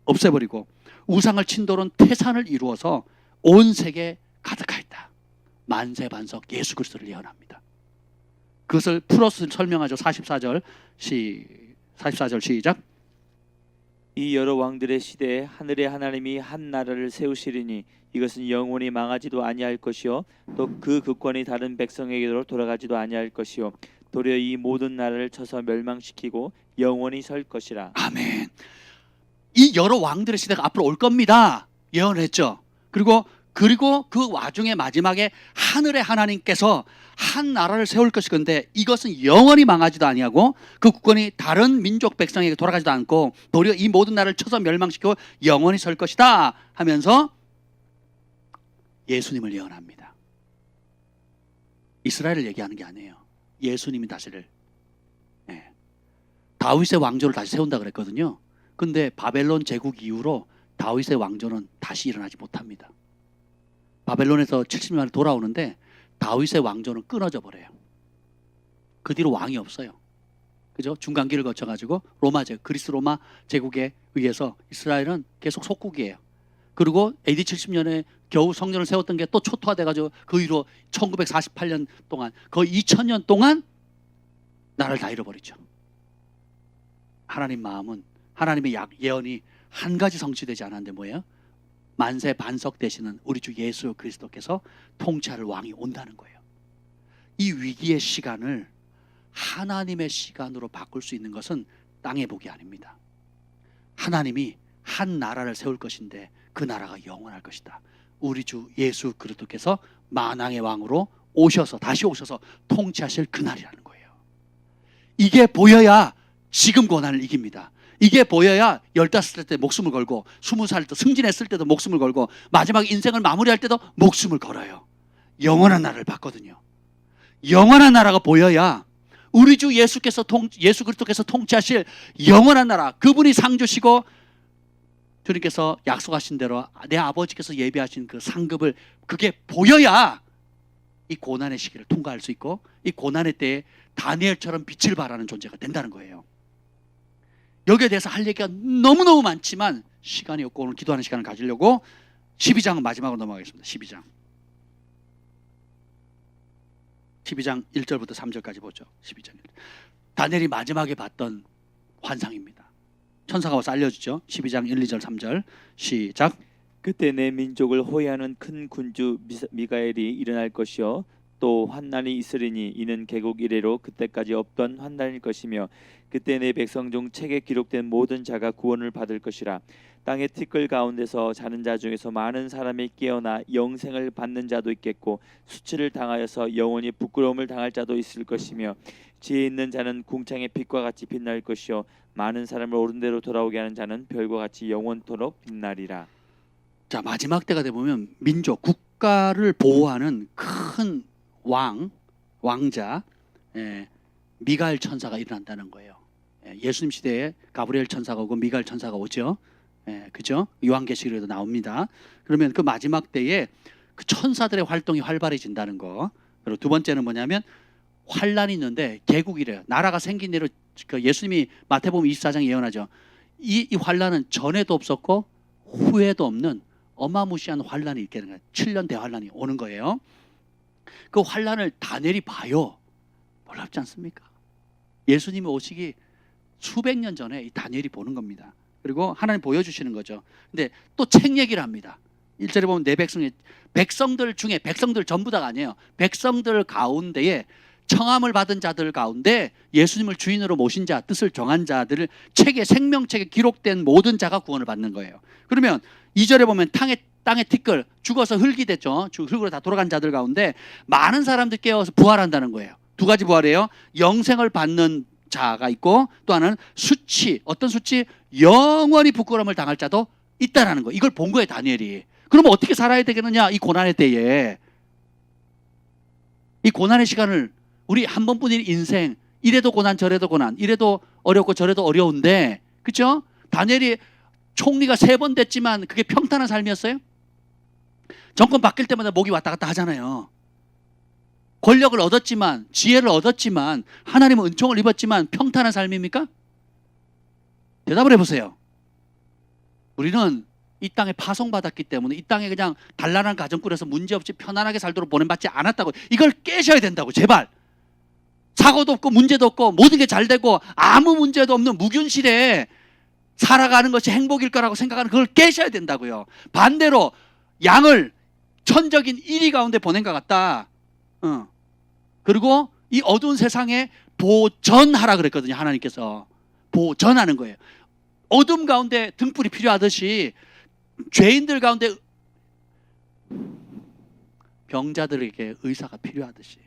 없애버리고 우상을 친돌은 태산을 이루어서 온 세계에 가득하였다. 만세반석 예수 그리스도를 예언합니다. 그것을 풀어서 설명하죠. 44절 시작. 이 여러 왕들의 시대에 하늘의 하나님이 한 나라를 세우시리니 이것은 영원히 망하지도 아니할 것이요 또 그 국권이 다른 백성에게로 돌아가지도 아니할 것이요 도리어 이 모든 나라를 쳐서 멸망시키고 영원히 설 것이라. 아멘. 이 여러 왕들의 시대가 앞으로 올 겁니다. 예언했죠. 그리고 그 와중에 마지막에 하늘의 하나님께서 한 나라를 세울 것일 건데 이것은 영원히 망하지도 아니하고 그 국권이 다른 민족 백성에게 돌아가지도 않고 도리어 이 모든 나라를 쳐서 멸망시키고 영원히 설 것이다 하면서 예수님을 예언합니다. 이스라엘을 얘기하는 게 아니에요. 예수님이 다시를, 다윗의 왕조를 다시 세운다 그랬거든요. 근데 바벨론 제국 이후로 다윗의 왕조는 다시 일어나지 못합니다. 바벨론에서 70년 만에 돌아오는데 다윗의 왕조는 끊어져 버려요. 그 뒤로 왕이 없어요. 그죠? 중간기를 거쳐가지고 그리스 로마 제국에 의해서 이스라엘은 계속 속국이에요. 그리고 AD 70년에 겨우 성전을 세웠던 게 또 초토화돼가지고 그 이후로 1948년 동안 거의 2000년 동안 나라를 다 잃어버리죠. 하나님 마음은, 하나님의 예언이 한 가지 성취되지 않았는데 뭐예요? 만세 반석 되시는 우리 주 예수 그리스도께서 통치할 왕이 온다는 거예요. 이 위기의 시간을 하나님의 시간으로 바꿀 수 있는 것은 땅의 복이 아닙니다. 하나님이 한 나라를 세울 것인데 그 나라가 영원할 것이다. 우리 주 예수 그리스도께서 만왕의 왕으로 다시 오셔서 통치하실 그날이라는 거예요. 이게 보여야 지금 고난을 이깁니다. 이게 보여야 15살 때 목숨을 걸고 20살 때 승진했을 때도 목숨을 걸고 마지막 인생을 마무리할 때도 목숨을 걸어요. 영원한 나라를 봤거든요. 영원한 나라가 보여야 우리 주 예수 그리스도께서 통치하실 영원한 나라, 그분이 상 주시고 주님께서 약속하신 대로 내 아버지께서 예비하신 그 상급을, 그게 보여야 이 고난의 시기를 통과할 수 있고 이 고난의 때에 다니엘처럼 빛을 발하는 존재가 된다는 거예요. 여기에 대해서 할 얘기가 너무너무 많지만 시간이 없고 오늘 기도하는 시간을 가지려고 12장 마지막으로 넘어가겠습니다. 12장 1절부터 3절까지 보죠. 12장. 다니엘이 마지막에 봤던 환상입니다. 천사가 와서 알려주죠. 12장 1, 2절, 3절 시작. 그때 내 민족을 호위하는 큰 군주 미가엘이 일어날 것이요 또 환난이 있으리니 이는 개국 이래로 그때까지 없던 환난일 것이며 그때 내 백성 중 책에 기록된 모든 자가 구원을 받을 것이라. 땅의 티끌 가운데서 자는 자 중에서 많은 사람이 깨어나 영생을 받는 자도 있겠고 수치를 당하여서 영원히 부끄러움을 당할 자도 있을 것이며 지혜 있는 자는 궁창의 빛과 같이 빛날 것이요 많은 사람을 옳은 대로 돌아오게 하는 자는 별과 같이 영원토록 빛나리라. 자, 마지막 때가 되면 민족, 국가를 보호하는 큰 왕자 미가엘 천사가 일어난다는 거예요. 예수님 시대에 가브리엘 천사가 오고 미가엘 천사가 오죠. 그죠? 요한계시록에도 나옵니다. 그러면 그 마지막 때에 그 천사들의 활동이 활발해진다는 거. 그리고 두 번째는 뭐냐면 환란이 있는데 개국이래요. 나라가 생긴 대로 그 예수님이 마태복음 24장에 예언하죠. 이 환란은 전에도 없었고 후에도 없는 어마무시한 환란이 있게 되는 거예요. 7년 대환란이 오는 거예요. 그 환란을 다니엘이 봐요. 놀랍지 않습니까? 예수님이 오시기 수백 년 전에 이 다니엘이 보는 겁니다. 그리고 하나님 보여주시는 거죠. 근데 또 책 얘기를 합니다. 1절에 보면 내 백성이, 백성들 중에, 백성들 전부 다가 아니에요. 백성들 가운데에 청함을 받은 자들 가운데 예수님을 주인으로 모신 자, 뜻을 정한 자들을 책에, 생명책에 기록된 모든 자가 구원을 받는 거예요. 그러면 2절에 보면 땅에 티끌, 죽어서 흙이 됐죠. 흙으로 다 돌아간 자들 가운데 많은 사람들 깨어서 부활한다는 거예요. 두 가지 부활이에요. 영생을 받는 자가 있고, 또 하나는 수치, 어떤 수치? 영원히 부끄러움을 당할 자도 있다라는 거. 이걸 본 거예요, 다니엘이. 그러면 어떻게 살아야 되겠느냐? 이 고난의 때에, 이 고난의 시간을, 우리 한 번뿐인 인생, 이래도 고난 저래도 고난, 이래도 어렵고 저래도 어려운데, 그렇죠? 다니엘이 총리가 3번 됐지만 그게 평탄한 삶이었어요? 정권 바뀔 때마다 목이 왔다 갔다 하잖아요. 권력을 얻었지만, 지혜를 얻었지만, 하나님의 은총을 입었지만 평탄한 삶입니까? 대답을 해보세요. 우리는 이 땅에 파송받았기 때문에 이 땅에 그냥 단란한 가정 꾸려서 문제없이 편안하게 살도록 보냄받지 않았다고. 이걸 깨셔야 된다고, 제발. 사고도 없고 문제도 없고 모든 게 잘 되고 아무 문제도 없는 무균실에 살아가는 것이 행복일 거라고 생각하는, 그걸 깨셔야 된다고요. 반대로 양을 천적인 1위 가운데 보낸 것 같다. 그리고 이 어두운 세상에 보전하라 그랬거든요. 하나님께서 보전하는 거예요. 어둠 가운데 등불이 필요하듯이 죄인들 가운데 병자들에게 의사가 필요하듯이,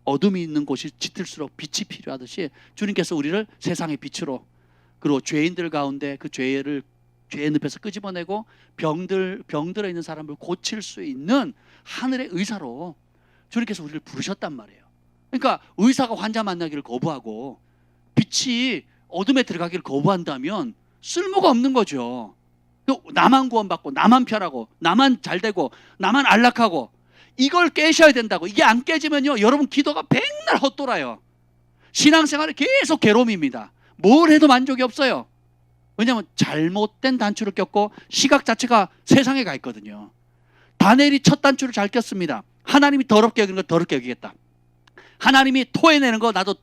어둠이 있는 곳이 짙을수록 빛이 필요하듯이 주님께서 우리를 세상의 빛으로, 그리고 죄인들 가운데 그 죄의 늪에서 끄집어내고 병들어 있는 사람을 고칠 수 있는 하늘의 의사로 주님께서 우리를 부르셨단 말이에요. 그러니까 의사가 환자 만나기를 거부하고 빛이 어둠에 들어가기를 거부한다면 쓸모가 없는 거죠. 나만 구원받고 나만 편하고 나만 잘되고 나만 안락하고, 이걸 깨셔야 된다고. 이게 안 깨지면요, 여러분 기도가 맨날 헛돌아요. 신앙생활이 계속 괴로움입니다. 뭘 해도 만족이 없어요. 왜냐하면 잘못된 단추를 꼈고 시각 자체가 세상에 가 있거든요. 다니엘이 첫 단추를 잘 꼈습니다. 하나님이 더럽게 여기는 거 더럽게 여기겠다. 하나님이 토해내는 거 나도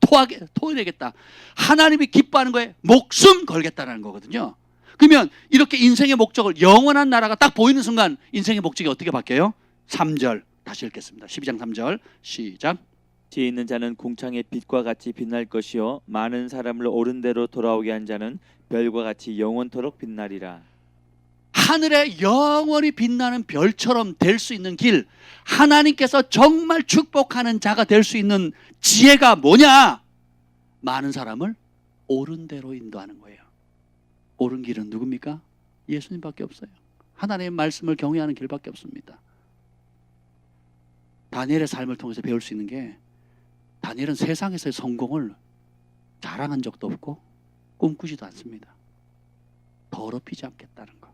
토해내겠다. 하나님이 기뻐하는 거에 목숨 걸겠다는 거거든요. 그러면 이렇게 인생의 목적을, 영원한 나라가 딱 보이는 순간 인생의 목적이 어떻게 바뀌어요? 3절 다시 읽겠습니다. 12장 3절 시작. 지혜 있는 자는 궁창의 빛과 같이 빛날 것이요 많은 사람을 옳은 대로 돌아오게 한 자는 별과 같이 영원토록 빛나리라. 하늘에 영원히 빛나는 별처럼 될 수 있는 길, 하나님께서 정말 축복하는 자가 될 수 있는 지혜가 뭐냐? 많은 사람을 옳은 대로 인도하는 거예요. 옳은 길은 누굽니까? 예수님밖에 없어요. 하나님의 말씀을 경외하는 길밖에 없습니다. 다니엘의 삶을 통해서 배울 수 있는 게, 다니엘은 세상에서의 성공을 자랑한 적도 없고 꿈꾸지도 않습니다. 더럽히지 않겠다는 거.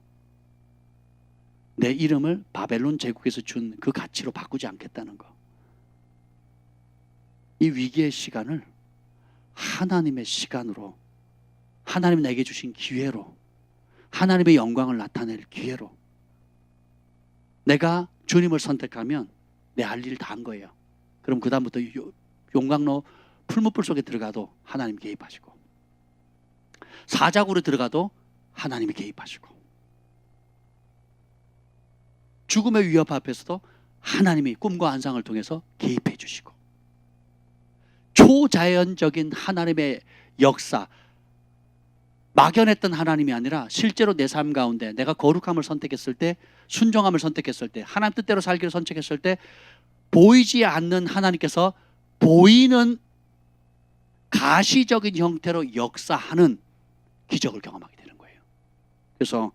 내 이름을 바벨론 제국에서 준 그 가치로 바꾸지 않겠다는 거. 이 위기의 시간을 하나님의 시간으로, 하나님이 내게 주신 기회로, 하나님의 영광을 나타낼 기회로, 내가 주님을 선택하면 내 할 일 다 한 거예요. 그럼 그 다음부터 용광로 풀무불 속에 들어가도 하나님 개입하시고, 사자굴에 들어가도 하나님이 개입하시고, 죽음의 위협 앞에서도 하나님이 꿈과 환상을 통해서 개입해 주시고, 초자연적인 하나님의 역사, 막연했던 하나님이 아니라 실제로 내 삶 가운데 내가 거룩함을 선택했을 때, 순종함을 선택했을 때, 하나님 뜻대로 살기를 선택했을 때 보이지 않는 하나님께서 보이는 가시적인 형태로 역사하는 기적을 경험하게 되는 거예요. 그래서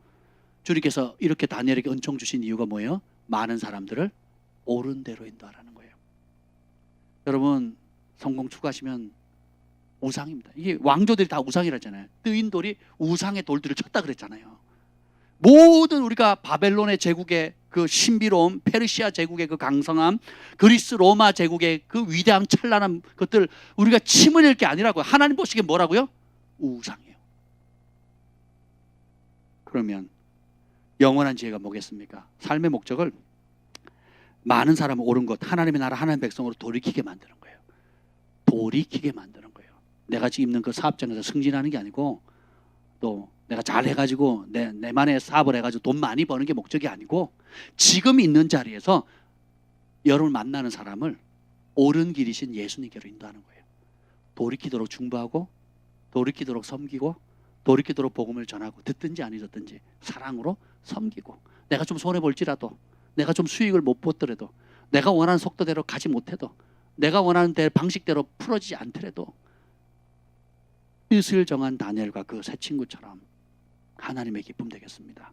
주님께서 이렇게 다니엘에게 은총 주신 이유가 뭐예요? 많은 사람들을 옳은 대로 인도하라는 거예요. 여러분, 성공 추구하시면 우상입니다. 이게 왕조들이 다 우상이라잖아요. 뜨인 돌이 우상의 돌들을 쳤다 그랬잖아요. 모든 우리가 바벨론의 제국의 그 신비로움, 페르시아 제국의 그 강성함, 그리스 로마 제국의 그 위대함, 찬란한 것들 우리가 침 흘릴 게 아니라고요. 하나님 보시기에 뭐라고요? 우상이에요. 그러면 영원한 지혜가 뭐겠습니까? 삶의 목적을 많은 사람을 옳은 것, 하나님의 나라, 하나님의 백성으로 돌이키게 만드는 거예요. 돌이키게 만드는 거예요. 내가 지금 있는 그 사업장에서 승진하는 게 아니고, 또 내가 잘 해가지고 내만의 사업을 해가지고 돈 많이 버는 게 목적이 아니고 지금 있는 자리에서 여러분 만나는 사람을 옳은 길이신 예수님께로 인도하는 거예요. 돌이키도록 중보하고 돌이키도록 섬기고 돌이키도록 복음을 전하고 듣든지 안 듣든지 사랑으로 섬기고 내가 좀 손해볼지라도 내가 좀 수익을 못 보더라도 내가 원하는 속도대로 가지 못해도 내가 원하는 방식대로 풀어지지 않더라도 뜻을 정한 다니엘과 그 세 친구처럼 하나님의 기쁨 되겠습니다.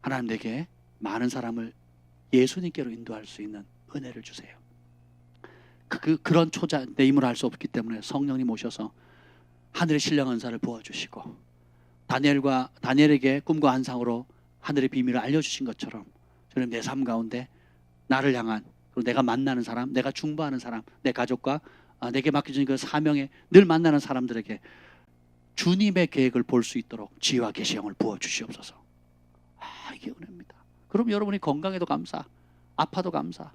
하나님 내게 많은 사람을 예수님께로 인도할 수 있는 은혜를 주세요. 그런 초자 내 힘으로 할 수 없기 때문에 성령님 오셔서 하늘의 신령 은사를 부어주시고 다니엘에게 꿈과 환상으로 하늘의 비밀을 알려주신 것처럼 저는 내 삶 가운데 나를 향한 그리고 내가 만나는 사람, 내가 중보하는 사람, 내 가족과 내게 맡겨진 그 사명에 늘 만나는 사람들에게 주님의 계획을 볼 수 있도록 지혜와 계시형을 부어주시옵소서. 이게 은혜입니다. 그럼 여러분이 건강에도 감사, 아파도 감사,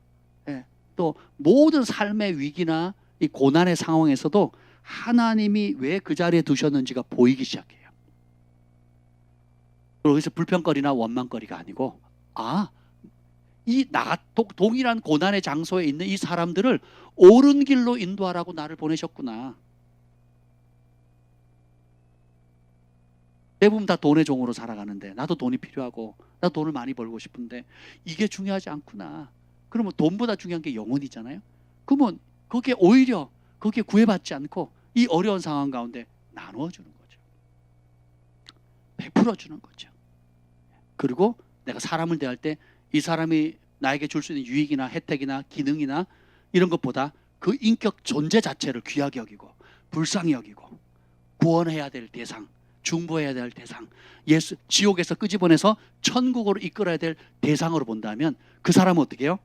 또 모든 삶의 위기나 이 고난의 상황에서도 하나님이 왜 그 자리에 두셨는지가 보이기 시작해요. 그리고 여기서 불평거리나 원망거리가 아니고 이 동일한 고난의 장소에 있는 이 사람들을 옳은 길로 인도하라고 나를 보내셨구나. 대부분 다 돈의 종으로 살아가는데 나도 돈이 필요하고 나 돈을 많이 벌고 싶은데 이게 중요하지 않구나. 그러면 돈보다 중요한 게 영혼이잖아요. 그러면 거기에 오히려 거기에 구애받지 않고 이 어려운 상황 가운데 나누어 주는 거죠. 베풀어 주는 거죠. 그리고 내가 사람을 대할 때 이 사람이 나에게 줄 수 있는 유익이나 혜택이나 기능이나 이런 것보다 그 인격 존재 자체를 귀하게 여기고 불쌍히 여기고 구원해야 될 대상, 중보해야 될 대상, 지옥에서 끄집어내서 천국으로 이끌어야 될 대상으로 본다면 그 사람은 어떻게 해요?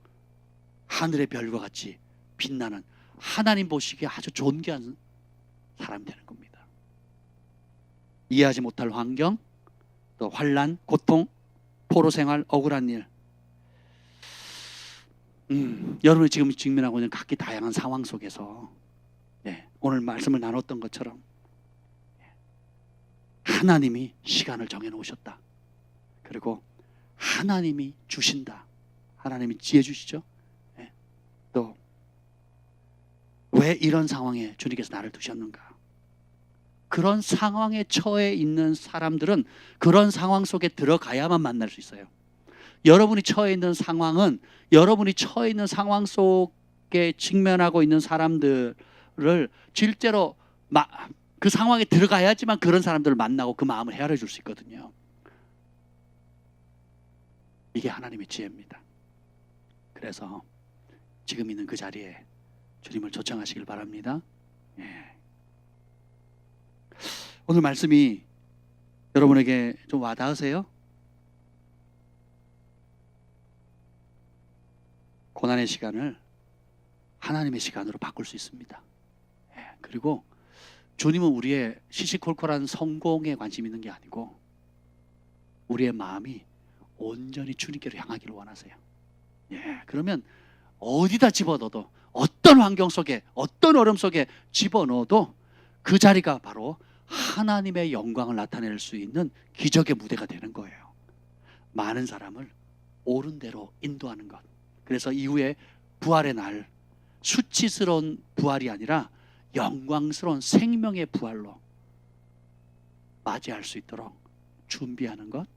하늘의 별과 같이 빛나는 하나님 보시기에 아주 존귀한 사람이 되는 겁니다. 이해하지 못할 환경, 또 환난, 고통, 포로 생활, 억울한 일, 여러분이 지금 직면하고 있는 각기 다양한 상황 속에서 오늘 말씀을 나눴던 것처럼 하나님이 시간을 정해놓으셨다. 그리고 하나님이 주신다. 하나님이 지혜 주시죠. 또 왜 이런 상황에 주님께서 나를 두셨는가? 그런 상황에 처해 있는 사람들은 그런 상황 속에 들어가야만 만날 수 있어요. 여러분이 처해 있는 상황은 여러분이 처해 있는 상황 속에 직면하고 있는 사람들을 실제로 그 상황에 들어가야지만 그런 사람들을 만나고 그 마음을 헤아려 줄 수 있거든요. 이게 하나님의 지혜입니다. 그래서 지금 있는 그 자리에 주님을 초청하시길 바랍니다. 오늘 말씀이 여러분에게 좀 와닿으세요? 고난의 시간을 하나님의 시간으로 바꿀 수 있습니다. 그리고 주님은 우리의 시시콜콜한 성공에 관심 있는 게 아니고 우리의 마음이 온전히 주님께로 향하기를 원하세요. 그러면 어디다 집어넣어도 어떤 환경 속에 어떤 어려움 속에 집어넣어도 그 자리가 바로 하나님의 영광을 나타낼 수 있는 기적의 무대가 되는 거예요. 많은 사람을 옳은 대로 인도하는 것. 그래서 이후에 부활의 날, 수치스러운 부활이 아니라 영광스러운 생명의 부활로 맞이할 수 있도록 준비하는 것,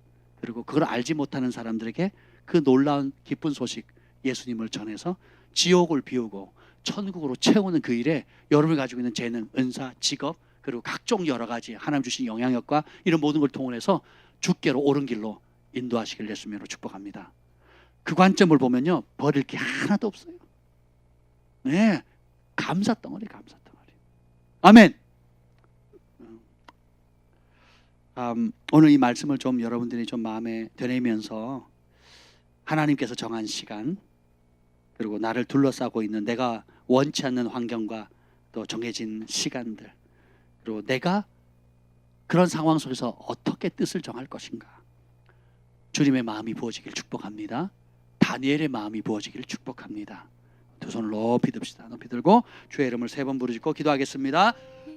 그리고 그걸 알지 못하는 사람들에게 그 놀라운 기쁜 소식 예수님을 전해서 지옥을 비우고 천국으로 채우는 그 일에 여러분이 가지고 있는 재능, 은사, 직업, 그리고 각종 여러 가지 하나님 주신 영향력과 이런 모든 걸 통해서 주께로 옳은 길로 인도하시길 예수님으로 축복합니다. 그 관점을 보면요, 버릴 게 하나도 없어요. 감사 덩어리, 감사 덩어리. 아멘. 오늘 이 말씀을 좀 여러분들이 좀 마음에 되뇌면서 하나님께서 정한 시간, 그리고 나를 둘러싸고 있는 내가 원치 않는 환경과 또 정해진 시간들, 그리고 내가 그런 상황 속에서 어떻게 뜻을 정할 것인가, 주님의 마음이 부어지길 축복합니다. 다니엘의 마음이 부어지기를 축복합니다. 두 손을 높이 듭시다. 높이 들고 주의 이름을 3번 부르짖고 기도하겠습니다.